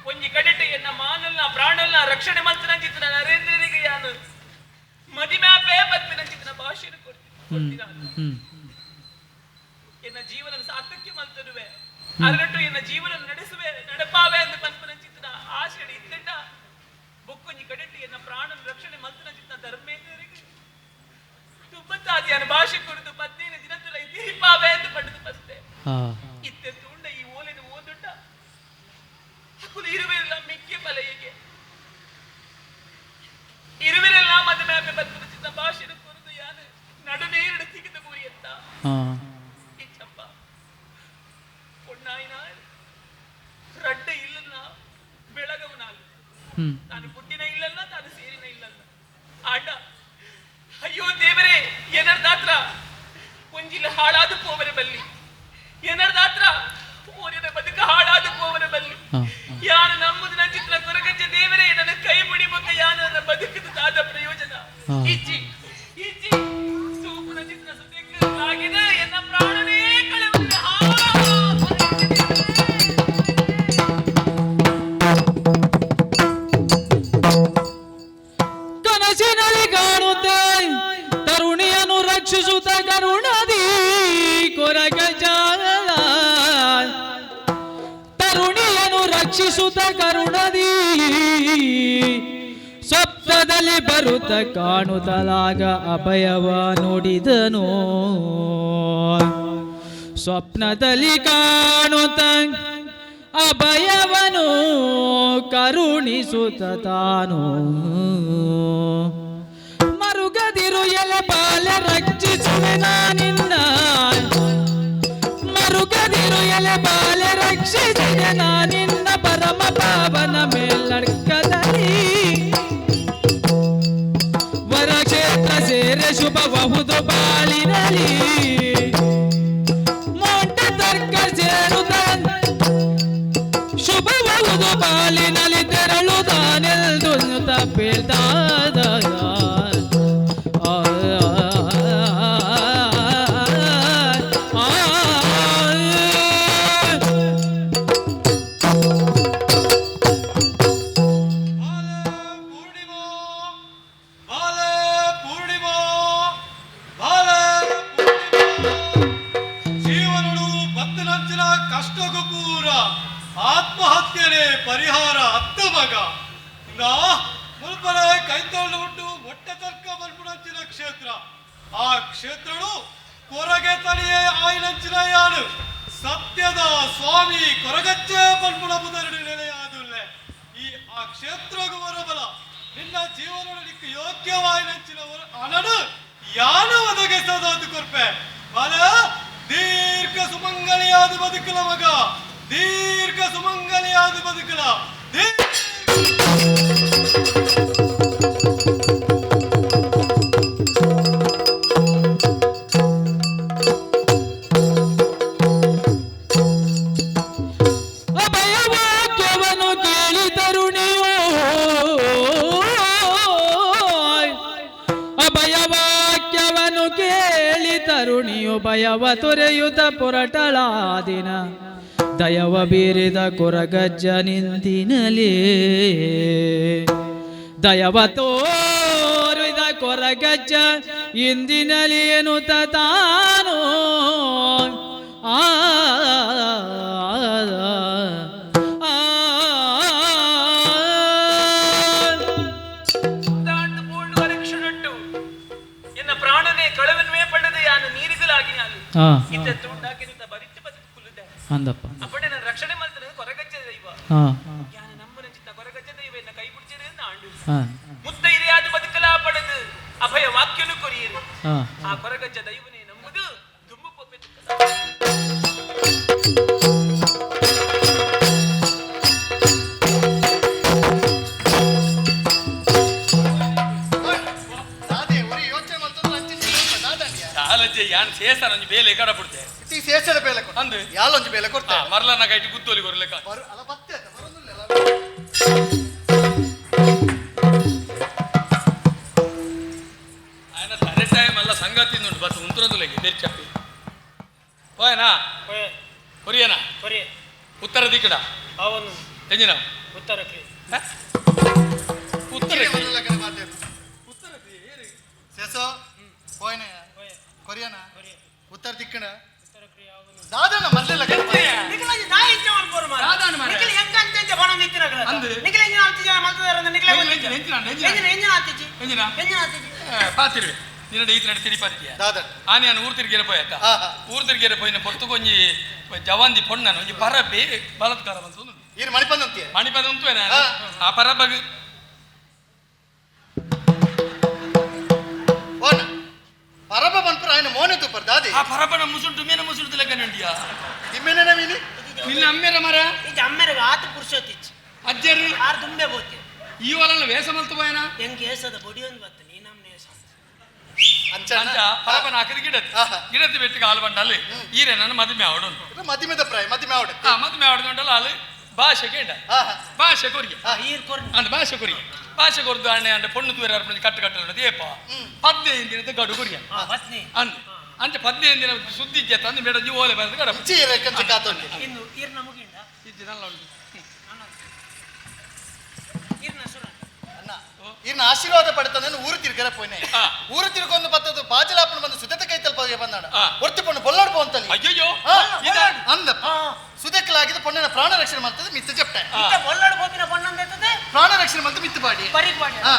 ಒಂಜಿ ಕಡೆಟ್ ಎನ್ನ ಮಾನಲ್ನ ಪ್ರಾಣಲ್ನ ರಕ್ಷಣೆ ಮಂತ್ರಿನ ನರೇಂದ್ರನಿಗೆ ಯಾನು ಮದಿಮ್ಯಾಪೇ ಪದ್ಮಿನ ಭಾಷೆಯನ್ನು ಕೊಡ್ತೀನಿ ಎನ್ನ ಜೀವನ ಸಾರ್ಥಕ್ಯ ಮಲ್ತರುವೆ ಅರಟು ಎನ್ನ ಜೀವನ ನಡೆಸುವೆ ನಡಪಾವೆ ಎಂದು ಪದ್ಮನ ಆಶೆ ಇದ್ದಂಡ ಬೊಕ್ಕೊಂಜಿ ಕಡೆಟ್ ಎನ್ನ ಪ್ರಾಣನ ರಕ್ಷಣೆ ಮಂತ್ರಿನ ಧರ್ಮೇಂದ್ರನಿಗೆ ತುಬ್ಬತ್ತಾದಿಯನ ಭಾಷೆ ಕುರಿತು 15 ದಿನದಲ್ಲಿ ದೀಪಾವೆ ಎಂದು ಪಡೆದು ಬಸ್ತೆ ಇತ್ತೆಂದು ಉಂಡ ಈ ಓಲಿನ ಓದುಂಡ ಹಕ್ಕುಲು ಇರುವೆಲ್ಲ ಮಿಕ್ಕಿ ಬಲೆಯಿಗೆ ಇರುವೆಲ್ಲ ಮದುವೆ ಬದುಕಿದ ಭಾಷೆಯನ್ನು ಕುರಿತು ಯಾನು ನಡು ನೀರಿನ ತೆಗೆದು ಗುರಿಯತ್ತ ಈ ಚಪ್ಪ பொண்ணாயினா ರಡ್ಡ ಇಲ್ಲಲ್ಲ ಬೆಳಗವು ನಾನು ಪುಟ್ಟಿನ ಇಲ್ಲಲ್ಲ ತಾನು ಸೇರಿನ ಇಲ್ಲಲ್ಲ ಆಡ ಅಯ್ಯೋ ಪೋವರೆ ಬಲ್ಲಿ ಏನರ್ದಾತ್ರ ಊರಿನ ಬದುಕ ಹಾಳಾದ ಪೋವರೆ ಬಲ್ಲಿ ಯಾನು ನಮ್ಮದು ನಂಚಿತ್ರ ಕೊರಗಜ್ಜೆ ದೇವರೇ ನನ್ನ ಕೈ ಬಿಡಿಬೇಕು ಯಾನು ನನ್ನ ಬದುಕದಾದ ಪ್ರಯೋಜನ ಇಚ್ಚಿ ಇಚ್ಚಿ ಸೂಪು ನಂಚಿತ್ರ ಸುದ್ದಿಕ್ಕಾಗಿದೆ ಎನ್ನ ಪ್ರಾಣನೇ ಕಳೆವಲ್ಲಿ ಕನಸಿನಲ್ಲಿ ಕಾಣುತ್ತೆ ತರುಣಿಯನ್ನು ರಕ್ಷಿಸುತ್ತ ಕರುಣದಿ ಕೊರಗಜ್ಜ ತರುಣಿಯನ್ನು ರಕ್ಷಿಸುತ್ತ ಕರುಣದಿ ಸ್ವಪ್ನದಲ್ಲಿ ಬರುತ್ತ ಕಾಣುತ್ತಲಾಗ ಅಭಯವ ನುಡಿದನು ಸ್ವಪ್ನದಲ್ಲಿ ಕಾಣುತ್ತ ಅಭಯವನು ಕರುಣಿಸುತ್ತ ತಾನು ಮರುಗದಿರು ಎಲೆ ಬಾಲ ರಕ್ಷಿಸುವೆ ನಾನಿನ್ನ ಮರುಗದಿರು ಎಲೆ ಬಾಲ ರಕ್ಷಿಸುವೆ ನಾನಿನ್ನ ಪರಮ ಪಾವನ ಮೇಲ್ನಡ್ಕದಲ್ಲಿ ವರಕ್ಷೇತ್ರ ಸೇರೆ ಶುಭಬಹುದು ಬಾಳಿನಲ್ಲಿ ಮೊಂಟ ತರ್ಕ ಸೇರುತ್ತ ಶುಭಬಹುದು ಬಾಳಿನಲ್ಲಿ ತೆರಳುತ್ತಾನೆಲ್ದು ತಪ್ಪೇಳ್ತಾದ ಆತ್ಮಹತ್ಯೆ ಪರಿಹಾರ ಅತ್ತ ಮಗ ನಾ ಮುಲ್ಪನ ಕೈತೊಳ್ಳು ಉಂಟು ಮೊಟ್ಟ ತರ್ಕ ಮಲ್ಪುನಂಚಿನ ಕ್ಷೇತ್ರ ಆ ಕ್ಷೇತ್ರನು ಕೊರಗೆ ತಲಿಯೇ ಆಯ್ನಂಚಿನ ಯಾನು ಸತ್ಯದ ಸ್ವಾಮಿ ಕೊರಗಚ್ಚೆ ಮಲ್ಪುನ ಮುದರಡು ನೆಲೆಯಾದುಲ್ಲೆ ಈ ಆ ಕ್ಷೇತ್ರಗೂ ಬರಬಲ ನಿನ್ನ ಜೀವನಕ್ಕೆ ಯೋಗ್ಯವಾಯ್ನಂಚಿನ ಅನನು ಯಾನು ಒದಗಿಸೋದು ಕೊರ್ಪೆ ಬಲ ದೀರ್ಘ ಸುಮಂಗಲಿಯಾದ ಬದುಕಲ ಮಗ ದೀರ್ಘ ಸುಮಂಗಲಿಯಾದ ಬದುಕಲ ಅಭಯವಾಕ್ಯವನ್ನು ಕೇಳಿ ತರುಣಿಯೋ ಅಭಯವಾಕ್ಯವನ್ನು ಕೇಳಿ ತರುಣಿಯು ಭಯವ ತೊರೆಯುತ್ತ ಪೊರಟಳಾದಿನ ದಯವ ಬೀರಿದ ಕೊರಗಜ್ಜ ನಿಂದಿನಲೇ ದಯವ ತೋರಿದ ಕೊರಗಜ್ಜ ಇಂದಿನಲಿ ಎನ್ನುತ್ತ ತಾನು ಎನ್ನ ಪ್ರಾಣನೇ ಕಳವನ್ವೇ ಪಡೆದು ಯಾನು ನೀರಿಸಲಾಗಿ ನಾನು ಇಂಥ ತುಂಡಾಕಿರುತ್ತ ಬರಿಟ್ಟು ಬದುಕುತ್ತದೆ ಅಂದಪ್ಪ ಅಪ್ಪಡೆ ನನ್ನ ರಕ್ಷಣೆ ಮಾಡ್ತಾರೆ ಕೊರಗಜ್ಜೆ ದೈವ ಯಾನು ನಮ್ಮನ ಚಿತ್ತ ಕೊರಗಜ್ಜೆ ದೈವ ಎನ್ನ ಕೈ ಬಿಡ್ಚಿರೆ ಆಂಡು ಮುತ್ತ ಹಿರಿಯಾದ ಬದುಕಲ ಪಡೆದು ಅಭಯ ವಾಕ್ಯನು ಕೊರಿಯಿರು ಆ ಕೊರಗಜ್ಜ ದೈವನೇ ನಂಬುದು ತುಂಬು ಪೊಪ್ಪೆ ಯಾನ್ ಸೇಸರ ಒಂಜಿ ಬೇಲೆ ಕಡ ಬಿಡ್ತೆ ಈ ಸೇಸದ ಬೇಲೆ ಅಂದು ಯಾಲೊಂಜಿ ಬೇಲೆ ಕೊಡ್ತೆ ಮರ್ಲನ ಕೈಟಿ ಗುದ್ದೋಲಿ ಕೊರ್ಲೆಕ ಅಲ್ಲ ಬತ್ತೆ ಅದ ಬರೋದಿಲ್ಲ ఆయన తరే టైం అలా సంగతి నుండి బస్ ఉంతురదులేకి తెరిచప్పి పోయనా కొరియనా ఉత్తర దిక్కుడా అవును ఎంజినా ಉತ್ತರಕ್ಕೆ ఉత్తర ಸೇಸೋ ಹೋಯ್ನ ಕೊರಿಯನ ಉತ್ತರ ದಿಕ್ಕಣ ದಾದನ ಮಲ್ಲೆಲ್ಲ ನಿಕಲಂಜಿ ನಾ ಇಂಚ ಮಾಡ್ಬೋರು ಮಾರ ದಾದನ ಮಾರ ನಿಕಲ ಎಂಕ ಅಂಚ ಬಣ ನಿತ್ತಿನಕಲ ಅಂದು ನಿಕಲ ಎಂಜಿನ ಅಂಚ ಮಾಡ್ತಾರ ನಿಕಲ ಎಂಜಿನ ಎಂಜಿನ ಅಂಚಿ ಎಂಜಿನ ಅಂಚಿ ಪಾತಿರ್ವೆ ನಿನ್ನಡೆ ಈ ತಿನ್ನಡೆ ತಿರಿಪಾತಿಯ ದಾದನ ಆನೆ ನಾನು ಊರು ತಿರುಗೇರ ಪೋಯಕ್ಕ ಊರು ತಿರುಗೇರ ಪೋಯಿನ ಪೊರ್ತು ಕೊಂಜಿ ಜವಾಂದಿ ಪೊಣ್ಣನು ಒಂಜಿ ಪರಬೆ ಬಲತ್ಕಾರ ಬಂತು ಈರು ಮಣಿಪಂದಂತೀಯ ಮಣಿಪದ ಉಂಟು ಆ ಪರಬಗ್ ಓನ ಪರಬ ಬಂದ್ಪುರ ఆయన ಮೋನೆ ತುಪ್ಪರ್ ದಾದಿ ಆ ಪರಬನ ಮುಸುಂಟು ಮೇನ ಮುಸುಂಟು ಲೆಕ್ಕ ನಂಡಿಯಾ ತಿಮ್ಮೆನ ವಿನಿ ನಿನ್ನ ಅಮ್ಮೆರ ಮರ ಇದು ಅಮ್ಮೆರಗ ಆತು ಪುರುಷೋತಿಚ್ಚ ಅಜ್ಜರು ಆರು ದುಂಬೆ ಬೋತೆ ಈ ವಲನ ವೇಷ ಮಲ್ತು ಬಾಯನ ಹೆಂಗೆ ಏಸದ ಬಡಿ ಒಂದು ಬತ್ತ ನೀ ನಮ್ಮನೆ ಅಂಚಣ್ಣ? ಅಂಚ ಪರಪನ ಹಾಕಿದ ಗಿಡದ ಆಹಾ. ಗಿಡದ ಬೆಟ್ಟಿಗೆ ಹಾಲು ಬಂಡಲ್ಲಿ ಈರೆ ನನ್ನ ಮದುವೆ ಆವಡು ಮದಿಮೆದ ಪ್ರಾಯ ಮದಿಮೆ ಆವಡೆ ಮದುವೆ ಆವಡು ಉಂಟಲ್ಲ ಹಾಲು ಭಾಷೆ ಕೇಂಡ ಭಾಷೆ ಕೊರಿಗೆ ಅಂದ ಭಾಷೆ ಕೊರಿಗೆ ಭಾಷೆ ಕೊರ್ದು ಅಣ್ಣೆ ಅಂಡ ಪೊಣ್ಣು ತೂರ ಕಟ್ಟು ಕಟ್ಟಲು ಏಪ 15 ದಿನದ ಗಡು ಕೊರಿಯ ಅಂದ್ ಅಂಚೆ 15 ದಿನ ಸುದ್ದಿ ಇಜ್ಜೆತ್ತ ಅಂದ್ ಮೇಡ ನೀವು ಓಲೆ ಬರೆದು ಗಡ ಇಚ್ಚಿ ರೇಖಂಚ ಕಾತೊಂದು ಇನ್ನು ಈರ್ನ ಮುಗಿಂಡ ಇಜ್ಜಿ ನಲ್ಲ ಉಂಟು ಈರ್ನ ಸುರ ಅಣ್ಣ ಇನ್ನು ಆಶೀರ್ವಾದ ಪಡ್ತಾನೆ ಊರು ತಿರ್ಗರ ಪೋಯ್ನೆ ಆ. ಊರು ತಿರ್ಗೊಂದು ಬತ್ತದು ಬಾಜಲಾಪನ ಬಂದು ಸುದತೆ ಕೈತಲ್ ಪೋಗೆ ಬಂದಾಡ ಆ. ಒರ್ತಿ ಪೊಣ್ಣು ಬೊಲ್ಲಾಡ್ ಪೋಂತಲಿ ಅಯ್ಯಯ್ಯೋ ಅಂದ ಸುದಕ್ಕಲಾಗಿದ್ದು ಪೊಣ್ಣನ ಪ್ರಾಣ ರಕ್ಷಣೆ ಮಾಡ್ತದೆ ಮಿತ್ತು ಜಪ್ಟೆ ಬೊಳ್ಳಾಡು ಹೋಗಿನ ಬಣ್ಣಂದೈತದೆ ಪ್ರಾಣ ರಕ್ಷಣೆ ಮಾಡ್ತದೆ ಮಿತ್ತು ಬಾಡಿ ಬರೀಕ್ ಬಾಡಿ ಹಾ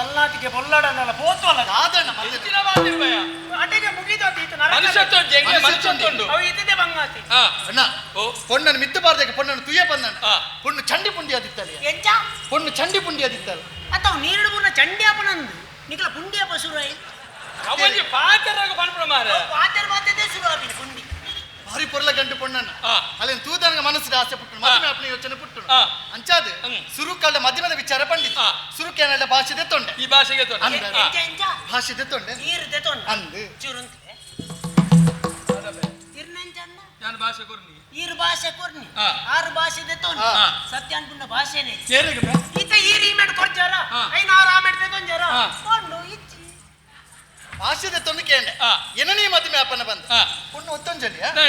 ಅಲ್ಲಾಟಿಗೆ ಬೊಳ್ಳಾಡನ್ನಲ್ಲ ಬೋತು ಅಲ್ಲ ಆದಣ್ಣ ಮತ್ತೆ ಹೆಚ್ಚಿನ ಮಾತಿರ್ಬಯ್ಯ ಅಟೆಗೆ ಮುಗಿದೋದು ಈತ ಮನುಷ್ಯತ್ವ ಜಂಗೆ ಮನುಷ್ಯತ್ವ ಅವು ಇದ್ದದೆ ಬಂಗಾತಿ ಅಣ್ಣ ಓ ಪೊಣ್ಣನ ಮಿತ್ತು ಬಾರ್ದಕ್ಕೆ ಪೊಣ್ಣನ ತುಯ್ಯ ಬಂದಣ್ಣ ಆ. ಪೊಣ್ಣು ಚಂಡಿ ಪುಂಡಿ ಅದಿತ್ತಲ್ಲಿ ಎಂಚ ಪೊಣ್ಣು ಚಂಡಿ ಪುಂಡಿ ಅದಿತ್ತಲ್ಲ ಅಥವಾ ನೀರು ಬುನ್ನ ಚಂಡ್ಯಾಪನಂದು ನಿಕಲ ಪುಂಡಿಯಪ್ಪ ಸುರಾಯಿ ಅವನಿಗೆ ಪಾತರಾಗ ಬಂದ್ಬಿಡ ಮಾರ ಪಾತೆರ್ ಪಾತೆದೆ ಸುರಾಬಿನ ಪುಂಡಿ ಭಾರಿ ಪೊರ್ಲ ಗಂಟು ಪೊಣ್ಣನ ಆ. ಅಲ್ಲಿನ ತೂದನಗ ಮನಸ್ಸಿಗೆ ಆಸೆ ಪುಟ್ಟು ಮದುವೆ ಅಪ್ಪನ ಯೋಚನೆ ಪುಟ್ಟು ಆ. ಅಂಚಾದ ಹ್ಮ್. ಸುರುಕಳ್ಳ ಮಧ್ಯಮದ ವಿಚಾರ ಪಂಡಿತ ಆ. ಸುರುಕೇನಲ್ಲ ಭಾಷೆ ದೆತ್ತೊಂಡೆ ಈ ಭಾಷೆಗೆ ತೊಂದ್ರೆ. ಅಂದ. ಎಂಚ ಎಂಚ ಭಾಷೆ ದೆತ್ತೊಂಡೆ ನೀರು ದೆತೊಂಡ ಅಂದು ಚುರುಂತೆ ಇರ್ನೆಂಚನ್ನ ನಾನು ಭಾಷೆ ಕೊರ್ನಿ ಈರು ಭಾಷೆ ಕೊರ್ನಿ ಆ. ಆರು ಭಾಷೆ ದೆತೊಂಡ ಆ. ಸತ್ಯಾನ್ಪುಣ್ಣ ಭಾಷೆನೆ ಸೇರಿಗೆ ಬೇ. ಈತ ಈರು ಈಮೆಡ್ ಕೊರ್ಚಾರ ಆ. ಐನಾರು ಆಮೆಡ್ ದೆತೊಂಜಾರ ಆ. ಕೊಂಡು ಇಚ್ಚಿ ಭಾಷೆ ದೆತ್ತೊಂದು ಕೇಂಡೆ ಆ. ಎನನೇ ಮದುವೆ ಅಪ್ಪನ ಬಂದ ಆ. ಪುಣ್ಣು ಒತ್ತೊಂಜಲಿಯ ದೇ.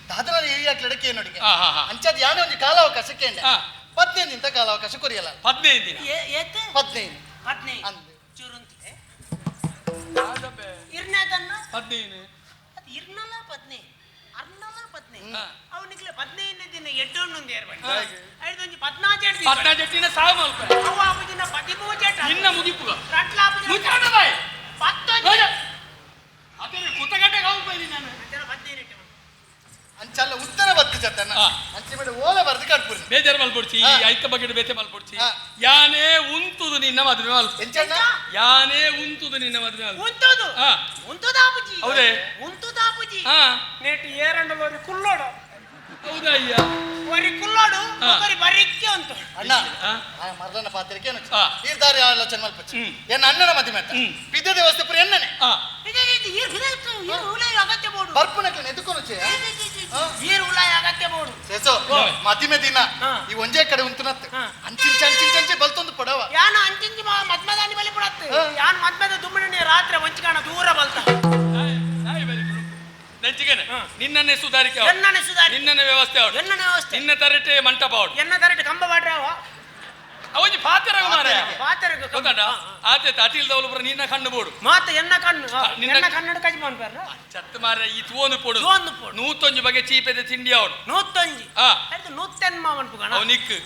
ದಾದನ ಏರಿಯಾಕ್ಲಡಕ್ಕೆ ನೋಡಿಗೆ ಆ, ಹಾ, ಹಾ. ಅಂಚಾದ ಯಾನೇ ಒಂದು ಕಾಲಾವಕಾಶ ಕೇಂಡೆ ಆ. 15 ದಿನ ಕಾಲಾವಕಾಶ ಕೊರಿಯಲ್ಲ 15 ದಿನ ಏತೆ 15 ಪತ್ನಿ ಅಂದು ಚುರುಂತೆ ಆದಬ್ಬೆ. ಇರ್ನೇತನ್ನ 15 ಅದು ಇರ್ನಲ್ಲ ಪತ್ನಿ ಅರ್ನಲ್ಲ ಪತ್ನಿ ಹಾ. ಅವನಿಗೆ 15 ದಿನ ಎಡ್ಡೊಂದು ಏರ್ಬಾಡಿ ಹಾ. ಐದೊಂದು 14 ದಿನ 15 ಜಟ್ಟಿನ ಸಾವು ಮಲ್ಪ ಅವ ಆಪುಜಿನ 13 ಜಟ ನಿನ್ನ ಮುಗಿಪುಗ ರಟ್ಲ ಆಪುಜಿನ ಮುಚ್ಚಾಡ ಬಾಯ್ 15 ಅದೇ ಕುತ್ತಗಟ್ಟೆಗೆ ಹೋಗಿ ಬೈಲಿ ನಾನು 15 ಇಟ್ಟು ಅಂಚಲ್ಲ ಉತ್ತರ ಬತ್ತು ಜತನ ಆ. ಅಂಚೆ ಬಿಡು ಓಲೆ ಬರ್ದು ಕಟ್ಪುರಿ ಬೇಜಾರು ಮಲ್ಪೊಡ್ಚಿ ಆ. ಐಕ ಬಗೆಟ್ ಬೇತೆ ಮಲ್ಪೊಡ್ಚಿ ಆ. ಯಾನೇ ಉಂತುದು ನಿನ್ನ ಮದುವೆ ಮಲ್ಪ ಎಂಚಣ್ಣ ಯಾನೇ ಉಂತುದು ನಿನ್ನ ಮದುವೆ ಮಲ್ಪ ಉಂತುದು ಆ. ಉಂತುದ ಆಪುಜಿ ಹೌದೇ? ಉಂತುದ ಆಪುಜಿ ಹಾ ನೆಟ್ ಏರಂಡಲೋರಿ ಕುಲ್ಲೋಡು ಹೌದಾ ಅಯ್ಯ ವರಿ ಕುಲ್ಲೋಡು ಹಾ. ఒకరి ಬರಿಕ್ಕೆ ಅಂತ ಅಣ್ಣ ಆ. ಆ ಮರದನ ಪಾತ್ರೆಗೆ ಏನು ಆ. ಈ ದಾರಿ ಆಲೋಚನೆ ಮಲ್ಪಚ್ಚಿ ಹ್ಮ್. ಎನ್ನ ಅಣ್ಣನ ಮದುವೆ ಅಂತ ಹ್ಮ್. ಬಿದ್ದ ದೇವಸ್ಥೆ ಪುರಿ ಎಣ್ಣನೆ ಆ ಇದೆ ಈರ್ ಬಿದೈತು ಈರ್ ಉಲಾಯ ಅಗತ್ಯ ಬೋಡು ಬರ್ಪುನಕ್ಕೆ ಎದುಕೊಂಡು ಈರ್ ಉಲಾಯ ಅಗತ್ಯ ಬೋಡು ಸೇಸೋ ಮದಿಮೆ ದಿನ ಹಾ. ಈ ಒಂಜೇ ಕಡೆ ಉಂತುನತ್ತೆ ಹಾ. ಅಂಚಿಂಚಂಚೆ ಬಲ್ತೊಂದು ಪಡವ ಯಾನ ಅಂಚಿಂಚಿ ಮದ್ಮದಾನಿ ಬಲಿ ಬಿಡತ್ತೆ ಹಾ. ಯಾನ್ ಮದ್ಮದ ದುಮ್ಮಣಿ ರಾತ್ರಿ ವಂಚಿಕಾಣ ದೂರ ಬಲ್ತ ನೆಂಚಿಗೆನೆ ನಿನ್ನನ್ನೇ ಸುಧಾರಿಕೆ ಆವಡು. ಎನ್ನನೆ ಸುಧಾರಿ ನಿನ್ನನ್ನೇ ವ್ಯವಸ್ಥೆ ಆವಡು. ಎನ್ನನೆ ವ್ಯವಸ್ಥೆ ನಿನ್ನ ತರಟೆ ಮಂಟಪ ಆವಡು. ಎನ್ನ ತರಟಿ ಕಂಬ ಬಾಡ್ರಾವ ಅವಜಿ ಪಾತೆರಾಗ ಮಾರ ಪಾತೆರಗ ಗೊತ್ತಾಡ ಆತೆ ಅಟಿಲ್ದವಳು ಬರ ನಿನ್ನ ಕಣ್ಣು ಬೋಡು ಮಾತ ಎನ್ನ ಕಣ್ಣು ನಿನ್ನ- ಎನ್ನ ಕನ್ನಡ ಕಜಿ ಮಾಡ್ಬಾರ ಚತ್ತು ಮಾರ ಈ ತೂವನು ಪೋಡು ತೂವನು ಪೋಡು. ನೂತೊಂಜಿ ಬಗೆ ಚೀಪೆದೆ ತಿಂಡಿ ಅವಡು ನೂತ್ತಂಜಿ ಆ. ಅದು ನೂತ್ತೆನ್ ಮಾವನ್ಪುಗಣ ಅವ್ ನಿಕ್ಕು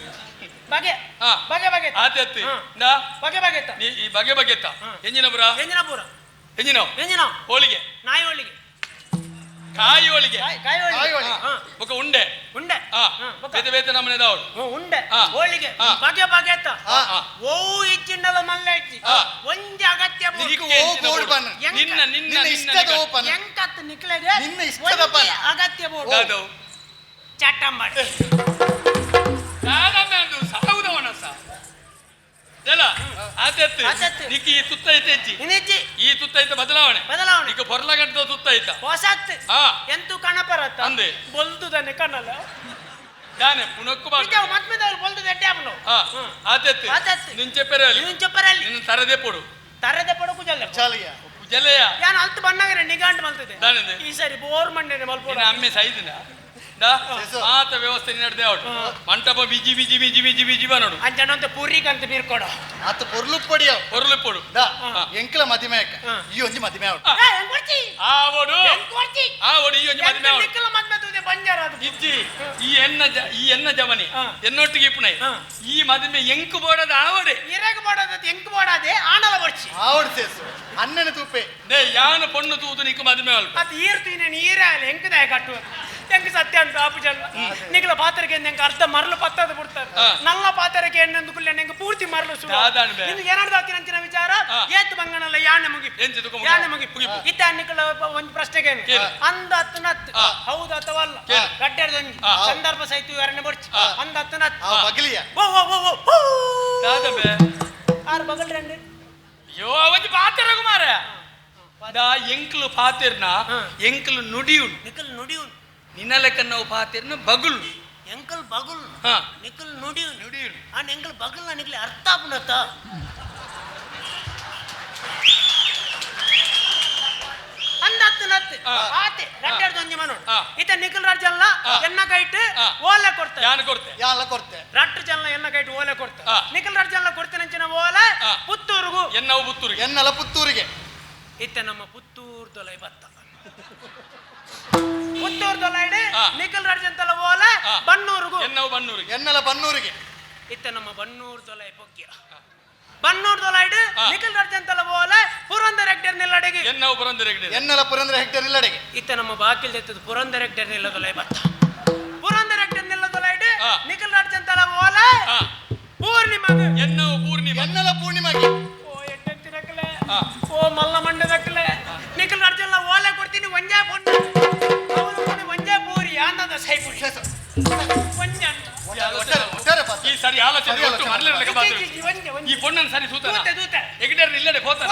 ಬಗೆ ಆ. ಬಗೆ ಬಗೆ ಆತೆ ಅತ್ತಿ ಹಾ. ನಾ ಬಗೆ ಬಗೆ ನೀ ಈ ಬಗೆ ಬಗೆತ್ತ ಹಾ. ಎಂಜಿನ ಬುರ ಎಂಜಿನಪುರ ಎಂಜಿನ ಎಂಜಿನ ಹೋಳಿಗೆ ನಾಯಿ ಹೋಳಿಗೆ ಕಾಯಿ ಹೋಳಿಗೆ ಕಾಯಿ ಕಾಯಿ ಹೋಳಿಗೆ ಹೋಳಿಗೆ. ಹಾ. ఒక ఉండే ಉಂಡೆ ఆ ಹಾ, ಬೊಕ್ಕ. ಬೇತೆ ಬೇತೆ ನಮ್ಮನೆ ದಾವಡು ಉಂಡೆ ಆ. ಹೋಳಿಗೆ ಆ. ಬಗೆ ಬಗೆತ ಆ. ಓ ಇಚ್ಚಿಂಡಲ ಮಲ್ಲ ಇಚ್ಚಿ ಆ. ಒಂಜಿ ಅಗತ್ಯ ಬೋಡು. ನಿನಗೆ ಓ ಎಂಚಿನ ಗೋಡ್ ಬೋಡು. ಬಣ್ಣ. ನಿನ್ನ ನಿನ್ನ ನಿನ್ನ ನಿನ್ನ ಇಷ್ಟದ ನಿನ್ನ ಓಪನ ಎಂಕತ್ ನಿಕ್ಲೆಗೆ ನಿನ್ನ ಇಷ್ಟದ ಒಂಜಿ ಬಣ್ಣ. ಅಗತ್ಯ ಬೋಡು ದಾದವ್ ಚಟ್ಟಂಬಡಿ ದಾದಮ್ಮ ಅದು ಸಾವುದವನಸ ಎಲ್ಲ ಆತೆತ್ತು ಆತೆತ್ತು. ನಿಕ್ಕಿ ಈ ತುತ್ತ ಐತೆ ಹೆಜ್ಜಿ ಇನ್ನಿಜ್ಜಿ ಈ ತುತ್ತ ಐತೆ ಬದಲಾವಣೆ ಬದಲಾವಣೆ ಈಗ ಹೊರಲಗಂಟದ ತುತ್ತ ಐತ ಹೊಸತ್ ಆ ಎಂತೂ ಕಣಪರತ್ತ ಅಂದೆ. ಬೊಲ್ದುದನೆ ಕಣ್ಣಲ್ಲ దానే పునక్కు బాగా నిజం మత్మేదాలు బొల్దు దెట్టామును ఆతెత్తి ఆతెత్తి. నేను చెప్పారు ನೀನು ಚಪ್ಪರಲ್ಲಿ నిన్ను తరదెప్పుడు ತರದೆ ಪಡಕು ಜಲ್ಲ ಚಾಲಿಯ జల్లయ్య ಯಾನ್ ಅಲ್ತು ಬಣ್ಣಾಗರೆ ನಿಗಾಂಟ್ ಮಲ್ತದೆ దానింది ಈ ಸರಿ ಬೋರ್ ಮಂಡನೆ ಮಲ್ಪೋಡ నేను అమ్మే సైదినా ಆತ ವ್ಯವಸ್ಥೆ ನಡೆದೇ ಅವಳು ಮಂಟಪ busy busy busy busy busy ಬನೋಡು ಅಂಜನಂತ ಪೂರಿ ಕಂತ ಬೀರ್ಕೊಡ ಆತ ಪೊರ್ಲು ಪಡಿಯ ಹೊರಲಿಪ್ಪಡು ಎಂಕಲ ಮದಿಮೆ ಈ ಒಂಜಿ ಮದಿಮೆ ಆವಡು ಆವಡು ಆವಡು ಈ ಒಂಜಿ ಮದಿಮೆ ಆವಡು ನಿಕ್ಕಲ ಮದ್ಮೆತುದೆ ಬಂಜಾರ ಅದು ಇಜ್ಜಿ ಈ ಎನ್ನ ಜವನಿ ಎನ್ನೊಟ್ಟಿಗೆ ಇಪ್ಪುನೈ ಈ ಮದಿಮೆ ಎಂಕು ಬೋಡದ ಆವಡೆ ಇರಗ ಬೋಡದ ಎಂಕು ಬೋಡದೆ ಆನಲ ಬರ್ಚಿ ಆವಡು ಸೇಸು ಅನ್ನನ ತೂಪೆ ದೇ ಯಾನ ಪೊಣ್ಣು ತೂತು ನಿಕ್ಕು ಮದಿಮೆ ಅಲ್ಪ ಅದು ಈರ್ತೀನಿ ನೀರಾಲೆ ಎಂಕದಾಯ ಕಟ್ಟುವ ಎಂಕ ಸತ್ಯ ಅಂತ ಆಪು ಜನ ನಿಗಲ ಪಾತ್ರಕ್ಕೆ ಎಂಕ ಅರ್ಧ ಮರಳು ಪತ್ತದ ಬಿಡ್ತಾರೆ ನಲ್ಲ ಪಾತ್ರಕ್ಕೆ ಎಣ್ಣೆಂದು ಕುಲ್ಲ ಎಂಕ ಪೂರ್ತಿ ಮರಳು ಸುಡು ಇನ್ನು ಏನಾದ್ರು ಹಾಕಿನ ವಿಚಾರ ಏತ್ ಬಂಗನಲ್ಲ ಯಾನೆ ಮುಗಿ ಯಾನೆ ಮುಗಿ ಇತ್ತ ನಿಕ್ಕಲ ಒಂದು ಪ್ರಶ್ನೆಗೆ ಅಂದ ಹತ್ತು ನತ್ತು ಹೌದು ಅಥವಾ ಅಲ್ಲ ಗಡ್ಡೆರದೊಂದು ಸಂದರ್ಭ ಸಹಿತ ವಿವರಣೆ ಬರ್ಚಿ ಅಂದ ಹತ್ತು ನತ್ತು ಬಗಲಿಯ ಓ ಓ ಓ ಓ ದಾದಬೆ ಆರು ಬಗಲ್ ರಂಡಿ ಅಯ್ಯೋ ಅವಜ್ಜಿ ಪಾತ್ರ ಕುಮಾರ ದಾ ಎಂಕ್ಲು ಪಾತೆರ್ನ ಎಂಕ್ಲು ನುಡಿಯುಂಡು ನಿಕಲ್ ನುಡಿಯುಂಡು ನಿನ್ನ ಲೆಕ್ಕ ನಾವು ಪಾತೆರ್ನ ಬಗುಲ್ ಎಂಕಲ್ ಬಗುಲ್ ಹಾ ನಿಕಲ್ ನುಡಿಯುಂಡು ನುಡಿಯುಂಡು ಆ ಎಂಕಲ್ ಬಗುಲ್ ನಿಕಲ್ ಅರ್ಥ ಆಪುನತ ಆತೆ ರಟ್ಟೆಡ್ ದೊಂಜಿ ಮನೋಡು ಇತ ನಿಖಿಲ್ ರಾಜ್ ಜಲ್ಲ ಎನ್ನ ಕೈಟ್ ಓಲೆ ಕೊಡ್ತಾರೆ ಯಾನ್ ಕೊಡ್ತೆ ಯಾಲ ಕೊಡ್ತೆ ರಟ್ಟು ಜಲ್ಲ ಎನ್ನ ಕೈಟ್ ಓಲೆ ಕೊಡ್ತಾರೆ ನಿಖಿಲ್ ರಾಜ್ ಜಲ್ಲ ಕೊಡ್ತೇನೆ ಓಲೆ ಪುತ್ತೂರುಗು ಎನ್ನವು ಪುತ್ತೂರಿಗೆ ಎನ್ನಲ ಪುತ್ತೂರಿಗೆ ಇತ್ತ ನಮ್ಮ ಪುತ್ತೂರ್ ದೊಲೈ ಬತ್ತ ಪುತ್ತೂರ್ ದೊಲೈಡೆ ನಿಖಿಲ್ ರಾಜ್ ಅಂತಲ್ಲ ಓಲೆ ಬನ್ನೂರುಗು ಎನ್ನವು ಬನ್ನೂರಿಗೆ ಎನ್ನಲ ಬನ್ನೂರಿಗೆ ಇತ್ತ ನಮ್ಮ ಬನ್ನೂರ್ ದೊಲೈ ಪೊಗ್ಗ್ಯ ಬನ್ನೂರ್ ದೊಲೈಡೆ ನಿಖಿಲ್ ರಾಜ್ ಅಂತಲ್ಲ ಓಲೆ ಪುರಂದರ ಹೆಕ್ಟೇರ್ ನಿಲ್ಲಡೆಗೆ ಎನ್ನವು ಪುರಂದರೆಗೆ ಎನ್ನಲ ಪುರಂದರ ಹೆಕ್ಟೇರ್ ಇಲ್ಲಡೆಗೆ ಇತ್ತ ನಮ್ಮ ಬಾಕಿಲ್ ಎತ್ತದು ಪುರಂದರ ಹೆಕ್ಟೇರ್ ನಿಲ್ಲದೊಲೈ ಬತ್ತ ಪುರಂದರ ಹೆಕ್ಟೇರ್ ನಿಲ್ಲದೊಲೈಡೆ ನಿಖಿಲ್ ರಾಜ್ ಅಂತಲ್ಲ ಓಲೆ ಪೂರ್ಣಿಮಾಗೆ ಎನ್ನವು ಪೂರ್ಣಿಮಾ ಎನ್ನಲ ಪೂರ್ಣಿಮಾಗೆ ಓ ಎಟ್ಟೆತ್ತಿರಕಲೆ ಓ ಮಲ್ಲ ಮಂಡದಕಲೆ ನಿಖಿಲ್ ರಾಜ್ ಎಲ್ಲ ಓಲೆ ಕೊಡ್ತೀನಿ ಒಂಜಾ ಪೊಂಡು ಅವನು ಕೊಡಿ ಒಂಜಾ ಪೂರಿ ಆಂದದ ಸೈಪುರಿ ಒಂಜ ಈ ಸರಿ ಆಲೋಚನೆ ಒಟ್ಟು ಮರಳಿನ ಲೆಕ್ಕ ಬಾದ್ರು. ಈ ಪೊಣ್ಣನ್ನು ಸರಿ ಸೂತನ ಎಗಡೇರ್ ಇಲ್ಲಡೆ ಹೋತನ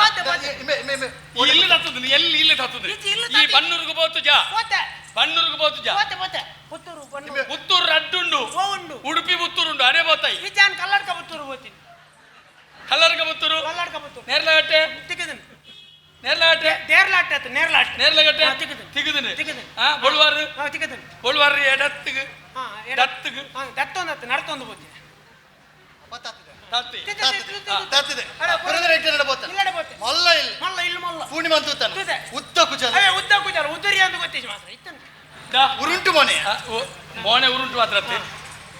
ಈ ಇಲ್ಲಿ ಹತ್ತುದು ಎಲ್ಲಿ ಇಲ್ಲಿ ಹತ್ತುದು ಈ ಬನ್ನೂರಿಗೆ ಬೋತು ಜಾ ಬನ್ನೂರಿಗೆ ಬೋತು ಜಾ ಪುತ್ತೂರು ಪುತ್ತೂರು ಅಡ್ಡುಂಡು ಉಂಡು ಉಡುಪಿ ಪುತ್ತೂರು ಉಂಡು ಅರೆ ಬೋತಾಯಿ ವಿಜಾನ್ ಕಲ್ಲಡ್ಕ ಪುತ್ತೂರು ಹೋಗ್ತೀನಿ ಕಲ್ಲರ್ಗ ಪುತ್ತೂರು ಕಲ್ಲಡ್ಕ ಪುತ್ತೂರು ನೇರ್ಲಗಟ್ಟೆ ತಿಕ್ಕದನ್ ನೇರ್ಲಗಟ್ಟೆ ದೇರ್ಲಾಟ್ ಆಯ್ತು ನೇರ್ಲಾಟ್ ನೇರ್ಲಗಟ್ಟೆ ತಿಕ್ಕದನ್ ತಿಗುದನೆ ತಿಕ್ಕದನ್ ಬೊಳ್ವಾರು ತಿಕ್ಕದನ್ ಬೊಳ್ವಾರು ಎಡತ್ತಿಗೆ ದತ್ತಿಗೆ ದತ್ತೊಂದು ನಡ್ತೊಂದು ಹೋಗ್ತೀನಿ ದತ್ತಿ ತತ್ತಿದೆ ಪುರಂದರ ಹೆಕ್ಟೇರ್ ಇಡಬೋತ ಇಲ್ಲಡೆ ಹೋಗ್ತೀನಿ ಮೊಲ್ಲ ಇಲ್ಲಿ ಮಲ್ಲ ಇಲ್ಲಿ ಮಲ್ಲ ಪೂರ್ಣಿಮಾ ಅಂತ ತೂತೆ. ಉದ್ದ ಕುಚಲ ಅವೇ ಉದ್ದ ಕೂಜಾರ ಉದುರಿ ಅಂತ ಗೊತ್ತಿತ್ತು ಮಾತ್ರ ಇತ್ತಂತ ಉರುಂಟು ಮನೆ ಮೋನೆ ಉರುಂಟು ಮಾತ್ರ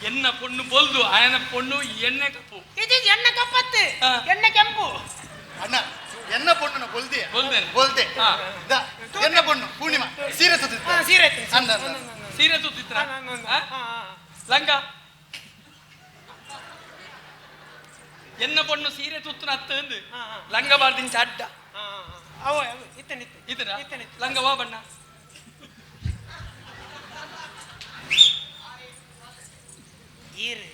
ಎನ್ನ ಪೊಣ್ಣು ಬೊಲ್ದು ಆಯನ ಪೊಣ್ಣು ಎಣ್ಣೆ ಕಪ್ಪು ಇದು ಎಣ್ಣೆ ಕಪ್ಪತ್ತು ಎಣ್ಣೆ ಕೆಂಪು ಅಣ್ಣ ಎನ್ನ ಪೊಣ್ಣು ಬೊಲ್ದೆ ಬೊಲ್ದೇನೆ ಬೊಲ್ದೆ ಎನ್ನ ಪೊಣ್ಣು ಪೂರ್ಣಿಮಾ ಸೀರೆ ಸುತ್ತಿತ್ತು ಸೀರೆ ಅಂದ ಸೀರೆ ಸುತ್ತಿತ್ರ ಲಂಗ ಎನ್ನ ಪೊಣ್ಣು ಸೀರೆ ತುತ್ತನ ಹತ್ತಂದು ಲಂಗ ಬಾರ್ದಿನ ಅಡ್ಡ ಅವ ಇತ್ತನಿತ್ತು ಇದರ ಇತ್ತನಿತ್ತು ಲಂಗ ವಾ ಬಣ್ಣ ಈರು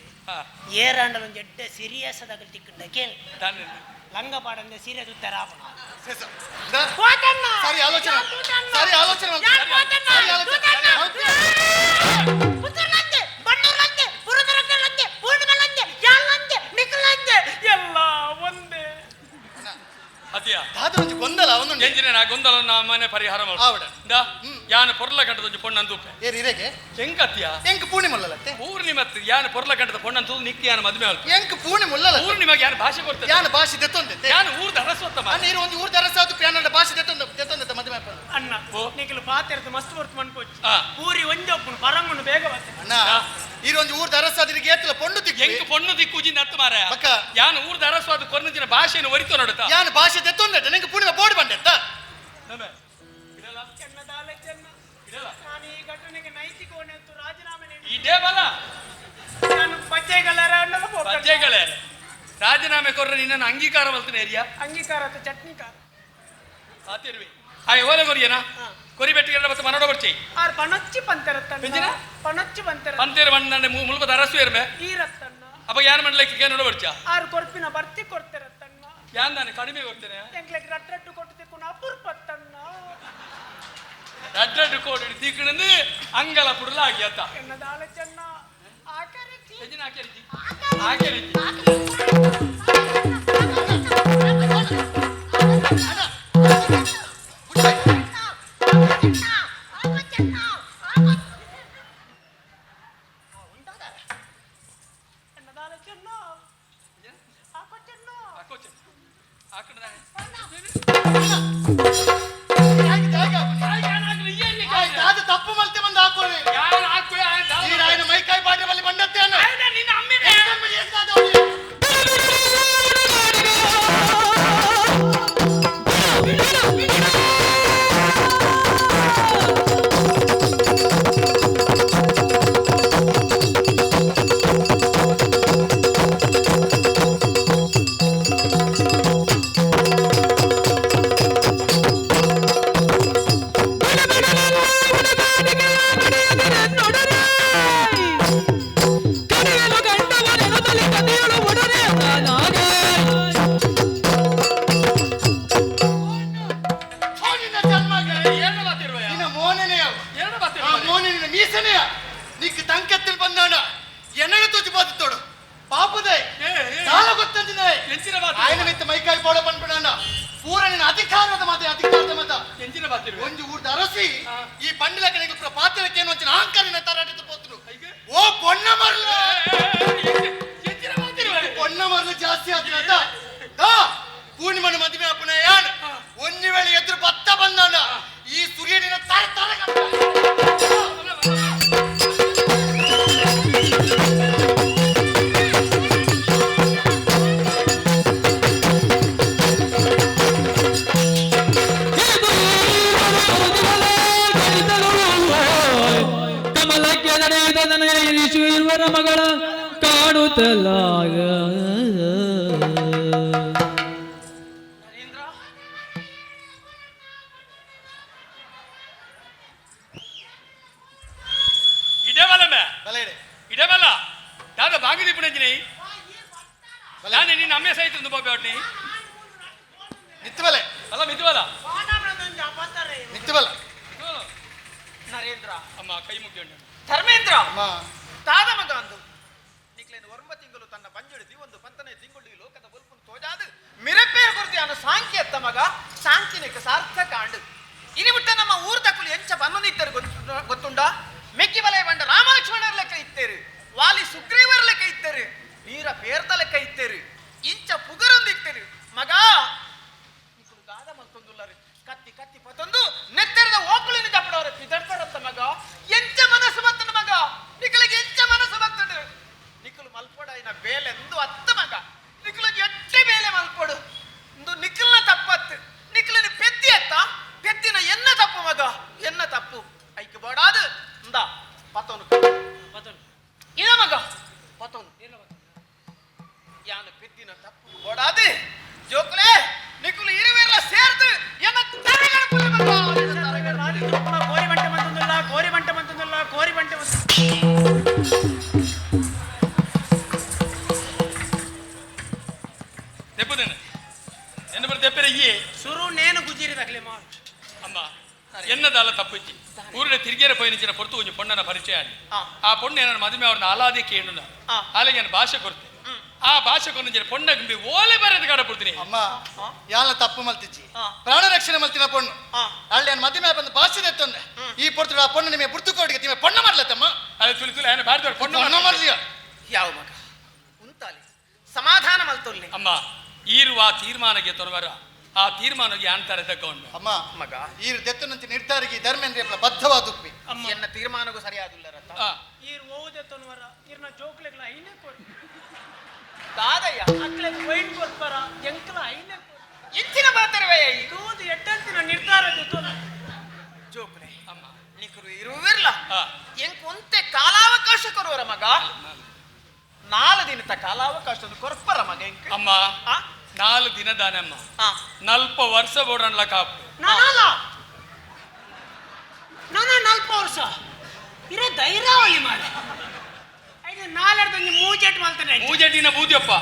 ಏರಾಂಡಲ ಒಂದು ಎಡ್ಡೆ ಸೀರಿಯಸ್ ಅದಾಗ ತಿಕ್ಕಂಡ ಕೇಳಿ ತಾನೆ ಲಂಗ ಪಾಡಂದೆ ಸೀರೆ ಸುತ್ತಾರ ಸರಿ ಆಲೋಚನೆ ಸರಿ ಆಲೋಚನೆ ಸರಿ ಆಲೋಚನೆ ಎಲ್ಲ ಒಂದೇ ಅತಿಯ ದಾದೊಂದು ಗೊಂದಲ ಅವನು ಎಂಜಿನ ನಾ ಗೊಂದಲ ಮನೆ ಪರಿಹಾರ ಆವಡ ಯಾನ ಪೊರ್ಲ ಕಂಡದೊಂದು ಪೊಣ್ಣಂತೂಪೆ ಏರ್ ಇರೆಗೆ ಎಂಕತ್ಯ ಎಂಕ್ ಪೂರ್ಣಿಮಲ್ಲತ್ತೆ ಪೂರ್ಣಿಮತ್ತು ಯಾನ ಪೊರ್ಲ ಕಂಡದ ಪೊಣ್ಣಂತೂ ನಿಕ್ಕಿ ಯಾನ ಮದುವೆ ಆಲ್ತು ಎಂಕ್ ಪೂರ್ಣಿಮಲ್ಲಲ್ಲ ಪೂರ್ಣಿಮೆಗೆ ಯಾನ ಭಾಷೆ ಕೊಡ್ತದೆ ಯಾನ ಭಾಷೆ ದೆತ್ತೊಂದೆ ಯಾನ ಊರ್ದ ಅರಸ್ವತ್ತ ನೀರು ಒಂದು ಊರ್ ದರಸಾತು ಪ್ಯಾನಡ ಭಾಷೆ ದೆತ್ತೊಂದೆ ಮದುವೆ ಅಣ್ಣ ನಿಖಿಲ್ ಪಾತಿರ್ದು ಮಸ್ತ್ ಬರ್ತು ಮನ್ಪೋಚಿ ಆ. ಪೂರಿ ಒಂಜೊಪ್ಪು ಪರಂಗುಂಡು ಬೇಗ ಬರ್ತದೆ ಅಣ್ಣ ಈರು ಒಂದು ಊರ್ ದರಸಾದ್ರಿಗೆ ಏತಲ ಪೊಂಡು ತಿಕ್ಕಿ ಎಂಕ್ ಪೊಣ್ಣು ದಿಕ್ಕುಜಿಂದ ಹತ್ತು ಮಾರ ಅಕ್ಕ. ಯಾನ ಊರ್ದ ಅರಸ್ವಾದ ಕೊರ್ನಜಿನ ಭಾಷೆಯನ್ನು ಒರಿತು ನೋಡುತ್ತಾ ಯಾನ ಭಾಷೆ ದೆತ್ತೊಂದೆ ನಿಂಗೆ ಪೂರ್ಣಿಮಾ ಬೋರ್ಡ್ ಬಂದೆತ್ತ ಚೆನ್ನದಾಲೆ ಚೆನ್ನ ನಾನು ಈ ಘಟನೆಗೆ ನೈತಿಕ ಹೊಣೆ ಅಂತೂ ರಾಜೀನಾಮೆ ನೀಡಿ ಇದೇ ಬಲ ನಾನು ಬಜ್ಜೆಗಳರ ಬಜ್ಜೆಗಳೇ ರಾಜೀನಾಮೆ ಕೊರ್ರೆ ನಿನ್ನನ್ನು ಅಂಗೀಕಾರ ಮಲ್ತನ ಏರಿಯಾ ಅಂಗೀಕಾರ ಅಥವಾ ಚಟ್ನಿಕಾರ ಆತಿರ್ವಿ ಆಯ್ ಓಲೆ ಕೊರಿಯನ ಕೊರಿ ಬೆಟ್ಟಿಗೆ ಮತ್ತೆ ಮನೋಡ ಬರ್ಚಿ ಆರ್ ಪಣಚ್ಚಿ ಪಂತೆರತ್ತಣ್ಣ ಬೆಂಜಿನ? ಪಣಚ್ಚಿ ಪಂತೆರ ಪಂತೇರು ಮಣ್ಣೆ ಮುಲ್ಪದ ಅರಸು ಏರ್ಮೆ ಈ ರತ್ತಣ್ಣ ಅಪ್ಪ ಯಾನ್ ಮಾಡ್ಲಿಕ್ಕೆ ನೋಡ ಬರ್ಚ ಆರು ಕೊರ್ಪಿನ ಬರ್ತಿ ಕೊಡ್ತಿರತ್ತಣ್ಣ ಯಾನ್ ನಾನು ಕಡಿಮೆ ಕೊಡ್ತೇನೆ ಎಂಗ್ಲೆಗ್ ರಟ್ಟು ಕೊಟ್ಟು ಕುಣ ಅಪೂರ್ಪತ್ತಣ್ಣ ರಡ್ಡು ಕೋಡಿ ತಿಕ್ಕಣಂದು ಅಂಗಲ ಪುಡಲ ಆಗಿ ಅತ್ತ ಎನ್ನದಾಲೆ ಚೆನ್ನ ಆಕರಿಚಿ ಎಂಜಿನ ಹಾಕಿ ಎನ್ನದಾಲೆ ಚೆನ್ನ ಆಕೋ ಚೆನ್ನ ಅದು ತಪ್ಪು ಮಲ್ತೆ ಬಂದು ಹಾಕೋರಿ ಈ ರಾಯನ ಮೈಕಾಯಿ ಬಾಟ್ರಿ ಬಲ್ಲಿ ಬಂದತ್ತೆ ಅಣ್ಣ ಬಿಡ ಎಂಚಿನ ಮಾತು ఆయన ಮಿತ್ತ ಮೈಕಾಯಿ ಬೋಡ ಪನ್ಪುಡಣ್ಣ ಪೂರಣಿನ ಅಧಿಕಾರದ ಮತ ಎಂಚಿನ ಮಾತಿರು ಒಂಜಿ ಊರ್ದ ಅರಸಿ ಈ ಬಂಡಿಲ ಕಡೆಗೆ ಪೂರ ಪಾತ್ರಕ್ಕೆ ಏನು ಅಂಚಿನ ಅಹಂಕಾರಿನ ತರಾಟಿದ ಪೋತ್ರು ಓ ಪೊಣ್ಣ ಮರಲ ಎಂಚಿನ ಮಾತಿರು ಪೊಣ್ಣ ಮರಲ ಜಾಸ್ತಿ ಆದ್ರ ಪೂರ್ಣಿಮನ ಮದುವೆ ಅಪ್ಪನ ಯಾನ್ ಒಂಜಿ ವೇಳೆ ಎದುರು ಭತ್ತ ಬಂದಣ್ಣ ಈ ಸೂರ್ಯನಿನ ತರ ತರ ಕಮಲಕ್ಕೆ ನಡೆಯುತ್ತ ನನಗೆ ಇರಿಸು ಇರುವರ ಮಗಳ ಕಾಡುತ್ತಲಾಗ ಇಡಬಲ್ಲ ಯಾವ್ದು ಬಾಗಿಲಿ ಪುಣಂಜಿನಿ ನಾನು ನಿನ್ನ ಅಮ್ಮೆ ಸಹಿತ ಬಾಬಿ ನಿತ್ತಬಲೆ ಅಲ್ಲ ಮಿದುವಲ್ಲ ನಿತ್ತಬಲ್ಲ ನರೇಂದ್ರ ಅಮ್ಮ ಕೈ ಮುಗಿಯುಂಟು ಧರ್ಮೇಂದ್ರ ಅಮ್ಮ ತಾದ ಮಗ ಅಂದು ನಿಕ್ಲೇನು ವರ್ಮ ತಿಂಗಳು ತನ್ನ ಬಂಜುಳಿದಿ ಒಂದು ಪಂತನೆ ತಿಂಗಳು ಈ ಲೋಕದ ಬಲ್ಪುನು ತೋಜಾದು ಮಿರಪೇ ಗುರ್ತಿ ಅನ್ನೋ ಸಾಂಖ್ಯ ಎತ್ತ ಮಗ ಸಾಂಖ್ಯನಿಕ ಸಾರ್ಥಕ ಆಂಡು ಇನಿ ಬಿಟ್ಟ ನಮ್ಮ ಊರ್ ತಕ್ಕಲು ಎಂಚ ಬನ್ನೊಂದಿದ್ದರು ಗೊತ್ತುಂಡ ಮೆಕ್ಕಿ ವಲಯ ಬಂಡ ರಾಮಲಕ್ಷ್ಮಣರ ಲೆಕ್ಕ ಇತ್ತೇರು ವಾಲಿ ಸುಗ್ರೀವರ ಲೆಕ್ಕ ಇತ್ತೇರು ನೀರ ಪೇರ್ದ ಲೆಕ್ಕ ಇತ್ತೇರು ಇಂಚ ಪುಗರೊಂದಿತ್ತೇರು ಮಗ ನಿಕ್ಕಳು ಗಾದ ಮಲ್ತೊಂದುಲ್ಲರು ಕತ್ತಿ ಕತ್ತಿ ಪತೊಂದು ನೆತ್ತೆರದ ಓಕುಳಿನ ತಪ್ಪಡವರ ಪಿದಡ್ತಾರಂತ ಮಗ ಎಂಚ ಮನಸ್ಸು ಬತ್ತನ ಮಗ ನಿಕ್ಕಳಿಗೆ ಎಂಚ ಮನಸ್ಸು ಬತ್ತಡು ನಿಕ್ಕಳು ಮಲ್ಪೊಡ ಇನ ಬೇಲೆಂದು ಅತ್ತ ಮಗ ನಿಕ್ಕಳಿಗೆ ಎಟ್ಟೆ ಬೇಲೆ ಮಲ್ಪೊಡು ಇಂದು ನಿಕ್ಕಲ್ನ ತಪ್ಪತ್ತು ನಿಕ್ಕಲಿನ ಪೆತ್ತಿ ಅತ್ತ ಪೆತ್ತಿನ ಎನ್ನ ತಪ್ಪು ಮಗ ಎನ್ನ ತಪ್ಪು ಐಕೆ ಬೋಡಾದು ಇಂದ ಪತೊನು ಇನ ಮಗ ಪತೊನು ಯಾನ ಪೆತ್ತಿನ ತಪ್ಪು ಬೋಡಾದು ಜೋಕುಲೆ ನಿಕ್ಕಲು ಇರುವೆಲ್ಲ ಸೇರ್ದು ಎನ್ನ ತರಗಡ ಪುಲೆ ಮಗ ಕೋರಿ ಬಂಟೆ ಬಂತಂದಿಲ್ಲ ಕೋರಿ ಬಂಟೆ ಬಂತಂದಿಲ್ಲ ಕೋರಿ ಬಂಟೆ ಬಂತ ತೆಪ್ಪದೇನೆ ಎನ್ನ ಬರ ತೆಪ್ಪರೆ ಈ ಶುರು ನೇನು ಗುಜಿರಿ ತಗಲಿ ಮಾಡು ಅಮ್ಮ ಎನ್ನದಲ್ಲ ತಪ್ಪಿಚ್ಚಿ ಊರಿನ ತಿರುಗೇರ ಪಯಣಿಂಚಿನ ಪೊರ್ತು ಒಂಜಿ ಪೊಣ್ಣನ ಪರಿಚಯ ಆಗಿ ಆ ಪೊಣ್ಣೆ ನನ್ನ ಮದುವೆ ಅವ್ರನ್ನ ಅಲಾದಿ ಕೇಳುನ ಹಾಲಿಗೆ ನಾನು ಭಾಷೆ ಕೊಡ್ತೆ ಆ ಭಾಷೆ ಕೊಂದು ಪೊಣ್ಣ ಓಲೆ ಬರೆದು ಕಾಡ ಕೊಡ್ತೀನಿ ಅಮ್ಮ ಯಾಲ ತಪ್ಪು ಮಲ್ತಿಜ್ಜಿ ಪ್ರಾಣ ರಕ್ಷಣೆ ಮಲ್ತಿನ ಪೊಣ್ಣು ಅಲ್ಲಿ ನಾನು ಮದುವೆ ಬಂದು ಭಾಷೆ ಎತ್ತೊಂದೆ ಈ ಪೊರ್ತು ಆ ಪೊಣ್ಣು ನಿಮಗೆ ಬುರ್ತು ಕೊಡಿಗೆ ತಿಮ್ಮೆ ಪೊಣ್ಣ ಮಾಡ್ಲತ್ತಮ್ಮ ಅದು ತುಳಿ ತುಳಿ ಏನು ಬಾರ್ದವ್ರು ಪೊಣ್ಣ ಮಾಡ್ಲಿಯ ಯಾವ ಮಗ ಉಂತಾಲಿ ಸಮಾಧಾನ ಮಲ್ತೊಲ್ಲಿ ಅಮ್ಮ ಈರುವ ತೀರ್ಮಾನಕ್ಕೆ ತೊರವರ ಆ ತೀರ್ಮಾನಕ್ಕೆ ಅಂತಾರೆ ತಗೊಂಡು ಅಮ್ಮ ಮಗ ಈ ದೆತ್ತನಂತೆ ನಿರ್ಧಾರಿಗೆ ಧರ್ಮೇಂದ್ರ ಬದ್ಧವಾದ ಉಪ್ಪಿ ಎನ್ನ ತೀರ್ಮಾನಗೂ ಸರಿಯಾದಿಲ್ಲ ರತ್ತ ಈರ್ ಓದೆ ತೊನ್ವರ ಇರ್ನ ಜೋಕ್ಲೆಗ್ಲ ಐನೇ ಕೊಡಿ ದಾದಯ್ಯ ಅಕ್ಲೆಗ್ ವೈನ್ ಕೊಡ್ತಾರ ಎಂಕ್ಲ ಐನೇ ಕೊಡಿ ಇಂಚಿನ ಬಾತರವೇ ತೂದು ಎಟ್ಟಂತಿನ ನಿರ್ಧಾರದ ತೊಲ ಜೋಕುಲೆ ಅಮ್ಮ ನಿಕರು ಇರುವಿರ್ಲ ಎಂಕ್ ಒಂತೆ ಕಾಲಾವಕಾಶ ಕೊರುವರ ಮಗ 4 ದಿನದ ಕಾಲಾವಕಾಶದ ಕೊರ್ಪರ ಮಗ ಎಂಕ್ ಅಮ್ಮ 4 ದಿನದಾನಮ್ಮ 40 ವರ್ಷ ಬೋಡನ್ಲ ಕಾಪು ನಾನಲ್ಲ ನಾನು 40 ವರ್ಷ ಇರೋ ಧೈರ್ಯಾವಳಿ ಮಾಡಿ ಐದು 4 ಮೂಜೆಟ್ ಮಾಡ್ತಾನೆ ಮೂಜೆಟಿನ ಬೂದಿಯಪ್ಪ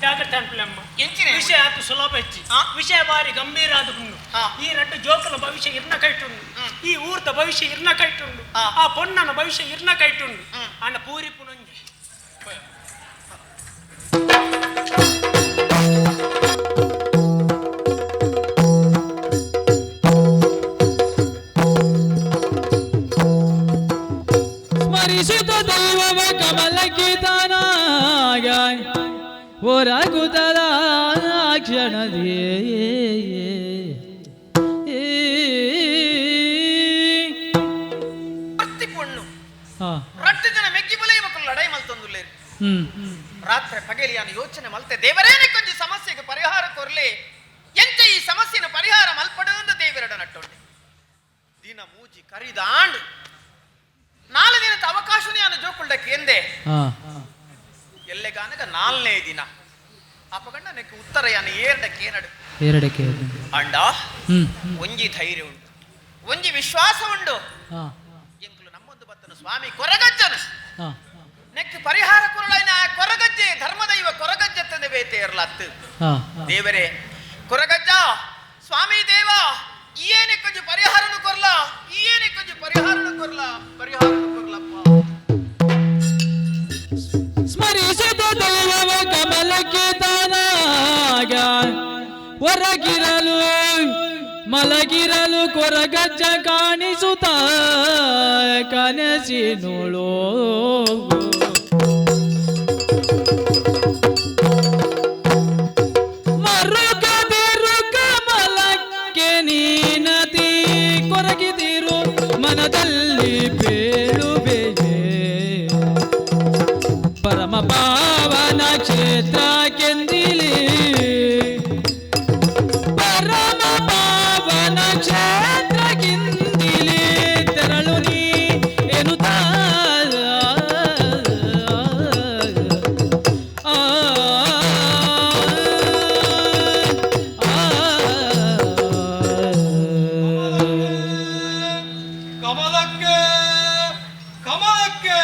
ಜಾಗ್ರತೆ ಅನ್ಪಲಮ್ಮ ಎಂಚಿನ ವಿಷಯ ಆತು ಸುಲಭ ಹೆಚ್ಚಿ ವಿಷಯ ಬಾರಿ ಗಂಭೀರ ಆದುಕೊಂಡು ಈ ರಟ್ಟು ಜೋಕಲ ಭವಿಷ್ಯ ಇರ್ನ ಕೈಟುಂಡು ಈ ಊರ್ದ ಭವಿಷ್ಯ ಇರ್ನ ಕೈಟುಂಡು ಆ ಪೊಣ್ಣನ ಭವಿಷ್ಯ ಇರ್ನ ಕೈಟುಂಡು ಅಣ್ಣ ಪೂರಿ ಪುನಂಜಿ ಸ್ಮರಿಸಿದ ದೈವವ ಕಮಲಕ್ಕೆ ತಾನಾಗ ಹೊರಗುತ್ತಲ ಕ್ಷಣದೇ ಪ್ರತಿ ಪೊಣ್ಣು ರಟ್ಟು ಜನ ಮೆಗ್ಗಿ ಬಲೆಯ ಮಕ್ಕಳು ಲಡೈ ಮಲ್ತೊಂದುಲ್ಲೇರಿ ರಾತ್ರಿ ಪಗಲಿಯಾನ ಯೋಚನೆ ಮಲ್ತೆ ದೇವರೇನೆ ಕೊಂಚ ಸಮಸ್ಯೆಗೆ ಪರಿಹಾರ ಕೊರ್ಲಿ ಎಂತ ಈ ಸಮಸ್ಯೆನ ಪರಿಹಾರ ಮಲ್ಪಡೊಂದು ದೇವರಡ ನಟ್ಟೊಂಡೆ ದಿನ ಮೂಜಿ ಕರಿದಾಂಡು 4 ದಿನದ ಅವಕಾಶನೇ ಅನ್ನ ಜೋಕುಲ್ಡಕ್ಕೆ ಎಂದೆ ಎಲ್ಲೆಗಾನಗ 4ನೇ ದಿನ ಅಪಗಂಡ ನೆಕ್ಕೆ ಉತ್ತರ ಯಾನ ಏರಡಕ್ಕೆ ಅಂಡ ಒಂಜಿ ಧೈರ್ಯ ಉಂಟು ಒಂಜಿ ವಿಶ್ವಾಸ ಉಂಡು ಎಂಕುಲು ನಮ್ಮೊಂದು ಬತ್ತನು ಸ್ವಾಮಿ ಕೊರಗಜ್ಜನ ನೆಕ್ ಪರಿಹಾರ ಕುರುಳೈನ ಕೊರಗಜ್ಜೆ ಧರ್ಮದೈವ ಕೊರಗಜ್ಜೆ ತಂದೆ ಬೇತೆ ಇರ್ಲತ್ತು ದೇವರೇ ಕೊರಗಜ್ಜ ಸ್ವಾಮಿ ದೇವ ಈಯೇನೆ ಕೊಂಚ ಪರಿಹಾರನು ಕೊರ್ಲ ಈಯೇನೆ ಕೊಂಚ ಪರಿಹಾರನು ಕೊರ್ಲಪ್ಪ ಸ್ಮರಿಸಿದ ದೈವವ ಕಮಲಕ್ಕೆ ತಾನ ಮಲಗಿರಲು ಕೊರಗಜ್ಜ ಕಾಣಿಸುತ್ತ ಕನಸಿನೋಳು ಮರುಗದಿರು ಕಮಲಕ್ಕೆ ನೀನತಿ ಕೊರಗಿದಿರು ಮನದಲ್ಲಿ ಬೇಳುವೆಯೇ ಪರಮ ಪಾವನ ಕ್ಷೇತ್ರ ಕೆಂದಿಲಿ ಪರಮ ಪಾವನ ಕ್ಷೇತ್ರ ಕಿಂದಿಲಿ ತೆರಳು ನೀ ಎನ್ನುತ್ತ ಕಮಲಕ್ಕೆ ಕಮಲಕ್ಕೆ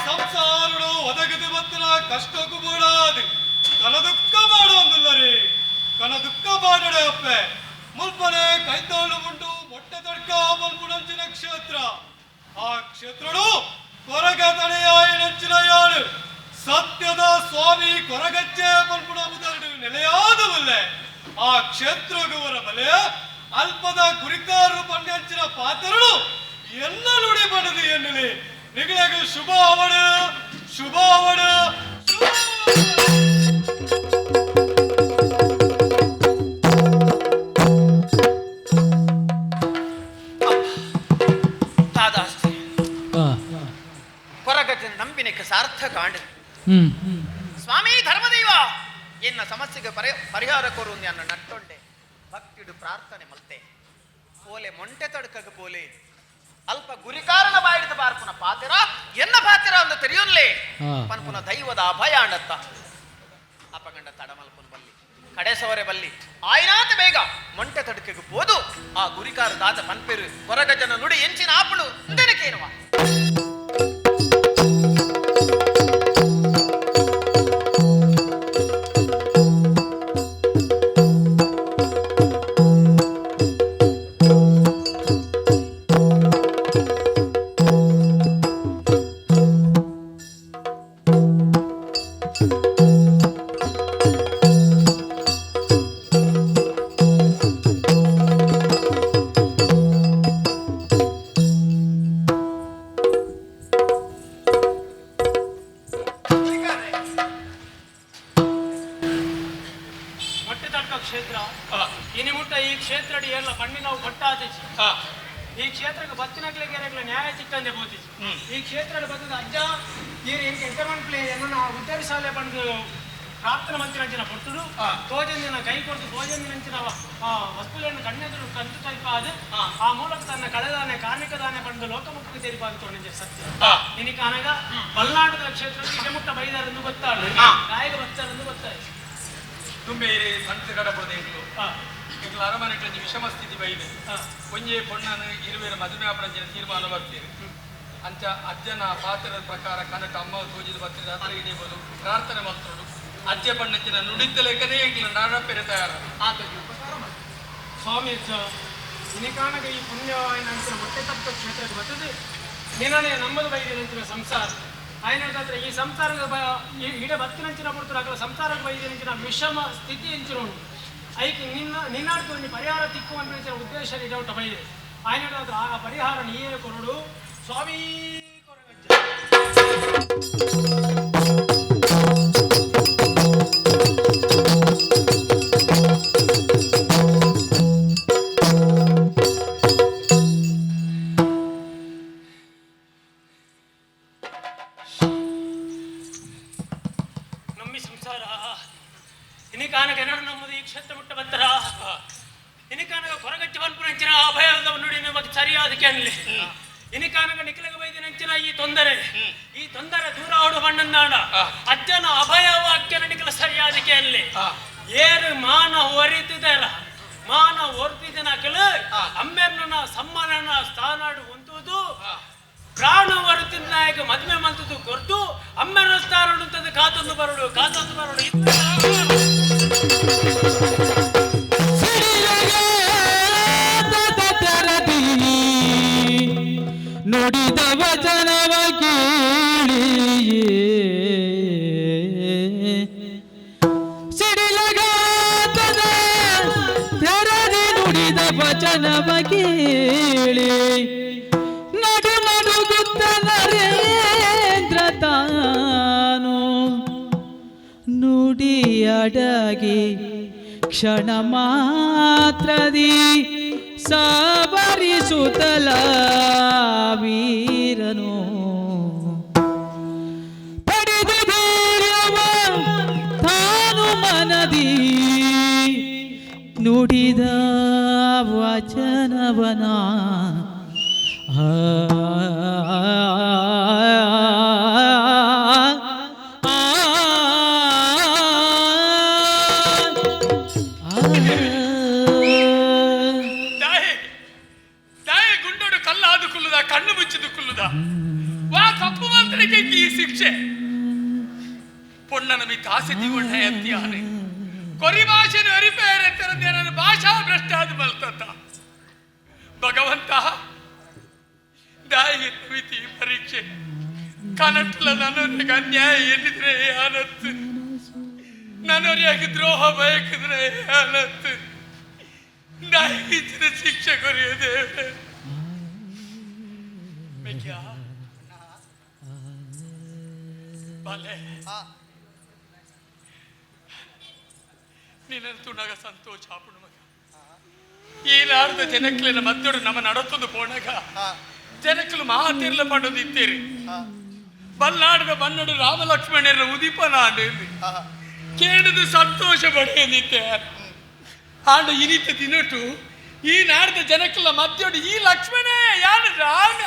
ಸಂಸಾರಡು ಒದಗದು ಬತ್ತಿನ ಕಷ್ಟಕ್ಕೂ ಮೂಡಾದು ಕನ ದುಃಖ ಮಾಡುವಂದುಲ್ಲರಿ ಕನ ದುಃಖ ಮಾಡಡೆ ಅಪ್ಪೆ ಮುಲ್ಪನೆ ಕೈತಾಳು ಉಂಟು ಮೊಟ್ಟೆ ತಡ್ಕ ಮಲ್ಪುಣಂಚಿನ ಕ್ಷೇತ್ರ ಆ ಕ್ಷೇತ್ರಡು ಕೊರಗ ತಡೆಯಾಯ ನಂಚಿನ ಯಾಳು ಸತ್ಯದ ಸ್ವಾಮಿ ಕೊರಗಜ್ಜೆ ಮಲ್ಪುಣ ಮುದರಡು ನೆಲೆಯಾದವಲ್ಲೇ ಆ ಕ್ಷೇತ್ರಗುವರ ಬಲೆ ಅಲ್ಪದ ಗುರಿಕಾರರು ಪಂಡ್ಯಂಚಿನ ಪಾತ್ರರು ಎಲ್ಲ ನುಡಿ ಬಡದು ಎನ್ನಲಿ ನಿಗಳಿಗೆ ಶುಭ ಅವಡು ಶುಭ ಅವಡು ಶುಭ ತಾದಾಸ್ತಿ ಕೊರಗಜ್ಜನ ನಂಬಿನಕ್ಕೆ ಸಾರ್ಥ ಕಾಂಡ ಸ್ವಾಮಿ ಧರ್ಮದೈವ ಎನ್ನ ಸಮಸ್ಯೆಗೆ ಪರಿಹಾರ ಕೊರು ಅನ್ನ ನಟ್ಟೊಂಡೆ ಭಕ್ತಿಡು ಪ್ರಾರ್ಥನೆ ಮಲ್ತೆ ಪೋಲೆ ಮೊಂಟೆ ತಡ್ಕಗ ಪೋಲೆ ಅಲ್ಪ ಗುರಿಕಾರನ ಬಾಯಿಡಿದ ಬಾರ್ಪುನ ಪಾತಿರ ಎನ್ನ ಪಾತಿರ ಒಂದು ತೆರೆಯುನ್ಲೆ ಪನ್ಪುನ ದೈವದ ಅಭಯ ಅಂಡತ್ತ ಅಪಗಂಡ ತಡಮಲ್ಪುನ ಬಲ್ಲಿ ಕಡೆಸವರೆ ಬಲ್ಲಿ ಆಯ್ನಾತ ಬೇಗ ಮೊಂಟೆ ತಡ್ಕಗ ಪೋದು ಆ ಗುರಿಕಾರ ದಾದ ಪನ್ಪೆರು ಕೊರಗಜ್ಜನ ನುಡಿ ಎಂಚಿನ ಆಪಳು ಇಂದೆನಕೇನುವ ಕ್ಷೇತ್ರ ಇನಿಮುಟ್ಟ ಈ ಕ್ಷೇತ್ರಡಿ ಎಲ್ಲ ಬಣ್ಣಿ ನಾವು ಕೊಟ್ಟಾದಿಸಿ ಈ ಕ್ಷೇತ್ರಕ್ಕೆ ಬತ್ತಿನಗ್ಲೆಗೆರೆಗಳ ನ್ಯಾಯ ಚಿಕ್ಕಂದೆ ಬೋದಿಸಿ ಈ ಕ್ಷೇತ್ರ ಬತ್ತದ ಅಜ್ಜ ಈ ಎಂಟಮಂಟ್ಲಿ ಏನನ್ನ ಉದ್ಯೋಗ ಬಂದು ಪ್ರಾರ್ಥನಾ ಮಂತ್ರಿನ ಕೊಟ್ಟರು ಭೋಜನ ಕೈ ಕೊಟ್ಟು ಭೋಜನಿನ ವಸ್ತುಗಳನ್ನು ಕಣ್ಣೆದುರು ಕಂತು ಸ್ವಲ್ಪ ಅದು ಆ ಮೂಲಕ ತನ್ನ ಕಳೆದಾನೆ ಕಾರ್ಮಿಕದಾನೆ ಬಂದು ಲೋಕಮುಖಕ್ಕೆ ತೆರಿಪಾಗುತ್ತೋಣ ಸತ್ಯ ಇನಿಕ ಅನಗ ಮಲೆನಾಡು ಕ್ಷೇತ್ರ ಇಜಮುಟ್ಟ ಬೈದಾರೆಂದು ಗೊತ್ತಾಳು ಗಾಯಕ ಭಕ್ತರೆಂದು ಗೊತ್ತಾಯಿತು ತುಂಬೇರಿ ಸಂತಗಡ ಪ್ರದೇಶಗಳು ಈಗ ಅರಮನೆಗಳ ವಿಷಮ ಸ್ಥಿತಿ ಬೈದೆ ಕೊಂಜೆ ಪೊಣ್ಣನು ಇರುವೆರ ಮದುವೆ ಅಪರಂಜಿನ ತೀರ್ಮಾನ ಬರ್ತೀರಿ ಅಂಚ ಅಜ್ಜನ ಪಾತ್ರದ ಪ್ರಕಾರ ಕನಕ ಅಮ್ಮ ತೋಜಿದ ಬರ್ತಿದ ಹತ್ರ ಹಿಡಿಯಬಹುದು ಪ್ರಾರ್ಥನೆ ಮಾಡ್ತೋಡು ಅಜ್ಜೆ ಬಣ್ಣಚ್ಚಿನ ನುಡಿತ ಲೆಕ್ಕನೇ ಈಗಲ ನಾಡಪ್ಪೆರೆ ತಯಾರ ಸ್ವಾಮಿ ಇನಿಕಾಣಗ ಈ ಪುಣ್ಯ ನಂತರ ಮೊಟ್ಟೆ ತಪ್ಪ ಕ್ಷೇತ್ರಕ್ಕೆ ಬರ್ತದೆ ನಿನ್ನೆ ನಮ್ಮದು ಬೈದಿನಂಚಿನ ಸಂಸಾರ ಆಯ್ನಾದ್ರೆ ಈ ಸಂಸಾರದ ಇಡ ಬತ್ತಿನಂಚಿನ ಕೊಡ್ತಾರೆ ಆಗಲ ಸಂಸಾರಕ್ಕೆ ಬೈದಿನಂಚಿನ ವಿಷಮ ಸ್ಥಿತಿ ಎಂಚಿನ ಉಂಟು ಐಕೆ ನಿನ್ನಾಡ್ತು ಪರಿಹಾರ ತಿಕ್ಕುವಂತ ಉದ್ದೇಶ ಇದೌಟ ಬೈದೆ ಆಯ್ನಾದ್ರೆ ಆ ಪರಿಹಾರ ನೀಯೇ ಕೊರಡು ಸ್ವಾಮಿ ಈ ತೊಂದರೆ ದೂರ ಆಡು ಬಣ್ಣನಾಡ ಅಜ್ಜನ ಅಭಯವಾಕ್ಯ ನಿಕಲ ಸರಿಯಾದಕ್ಕೆ ಅಲ್ಲಿ ಏರು ಮಾನ ಹೊರಿತಿದಾರ ಮಾನ ಹೊರತಿದನಕಲ ಅಮ್ಮೆನ್ನ ಸಮ್ಮಾನನ ಸ್ಥಾನಾಡು ಹೊಂದುವುದು ಪ್ರಾಣ ಹೊರತಿನ ನಾಯಕ ಮದುವೆ ಮಂತದ್ದು ಕೊರ್ತು ಅಮ್ಮೆನ ಸ್ಥಾನ ಉಂಟದ ಕಾತೊಂದು ಬರಡು ನುಡಿದ ವಚನವ ಕೇಳಿಯೇ ಸಿಡಿಲಗಾತದ ತೆರದಿ ನುಡಿದ ನುಡಿಯಡಗಿ ಕ್ಷಣ ಮಾತ್ರದಿ ಸಾವರಿಸುತ್ತಲ ವೀರನು ಪಡೆದು ಧೈರ್ಯವ ತಾನು ಮನದಿ ನುಡಿದ ವಚನವನ ಗುಂಡೋಡು ಕಲ್ಲಾದು ಕುಲ್ಲುದ ಕಣ್ಣು ಮುಚ್ಚಿದು ಕುಲ್ಲುದ ವಾ ತಪ್ಪು ಮಾತ್ರಕ್ಕೆ ಈ ಶಿಕ್ಷೆ ಪೊಣ್ಣನ ಮಿತ್ತ ಆಸೆ ಜೀವನ ಎತ್ತಿಯಾನೆ ಕೊರಿ ಭಾಷೆನ ಅರಿಪೇರೆ ತೆರೆದ ಭಾಷಾ ಭ್ರಷ್ಟಾದ ಮಲ್ತಂತ ಭಗವಂತ ದಾಯಿಗೆ ಮಿತಿ ಪರೀಕ್ಷೆ ಕನಟ್ಲ ನನ್ನೊರಿಗೆ ಅನ್ಯಾಯ ಎನ್ನಿದ್ರೆ ಆನತ್ತು ನನ್ನೊರಿಗೆ ದ್ರೋಹ ಬಯಕಿದ್ರೆ ಆನತ್ತು ದಾಯಿಗಿಚ್ಚಿನ ಶಿಕ್ಷೆ ಕೊರಿಯದೇವೆ ಬಾಲೆ ನೀನಂತೂ ನಗ ಸಂತೋಷ ಆಪುಣ ಮಗ ಈ ನಾಡ್ದ ಜನಕ್ಲಿನ ಮದ್ದೊಡು ನಮ್ಮ ನಡತೊಂದು ಪೋಣಗ ಜನಕ್ಕಲು ಮಾತಿರ್ಲ ಪಡೋದು ಇತ್ತೇರಿ ಬಲ್ಲಾಡದ ಬನ್ನಡು ರಾಮ ಲಕ್ಷ್ಮಣರ ಉದಿಪನ ಆಂಡೇಲಿ ಕೇಳಿದು ಸಂತೋಷ ಪಡೆಯಲಿತ್ತೆ ಆಂಡ ಇನಿತ ದಿನಟು ಈ ನಾಡ್ದ ಜನಕ್ಕಲ ಮದ್ದೊಡು ಈ ಲಕ್ಷ್ಮಣೇ ಯಾನು ರಾಮ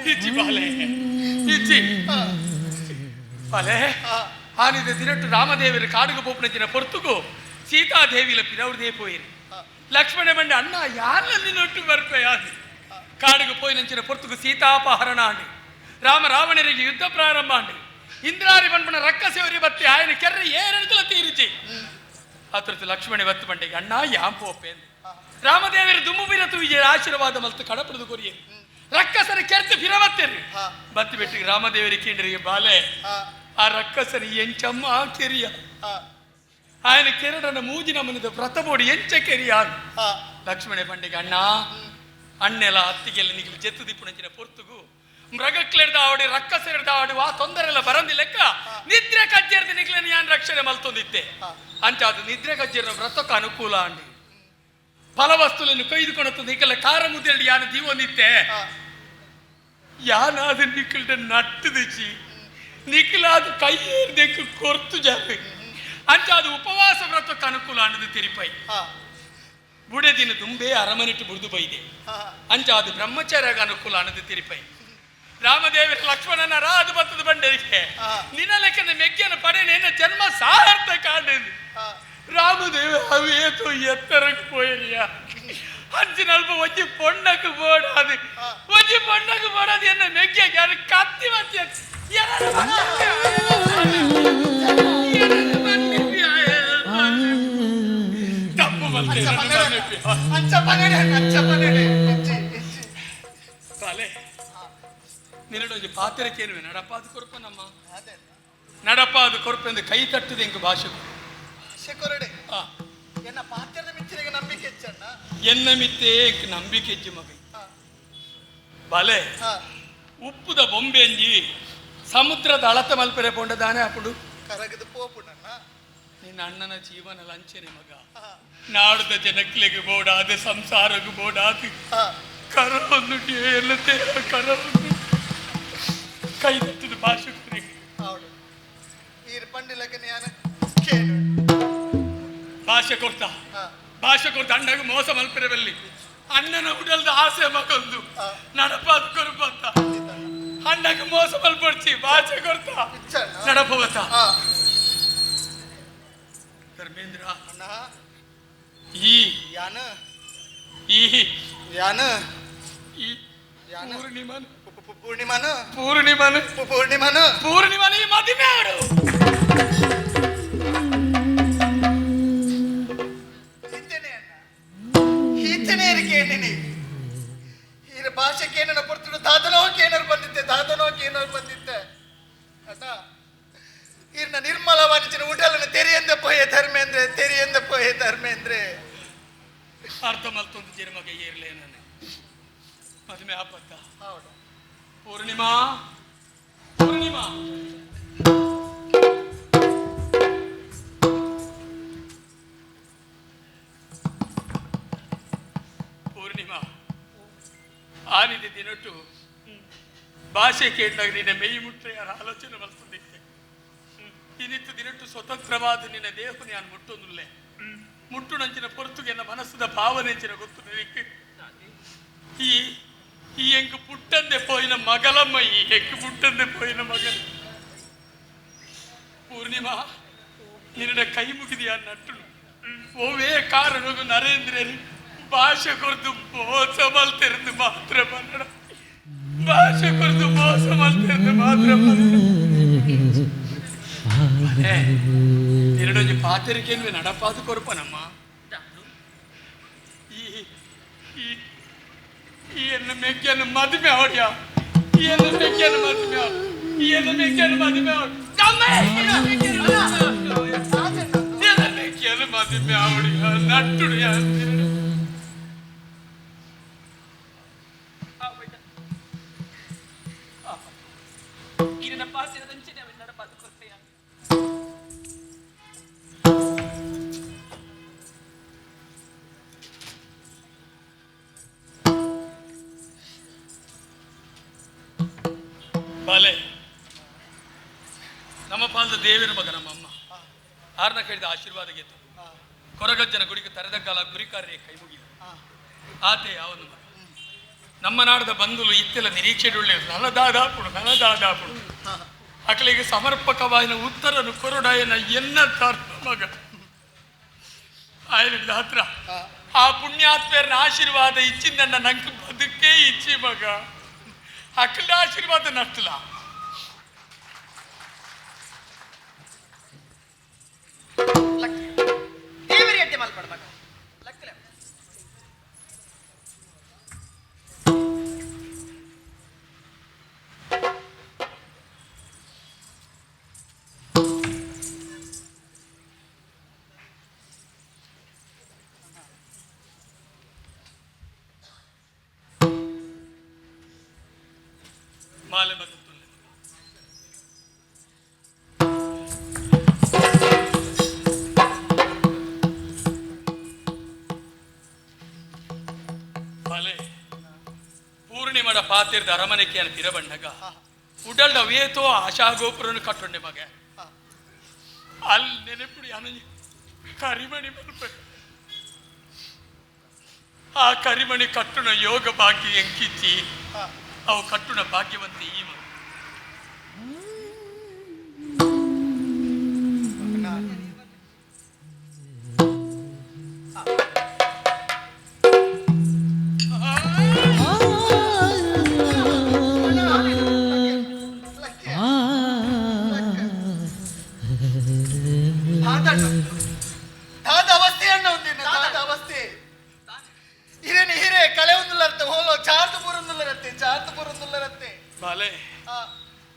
ಇಚ್ಚಿ ಬಾಲೆ ಇಚ್ಚಿ ಬಾಲೆ ಆನಿದ ದಿನಟ್ಟು ರಾಮದೇವರ ಕಾಡುಗು ಪೋಪನಂಚಿನ ಪೊರ್ತುಗು ಸೀತಾದೇವಿಲ ಪಿರವ್ರದೇ ಪೋಯಿರಿ ಲಕ್ಷ್ಮಣ ಬಂಡೆ ಅಣ್ಣ ಯಾರಲ್ಲಿ ನೊಟ್ಟು ಬರ್ಪೆ ಆದಿ ಕಾಡುಗು ಪೋಯಿನಂಚಿನ ಪೊರ್ತುಗು ಸೀತಾಪಹರಣ ಆಂಡಿ ರಾಮ ರಾವಣರಿಗೆ ಯುದ್ಧ ಪ್ರಾರಂಭ ಆಂಡಿ ಇಂದ್ರಾರಿ ಬಣ್ಣ ರಕ್ಕಸೆವರಿ ಬತ್ತಿ ಆಯನ ಕೆರ್ರೆ ಏರೆಡ್ತಲ ತೀರಿಚಿ ಅತೃತ ಲಕ್ಷ್ಮಣ ಬತ್ತು ಬಂಡೆಗೆ ಅಣ್ಣ ಯಾಂಪೋಪೆ ರಾಮದೇವರ ದುಮ್ಮು ಬಿರತು ವಿಜಯ ಆಶೀರ್ವಾದ ಮಲ್ತು ಕಡಪಡದು ಕೊರಿಯರಿ ರಕ್ಕಸನ ಕೆರ್ತು ಫಿರವತ್ತೇರಿ ಬತ್ತಿ ಬಿಟ್ಟಿಗೆ ರಾಮದೇವರಿ ಕಿಂಡ್ರಿಗೆ ಬಾಲೆ ಆ ರಕ್ಕಸನ ಎಂಚಮ್ಮ ಕೆರಿಯ ఆయన కిరడన మూజిన మునిద వ్రతబోడి ఎంచెకెరియాను లక్ష్మణ పండిగ అಣ್ಣ ಅಣ್ಣೆಲ್ಲ ಹತ್ತಿಗೆಲ್ಲ ನಿಗಲು ಜೆತ್ತು ದಿಪ್ಪುನಂಚಿನ ಪೊರ್ತುಗು ಮೃಗಕ್ಲೆಡ್ದ ಆವಡಿ ರಕ್ಕಸೆಡ್ದ ಆವಡಿ ವಾ ತೊಂದರೆಲ್ಲ ಬರಂದಿ ಲೆಕ್ಕ ನಿದ್ರೆ ಕಜ್ಜೆರ್ದ ನಿಗ್ಲೆ ಯಾನ್ ರಕ್ಷಣೆ ಮಲ್ತೊಂದಿತ್ತೆ ಅಂಚ ಅದು ನಿದ್ರೆ ಕಜ್ಜೆರ್ನ ವ್ರತಕ್ಕೆ ಅನುಕೂಲ ಅಂಡಿ ಫಲವಸ್ತುలను ಕೊಯ್ದುಕೊಣತ್ತು ನಿಗಲ ಕಾರ ಮುದ್ದೆಲ್ಡಿ ಯಾನ ದೀವೊಂದಿತ್ತೆ ಯಾನಾದ ನಿಕ್ಕಲ್ಡ ನಟ್ಟು ದಿಚ್ಚಿ ನಿಖಿಲಾದ ಕೈ ಏರ್ದೆಕ್ಕು ಕೊರ್ತು ಜಾವೆ ಅಂಚ ಅದು ಉಪವಾಸ ವ್ರತಕ್ಕೆ ಅನುಕೂಲ ಅನ್ನೋದು ತಿರಿಪೈ ಬುಡೆ ದಿನ ದುಂಬೆ ಅರಮನೆಟ್ಟು ಬುಡ್ದು ಬೈದೆ ಅಂಚ ಅದು ಬ್ರಹ್ಮಚಾರ್ಯಾಗ ಅನುಕೂಲ ಅನ್ನೋದು ತಿರಿಪೈ ರಾಮದೇವರ ಲಕ್ಷ್ಮಣನ ರಾದು ಬತ್ತದ ಬಂಡರಿಗೆ ನಿನ್ನ ಲೆಕ್ಕನ ಮೆಗ್ಗಿನ ಪಡೆನೇನ ಜನ್ಮ ಸಾರ್ಥಕ ಆಡೇನು ರಾಮದೇವ ಅವೇತು ಎತ್ತರಕ್ಕೆ ಪೋಯರಿಯ ಅಂಚಿನಲ್ಪ ಒಜ್ಜಿ ಪೊಣ್ಣಕ್ಕೆ ಬೋಡಾದು ಒಜ್ಜಿ ಪೊಣ್ಣಕ್ಕೆ ಬೋಡಾದು ಎನ್ನ ಮೆಗ್ಗಿಯ ಯಾರು ಕತ್ತಿ ಮತ್ತೆ ನಿನ್ನಡೊಂದು ಪಾತ್ರಕ್ಕೇನು ನಡಪಾದು ಕೊರಪನಮ್ಮ ನಡಪಾದು ಕೊರಪೆಂದು ಕೈ ತಟ್ಟದೆ ಇಂಕ ಭಾಷೆ ಕೊರಡೆ ಎನ್ನ ಪಾತ್ರದ ಮಿಚ್ಚರಿಗೆ ನಂಬಿಕೆ ಹೆಚ್ಚಣ್ಣ ಎನ್ನ ಮಿತ್ತೇ ನಂಬಿಕೆ ಹೆಚ್ಚು ಮಗ ಬಾಲೆ ಉಪ್ಪುದ ಬೊಂಬೆಂಜಿ ಸಮುದ್ರದ ಅಳತ ಮಲ್ಪೆರೆ ಪೊಂಡ ದಾನೆ ಹಾಕೊಂಡು ಕರಗದು ಪೋಪುಣ್ಣ ನಿನ್ನ ಅಣ್ಣನ ಜೀವನ ಲಂಚನೆ ಮಗ ನಾಡದ ಜನಕ್ಲೆಗೆ ಬೋಡಾದ ಸಂಸಾರಗೂ ಬೋಡಾದ ಕರವನ್ನು ಎಲ್ಲತೆ ಕರವನ್ನು ಕೈ ತಟ್ಟದ ಭಾಷೆ ಈ ಪಂಡಿಲಕ್ಕೆ ಭಾಷೆ ಕೊಡ್ತಾ ಅಣ್ಣಗೆ ಮೋಸ ಮಲ್ಪಿರಬಲ್ಲಿ ಅಣ್ಣನ ಉಡಲ್ದ ಆಸೆ ಮಗೊಂದು ನಡಪಾದ ಕೊರಪಂತ ಅಣ್ಣಗೆ ಮೋಸ ಮಲ್ಪಡ್ಸಿ ಭಾಷೆ ಕೊಡ್ತಾ ನಡಪವತ್ತ ಧರ್ಮೇಂದ್ರ ಅಣ್ಣ ಈ ಯಾನ ಈ ಯಾನ ಈ ಪೂರ್ಣಿಮನು ಪೂರ್ಣಿಮಾನು ಪೂರ್ಣಿಮನು ಪೂರ್ಣಿಮಾನು ಪೂರ್ಣಿಮನು ಈ ಮದುವೆ ಆಡು ಕೇಳಿನಿ ಈ ಭಾಷೆಗೆ ಏನಾರು ಕೊಡ್ತಿದ್ರು ದಾದನೋಕೆ ಏನಾರು ಬಂದಿತ್ತೆ ಅಣ್ಣ ಇರ್ನ ನಿರ್ಮಲ ವಾಣಿಜ್ಯನ ಉಡಲನ್ನು ತೆರೆಯಂದ ಪೋಯೆ ಧರ್ಮೇಂದ್ರೆ ಅರ್ಥ ಮಲ್ತೊಂದು ಜಿರ್ಮಗೆ ಏರ್ಲೇ ನಾನು ಮದುವೆ ಆಪತ್ತ ಹೌದು ಪೂರ್ಣಿಮಾ ಪೂರ್ಣಿಮಾ ಪೂರ್ಣಿಮಾ ಆನಿದೆ ದಿನೊಟ್ಟು ಭಾಷೆ ಕೇಳಿದಾಗ ನಿನ್ನ ಮೇಯಿ ಮುಟ್ಟೆ ಯಾರ ಆಲೋಚನೆ ಬರ್ತದಿತ್ತೆ. ಇನ್ನಿತ್ತು ದಿನಟ್ಟು ಸ್ವತಂತ್ರವಾದ ನಿನ್ನ ದೇಹವು ನಾನು ಮುಟ್ಟೊಂದುಲ್ಲೆ ಮುಟ್ಟು ನಂಚಿನ ಪೊರ್ತುಗೆ ನನ್ನ ಮನಸ್ಸದ ಭಾವನೆಂಚಿನ ಗೊತ್ತು ನಿನಕ್ಕೆ. ಈ ಎಂಕ್ ಪುಟ್ಟಂದೆ ಪೋಯಿನ ಮಗಳಮ್ಮ, ಈ ಎಂಕ್ ಪುಟ್ಟಂದೆ ಪೋಯಿನ ಮಗಳ ಪೂರ್ಣಿಮಾ ನಿನ್ನ ಕೈ ಮುಗಿದಿಯ ನಟ್ಟು ಓವೇ ಕಾರಣಗೂ ನರೇಂದ್ರರು ಭಾಷೆ ಕೊರ್ದು ಮೋಸ ಮಲ್ತಿருந்து ಮಾತ್ರ ಬನ್ನಡ ಭಾಷೆ ಕೊರ್ದು ಮೋಸ ಮಲ್ತಿருந்து ಮಾತ್ರ ಎರಡೊಂದು ಪಾತರಿಕೆಯನ್ನು ನಡಪಾದು ಕೊರಪನಮ್ಮ. ಈ ಎನ್ನ ಮೆಕ್ಕೆಯನ್ನು ಮದುವೆ ಅವಡ್ಯ, ಈ ಎನ್ನ ಮೆಕ್ಕೆಯನ್ನು ಮದುವೆ ಈ ಎನ್ನ ಮೆಕ್ಕೆಯನ್ನು ಮದುವೆ ಮೆಕ್ಕೆಯನ್ನು ಮದುವೆ ಅವಡ್ಯ ನಟ್ಟುಡಿಯ ಬಾಲೆ ನಮ್ಮ ಪಾಲದ ದೇವಿನ ಮಗ ನಮ್ಮಮ್ಮ ಆರ್ನ ಕೇಳಿದ ಆಶೀರ್ವಾದ ಗೆದ್ದು ಕೊರಗಜ್ಜನ ಗುಡಿಗೆ ತರೆದಗ್ಗಾಲ ಗುರಿಕಾರ್ಯ ಕೈ ಮುಗಿದ ಆತೆ ಯಾವನು ಮಗ ನಮ್ಮ ನಾಡದ ಬಂಧುಲು ಇತ್ತೆಲ್ಲ ನಿರೀಕ್ಷೆಡುಳ್ಳೆ ನನದಾದಾಪುಡು ಅಕಲಿಗೆ ಸಮರ್ಪಕವಾಯಿನ ಉತ್ತರನು ಕೊರಡಾಯನ ಎನ್ನ ಧರ್ಮ ಮಗ ಆಯ್ನ ಹತ್ರ ಆ ಪುಣ್ಯಾತ್ಮರನ ಆಶೀರ್ವಾದ ಇಚ್ಚಿಂದ ನಂಗೆ ಬದುಕೇ ಇಚ್ಚಿ ಮಗ ಅಕ್ಕಳ ಆಶೀರ್ವಾದ ನಷ್ಟಲ ದೇವರಿ ಅಡ್ಡೆ ಮಾಲ್ಪಡ್ಬೇಕು ಲಕ್ಕಲೆ ಮಾಲೆ ಮಗ ಮಾಲೆ ಪೂರ್ಣಿಮಡ ಪಾತಿರ್ದ ಅರಮನೆಕೆಯನ್ನು ಪಿರಬಣ್ಣಗ ಉಡಲ್ಡ ವೇತೋ ಆಶಾಗೋಪುರನು ಕಟ್ಟೊಂಡೆ ಮಗ ಅಲ್ಲಿ ನೆನಪುಡಿ ಅನಂಜ ಕರಿಮಣಿ ಬಲ್ಪ ಆ ಕರಿಮಣಿ ಕಟ್ಟುನ ಯೋಗ ಭಾಗ್ಯ ಎಂಕಿಚ್ಚಿ ಅವು ಕಟ್ಟುನ ಭಾಗ್ಯವಂತಿ ಈ ಮಗ ಬಾಲೆ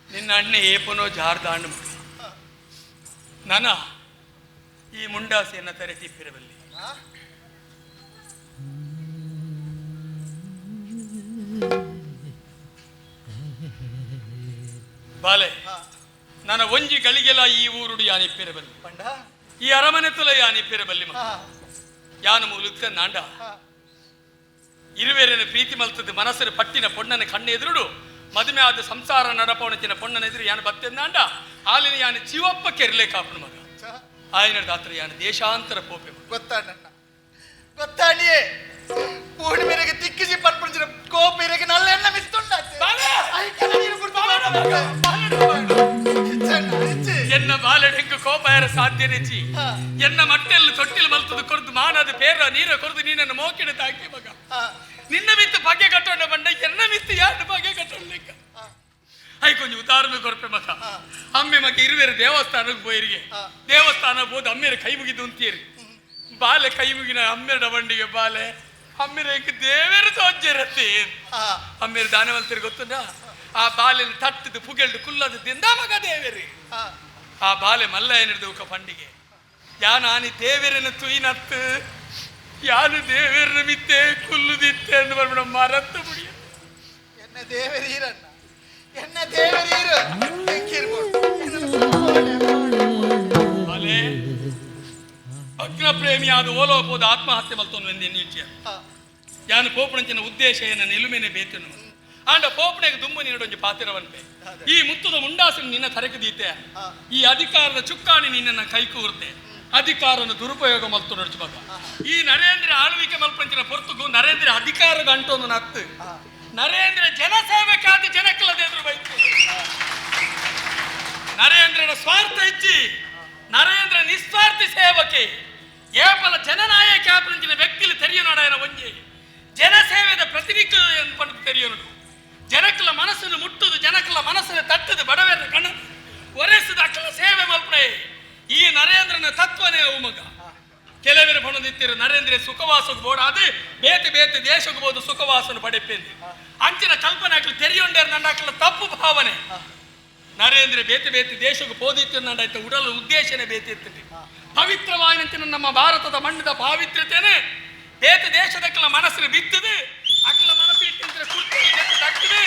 ನಿನ್ನ ಅಣ್ಣೆ ಏಪನೋ ಜಾರ್ದಾಂಡ್ ನನ ಈ ಮುಂಡಾಸೆಯನ್ನ ತರ ಟಿಪ್ಪಿರಬಲ್ಲಿ ಬಾಲೆ ನನ್ನ ಒಂಜಿ ಗಳಿಗೆಲ್ಲ ಈ ಊರುಡು ಯಾನಿಪ್ಪಿರಬಲ್ಲಿ ಈ ಅರಮನೆ ತುಲ ಯಾನಿಪ್ಪಿರಬಲ್ಲಿ ಯಾನು ಮೂಲಕ ನಾಂಡ ಇರುವೇರನ ಪ್ರೀತಿ ಮಲ್ತದ ಮನಸ್ಸರ ಪಟ್ಟಿನ ಪೊಣ್ಣನ ಕಣ್ಣೆದುರುಡು ಮದುವೆ ಆದ ಸಂಸಾರ ನಡಪವಣಚಿನ ಪೊಣ್ಣನ ಎದುರು ಯಾನು ಬತ್ತೆಂದಾಂಡ ಆಲಿನ ಯಾನು ಜೀವಪ್ಪ ಕೆರ್ಲೆ ಕಾಪನ ಮಗ ಆಯ್ನ ದಾತ್ರ ಯಾನು ದೇಶಾಂತರ ಪೋಪೆ ಗೊತ್ತಾಡಿಯೇ ಪೂರ್ಣಿಮೆರೆಗೆ ತಿಕ್ಕಿಸಿ ಪಟ್ಪಡಿಸಿದ ಕೋಪಿರೆಗೆ ನಲ್ಲ ಎಣ್ಣ ಮಿಸ್ತುಂಡ ಎನ್ನ ಬಾಲೆಡೆಂಕು ಕೋಪ ಯಾರ ಸಾಧ್ಯ ನೆಚ್ಚಿ ಎನ್ನ ಮಟ್ಟೆಲ್ಲ ತೊಟ್ಟಿಲು ಮಲ್ತದ ಕೊರ್ದು ಮಾನದ ಪೇರ ನೀರ ಕೊರ್ದು ನೀನನ್ನು ಮೋಕಿಡ ತಾಕಿ ಮಗ ನಿನ್ನ ಮಿತ್ತು ಬಗೆ ಕಟ್ಟೊಂಡ ಬಂಡ ಎನ್ನ ಮಿತ್ತು ಯಾರು ಬಗೆ ಕಟ್ಟೊಂಡೆಕ್ಕ ಐ ಕೊಂಚ ಉದಾಹರಣೆ ಕೊರಪೆ ಮಗ ಅಮ್ಮೆ ಮಗ ಇರುವೇರು ದೇವಸ್ಥಾನಕ್ಕೆ ಹೋಯಿರಿಗೆ ದೇವಸ್ಥಾನ ಹೋದ ಅಮ್ಮೆರ ಕೈ ಮುಗಿದು ಅಂತೀರಿ ಬಾಲೆ ಕೈ ಮುಗಿನ ಅಮ್ಮೆರ ಬಂಡಿಗೆ ಬಾಲೆ ಅಮ್ಮೆರ ದೇವರ ಸೋಜ್ಜರತ್ತೆ ಅಮ್ಮೆರ ದಾನವಂತರಿಗೆ ಗೊತ್ತುಂಡ ಆ ಬಾಲೆನ ತಟ್ಟದು ಪುಗೆಲ್ದು ಕುಲ್ಲದು ದಿಂದ ಮಗ ದೇವರಿ ಆ ಬಾಲೆ ಮಲ್ಲ ಏನಿಡ್ದು ಉಕ ಪಂಡಿಗೆ ಯಾನು ಆನಿ ದೇವರನ ತುಯಿನತ್ತು ಯಾನು ದೇವರನ ಮಿತ್ತೆ ಕುಲ್ಲುದಿತ್ತೆ ಎಂದು ಬರ್ಬಿಡ ಮರತ್ತು ಮುಡಿಯ ಎನ್ನ ದೇವರೀರಣ್ಣ ಎನ್ನ ದೇವರೀರು ಅಲೆ ಅಗ್ನ ಪ್ರೇಮಿಯಾದ ಓಲೋಪೋದ ಆತ್ಮಹತ್ಯೆ ಮಲ್ತೊಂದು ನೀಚ್ಯ ಯಾನು ಪೋಪಣಂಚಿನ ಉದ್ದೇಶ ಏನ ನಿಲುಮೆನೆ ಬೇತನು ಆಂಡ ಪೋಪಣೆಗೆ ದುಂಬು ನೀಡೊಂಜಿ ಪಾತಿರವನ್ಪೆ ಈ ಮುತ್ತದ ಮುಂಡಾಸನ ನಿನ್ನ ತರಕದೀತೆ ಈ ಅಧಿಕಾರದ ಚುಕ್ಕಾಣಿ ನಿನ್ನ ಕೈಕೂರ್ತೆ ಅಧಿಕಾರವನ್ನು ದುರುಪಯೋಗ ಮಲ್ತು ನಡ್ಚಬಾಗ ಈ ನರೇಂದ್ರ ಆಳ್ವಿಕೆ ಮಲ್ಪಂಚಿನ ಪೊರ್ತುಗು ನರೇಂದ್ರ ಅಧಿಕಾರ ಗಂಟೊಂದು ನತ್ತು ನರೇಂದ್ರ ಜನಸೇವಕಾದ ಜನಕ್ಕಲ್ಲದೆ ಎದುರು ಬೈತು ನರೇಂದ್ರನ ಸ್ವಾರ್ಥ ಇಚ್ಚಿ ನರೇಂದ್ರ ನಿಸ್ವಾರ್ಥಿ ಸೇವಕೆ ಏಪಲ ಜನನಾಯಕ ಆಪಂಚಿನ ವ್ಯಕ್ತಿಲಿ ತೆರೆಯನೋಡಾಯನ ಒಂಜಿ ಜನಸೇವೆದ ಪ್ರತಿನಿತ್ಯ ಪಂಡ ತೆರೆಯನೋಡು ಜನಕ್ಕಲ ಮನಸ್ಸನ್ನು ಮುಟ್ಟುದು ಜನಕ್ಕಲ ಮನಸ್ಸನ್ನು ತಟ್ಟದು ಬಡವರ ಕಣ ಒರೆಸದ ಅಕ್ಕಲ ಸೇವೆ ಮಲ್ಪನೆ ಈ ನರೇಂದ್ರನ ತತ್ವನೇ ಅವು ಮಗ ಕೆಲವರು ಪಣದಿತ್ತಿರು ನರೇಂದ್ರ ಸುಖವಾಸಕ್ಕೆ ಬೋಡಾದು ಬೇತೆ ಬೇತೆ ದೇಶಕ್ಕೆ ಬೋದು ಸುಖವಾಸನ ಪಡೆಪೇಂದು ಅಂಚಿನ ಕಲ್ಪನೆ ಹಾಕಲು ತೆರೆಯೊಂಡೇರು ನಂಡಾಕಲ ತಪ್ಪು ಭಾವನೆ ನರೇಂದ್ರ ಬೇತೆ ಬೇತೆ ದೇಶಕ್ಕೆ ಪೋದಿತ್ತು ನಂಡಾಯ್ತು ಉಡಲು ಉದ್ದೇಶನೇ ಬೇತೆ ಇರ್ತದೆ ಪವಿತ್ರವಾಯಿನಂಚಿನ ನಮ್ಮ ಭಾರತದ ಮಣ್ಣದ ಪಾವಿತ್ರ್ಯತೆನೇ ಬೇತೆ ದೇಶದಕ್ಕಲ ಮನಸ್ಸು ಬಿತ್ತದೆ ಅಕ್ಕಲ ಮನಸ್ಸು ಇಟ್ಟಿದ್ರೆ ಕುರ್ತಿದೆ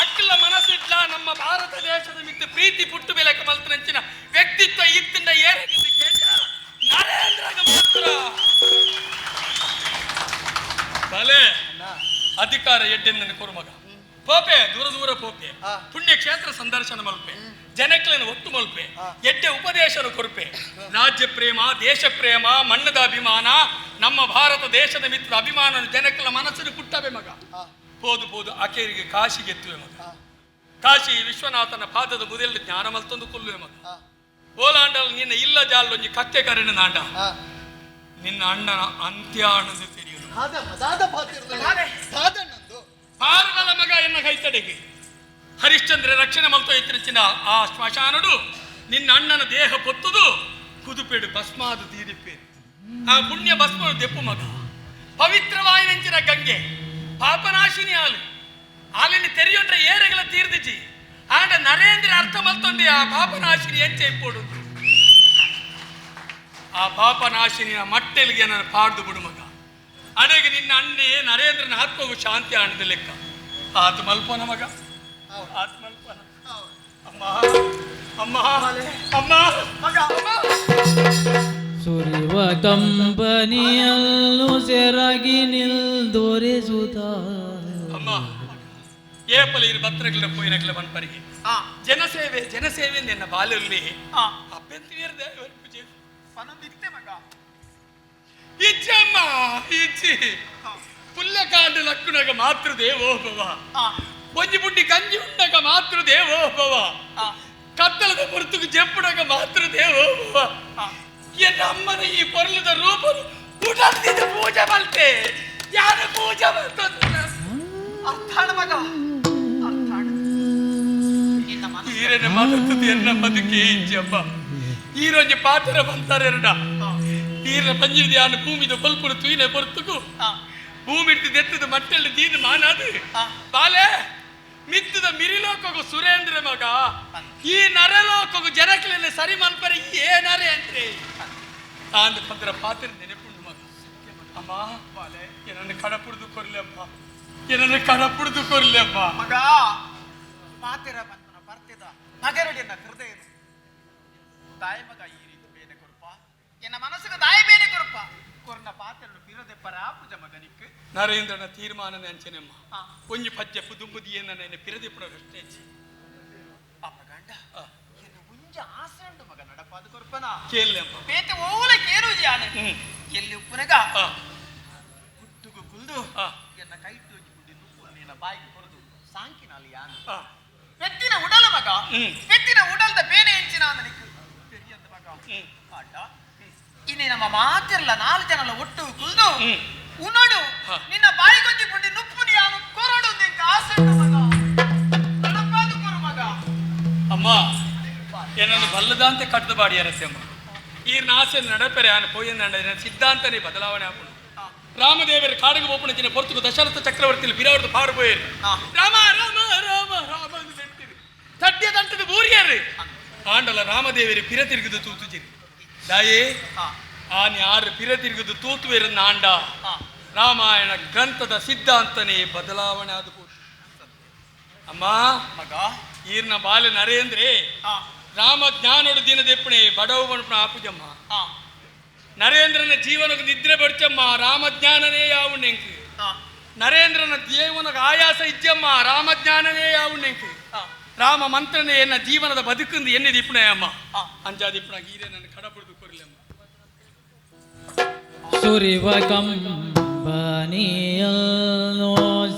ಅಕ್ಕಲ ಮನಸ್ಸಿಟ್ಲ ನಮ್ಮ ಭಾರತ ದೇಶದ ಮಿತ್ತು ಪ್ರೀತಿ ಪುಟ್ಟು ಬೆಲೆಕ ಮಲ್ತನಂಚಿನ ವ್ಯಕ್ತಿತ್ವ ಇತ್ತಿಂದ ಏನಾಗಿದೆ ನರೇಂದ್ರಗ ಮಾತ್ರ ಬಲೆ ಅಧಿಕಾರ ಎಡ್ಡೆನ್ನ ಕೊರುಮಗ ಪೋಪೆ ದೂರ ದೂರ ಪೋಪೆ ಪುಣ್ಯಕ್ಷೇತ್ರ ಸಂದರ್ಶನ ಮಲ್ಪೆ ಜನಕ್ಕಲನ್ನು ಒಟ್ಟು ಮಲ್ಪೆ ಎಡ್ಡೆ ಉಪದೇಶನ ಕೊರಪೆ ರಾಜ್ಯ ಪ್ರೇಮ ದೇಶ ಪ್ರೇಮ ಮಣ್ಣದ ಅಭಿಮಾನ ನಮ್ಮ ಭಾರತ ದೇಶದ ಮಿತ್ರದ ಅಭಿಮಾನ ಜನಕ್ಕಲ ಮನಸ್ಸಿನ ಪುಟ್ಟವೆ ಮಗ ಪೋದು ಪೋದು ಆಕೆಯರಿಗೆ ಕಾಶಿಗೆ ಎತ್ತುವೆ ಮಗ ಕಾಶಿ ವಿಶ್ವನಾಥನ ಪಾದದ ಬುದೆಯಲ್ಲಿ ಜ್ಞಾನ ಮಲ್ತೊಂದು ಕೊಲ್ಲುವೆ ಮಗ ಓಲಾಂಡಲ್ ನಿನ್ನ ಇಲ್ಲ ಜಾಲೊಂಜಿ ಕಕ್ಕೆ ಕರೆನ ನಾಂಡ ನಿನ್ನ ಅಣ್ಣನ ಅಂತ್ಯ ಅನ್ನದು ತೆರೆಯುವುದು ಪಾರ್ವಲ ಮಗ ಎನ್ನ ಕೈತಡೆಗೆ ಹರಿಶ್ಚಂದ್ರ ರಕ್ಷಣೆ ಮಲ್ತೋ ಎತ್ತರಿಸಿನ ಆ ಶ್ಮಶಾನಡು ನಿನ್ನ ಅಣ್ಣನ ದೇಹ ಪೊತ್ತುದು ಕುದುಪೆಡು ಭಸ್ಮಾದು ತೀರಿಪೆ ಆ ಪುಣ್ಯ ಭಸ್ಮ ದೆಪ್ಪು ಮಗ ಪವಿತ್ರವಾಯಿನಂಚಿನ ಗಂಗೆ ಪಾಪನಾಶಿನಿ ಹಾಲಿನ ತೆರೆಯೊಂಡ್ರೆ ಏರೆಗಳ ತೀರ್ದಿಜಿ ಆಂಡ ನರೇಂದ್ರ ಅರ್ಥ ಮಲ್ತೊಂದೆ ಆ ಪಾಪನಾಶಿನಿ ಎಂಚೆ ಇಪ್ಪೋಡು ಆ ಪಾಪನಾಶಿನಿಯ ಮಟ್ಟೆಲಿಗೆ ನನ್ನ ಪಾಡ್ದು ಬಿಡು ಮಗ ಅಡೆಗೆ ನಿನ್ನ ಅಣ್ಣೆ ನರೇಂದ್ರನ ಆತ್ಮವು ಶಾಂತಿ ಆಣದ ಲೆಕ್ಕ ಆತ ಮಲ್ಪನ ಮಗ ಆತ ಮಲ್ಪನ ಅಮ್ಮ ಅಮ್ಮ ಅಮ್ಮ ಮಗ ಅಮ್ಮ ಸುರಿವ ಕಂಬನಿಯಲ್ಲೂ ಸೆರಗಿ ನಿಲ್ದೊರೆಸುತ್ತ ಅಮ್ಮ ಏಪಲ ಇರು ಭತ್ರಗಳ ಪೋಯಿನಗಳ ಬನ್ಪರಿಗೆ ಜನಸೇವೆ ಜನಸೇವೆ ನಿನ್ನ ಬಾಲ್ಯಲ್ಲಿ ಅಭ್ಯಂತರ ಮಗ ಇಚ್ಚಮ್ಮ ಇಚ್ಚಿ ಪುಲ್ಲಕಾಂಡ ಲಕ್ಕುನಗ ಮಾತೃ ದೇವೋಭವ ಒಂಜಿ ಬುಡ್ಡಿ ಗಂಜಿ ಉಂಡಗ ಮಾತೃ ದೇವೋಭವ ಕತ್ತಲದ ಪುರ್ತುಕು ಜೆಪ್ಪುಡಗ ಮಾತೃ ದೇವೋಭವ ಎನ್ನ ಅಮ್ಮನ ಈ ಪೊರ್ಲದ ರೂಪ ಊಟದ ಪೂಜೆ ಮಲ್ತೆ ಯಾರು ಪೂಜೆ ಮಾಡ್ತಂತ ಅರ್ಥಾಣ ಮಗ ಈರನ ಮಾತುತ್ತದೆ ಎನ್ನ ಬದುಕಿ ಇಚ್ಚಮ್ಮ ಈರೊಂಜಿ ಪಾತ್ರ ಬಂತಾರೆರಡ ಈರ ಪಂಜಿದ ಯಾನು ಭೂಮಿದ ಕೊಲ್ಪುರು ತುಯಿನ ಪೊರ್ತುಕು ಭೂಮಿ ದೆತ್ತದ ಮಟ್ಟಲ್ಲಿ ದೀದು ಮಾನಾದು ಬಾಲೆ ಮಿತ್ತದ ಮಿರಿಲೋಕಗು ಸುರೇಂದ್ರ ಮಗ ಈ ನರಲೋಕಗು ಜನಕಲನ್ನ ಸರಿ ಮಲ್ಪರೆ ಏನಾರೆ ಅಂದ್ರೆ ತಾಂದು ಪಂದ್ರ ಪಾತ್ರ ನೆನಪುಂಡು ಮಗ ಅಮ್ಮ ಬಾಲೆ ಏನನ್ನು ಕಡಪುಡ್ದು ಕೊರ್ಲೆ ಅಮ್ಮ ಏನನ್ನು ಕಡಪುಡ್ದು ಕೊರ್ಲೆ ಅಮ್ಮ ಮಗ ಪಾತಿರ ಬಂತನ ಬರ್ತಿದ ನಗರಡಿನ ಹೃದಯ ದಾಯ ಮಗ ಈ ರೀತಿ ಬೇನೆ ಕೊರಪ ಎನ್ನ ಮನಸ್ಸಿಗೆ ದಾಯ ಬೇನೆ ಕೊರಪ ಕೊರ್ನ ಪಾತ್ರನು ಪಿರದೆ ಪರಾಪುಜ ಮಗನಿಕ್ಕೆ ನರೇಂದ್ರನ ತೀರ್ಮಾನ ನೆಂಚನೆಮ್ಮ ಒಂಜಿ ಪಜ್ಜೆ ಪುದುಂಬುದಿಯನ್ನ ನೆನೆ ಪಿರದೆ ಪುರಷ್ಟೇ ಅಪ್ಪ ಗಂಡ ಎನ್ನ ಉಂಜ ಆಸಂಡು ಮಗ ನಡಪಾದ ಕೊರಪನ ಕೇಳಮ್ಮ ಬೇತೆ ಓಲ ಕೇರುವುದು ಯಾನೆ ಎಲ್ಲಿ ಉಪ್ಪನಗ ಹುಟ್ಟುಗು ಕುಲ್ದು ಎನ್ನ ಕೈಟ್ಟು ಕುಡಿ ನುಪ್ಪು ನಿನ್ನ ಬಾಯಿಗೆ ಕೊರದು ಸಾಂಕಿನಲ್ಲಿ ಯಾನ ಪೆತ್ತಿನ ಉಡಲ ಮಗ ಪೆತ್ತಿನ ಉಡಲ್ದ ಬೇನೆ ಹೆಂಚಿನ ನನಗೆ ಪೆರಿಯಂದ ಮಗ ಆಟ ಇನ್ನೇ ನಮ್ಮ ಮಾತಿರಲ್ಲ 4 ಜನಲ ಒಟ್ಟು ಕುಲ್ದು ಉನೋಡು ನಿನ್ನ ಬಾಯಿಗೊಂಜಿ ಪುಂಡಿ ನುಪ್ಪು ಯಾನು ಕೊರಡು ನಿಂಗೆ ಆಸಂಡು ಮಗ ನಡಪಾದು ಕೊರು ಮಗ ಅಮ್ಮ ಏನನ್ನು ಬಲ್ಲದಂತೆ ಕಟ್ಟದ ಬಾಡಿಯರತ್ತೆ ಅಮ್ಮ ಈರ್ನ ಆಸೆ ನಡಪೆರೆ ಆನ ಪೋಯನ್ನ ಸಿದ್ಧಾಂತನೇ ಬದಲಾವಣೆ ಆಗ್ಬೋದು ರಾಮದೇವರ ಕಾಡಿಗೆ ಓಪಣಿನ ಪೊರ್ತುಕು ದಶರಥ ಚಕ್ರವರ್ತಿಲಿ ಬಿರಾವರ್ದು ಪಾರು ಪೋಯರು ರಾಮ ರಾಮ ರಾಮ ರಾಮ ಅಂತ ಹೇಳ್ತೀರಿ ತಡ್ಡಿಯ ದಂಟದ ಬೂರಿಯರು ಆಂಡಲ ರಾಮದೇವರಿ ಪಿರ ತಿರುಗಿದು ತೂತುಜಿರಿ ದಾಯೇ ಆನ್ ಯಾರು ಪಿರ ತಿರುಗಿದು ತೂತುವೆರನ್ನ ಆಂಡ ರಾಮಾಯಣ ಗ್ರಂಥದ ಸಿದ್ಧಾಂತನೇ ಬದಲಾವಣೆ ಆದ ಅಮ್ಮ ಈರ್ನ ಬಾಲೆ ನರೇಂದ್ರೆ ರಾಮ ಜ್ಞಾನೋಡು ದಿನದೆಪ್ಪಣೆ ಬಡವು ಬಣ್ಣ ಆಪುಜಮ್ಮ ನರೇಂದ್ರನ ಜೀವನಕ್ಕೆ ನಿದ್ರೆ ಬಡ್ಚಮ್ಮ ರಾಮ ಜ್ಞಾನನೇ ಯಾವುಂಡೆಂಕ್ ನರೇಂದ್ರನ ಜೀವನಕ್ಕೆ ಆಯಾಸ ಇಜ್ಜಮ್ಮ ರಾಮ ಜ್ಞಾನನೇ ಯಾವುಂಡೆಂಕ್ ರಾಮ ಮಂತ್ರನೇ ಎನ್ನ ಜೀವನದ ಬದುಕಂದು ಎನ್ನೆ ದಿಪ್ಪಣೆ ಅಮ್ಮ ಅಂಜಾದಿಪ್ಪಣ ಗೀರೆ ನನ್ನ ಕಡಪುಡ್ದು ಕೊರ್ಲಮ್ಮ ಸುರಿವ ಕಂಬನಿಯನ್ನು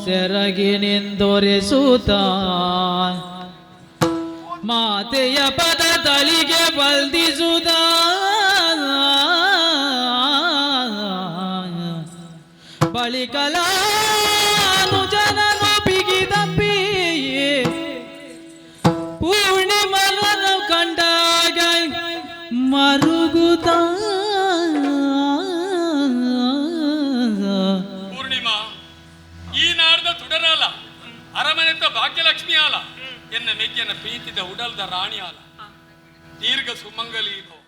ಸೆರಗಿ ನಿಂದೊರೆಸೂತ ಮಾತೆಯ ಪದ ತಳಿಗೆ ಬಲ್ದಿಸುತ್ತ ಬಳಿಕಲಾನು ಜನನು ಬಿಗಿದಪ್ಪಿ ಪೂರ್ಣಿಮలను ಕಂಡಾಗ ಮರುಗುತ್ತ ಪೂರ್ಣಿಮಾ ಈ ನಾಡ್ದ ತುಡರಾಲ ಅರಮನೆತ್ತ ಭಾಗ್ಯಲಕ್ಷ್ಮಿ ಆಲ ಎನ್ನ ಮೆಗ್ಗೆನ ಪ್ರೀತಿದ ಉಡಲ್ದ ರಾಣಿ ಆಲ ದೀರ್ಘ ಸುಮಂಗಲಿ ಭವ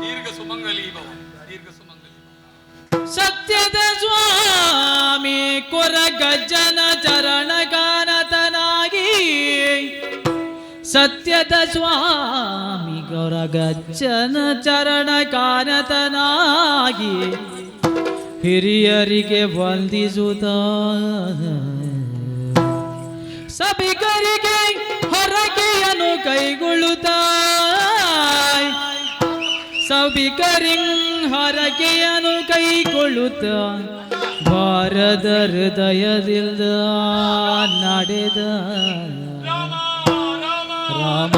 ದೀರ್ಘ ಸುಮಂಗಲಿ ಭವ ದೀರ್ಘ ಸುಮಂಗಲಿ ಭವ. ಸತ್ಯದ ಸ್ವಾಮಿ ಕೊರಗಜ್ಜನ ಚರಣ ಗಾನತನಾಗಿ ಸತ್ಯದ ಸ್ವಾಮಿ ಕೊರಗಜ್ಜನ ಚರಣ ಗಾನತನಾಗಿ ಹಿರಿಯರಿಗೆ ವಂದಿಸುತ್ತ ಸಭಿಕರಿಗೆ ಹೊರಗೆಯನ್ನು ಕೈಗೊಳ್ಳುತ್ತ ಸಭಿಕರಿಂಗ್ ಹರಕೆಯನ್ನು ಕೈಗೊಳ್ಳುತ್ತ ಭಾರದ ಹೃದಯದಿಂದ ನಡೆದ ರಾಮ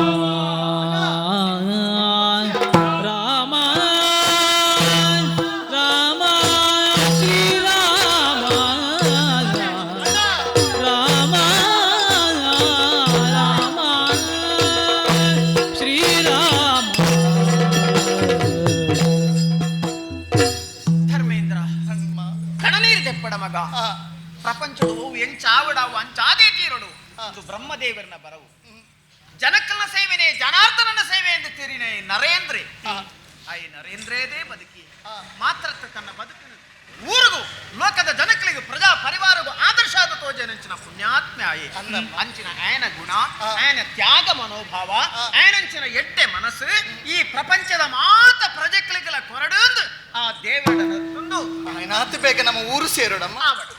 ರಾಮ ರಾಮ ಶ್ರೀರಾಮ ರಾಮ ರಾಮ ಶ್ರೀರಾಮ. ಧರ್ಮೇಂದ್ರ ಕಣನೀರ್ ದೆಪ್ಪಡ ಮಗ ಪ್ರಪಂಚವು ಎಂಚಾವಡಾವು ಅಂಚಾದೇ ತೀರಡು ಇದು ಬ್ರಹ್ಮದೇವರನ ಬರವು ಜನಕನ ಸೇವೆನೆ ಜನಾರ್ದನನ ಸೇವೆ ಎಂದು ತೀರಿನೆ ನರೇಂದ್ರೆ ಆಯ್ ನರೇಂದ್ರೇದೇ ಬದುಕಿ ಮಾತ್ರ ತನ್ನ ಬದುಕಿನ ಊರಿಗೂ ಲೋಕದ ಜನಕಳಿಗೂ ಪ್ರಜಾ ಪರಿವಾರಗೂ ಆದರ್ಶ ಆದ ತೋಜನಂಚಿನ ಪುಣ್ಯಾತ್ಮೆ ಆಯೆ ಅಂಚಿನ ಆಯನ ಗುಣ ಆಯನ ತ್ಯಾಗ ಮನೋಭಾವ ಆಯನಂಚಿನ ಎಟ್ಟೆ ಮನಸ್ಸು ಈ ಪ್ರಪಂಚದ ಮಾತ ಪ್ರಜೆಗಳಿಗೆಲ್ಲ ಕೊರಡು ಆ ದೇವರನ್ನು ತಂದು ಬೇಗ ನಮ್ಮ ಊರು ಸೇರೋಡಮ್ಮ ಆವಡು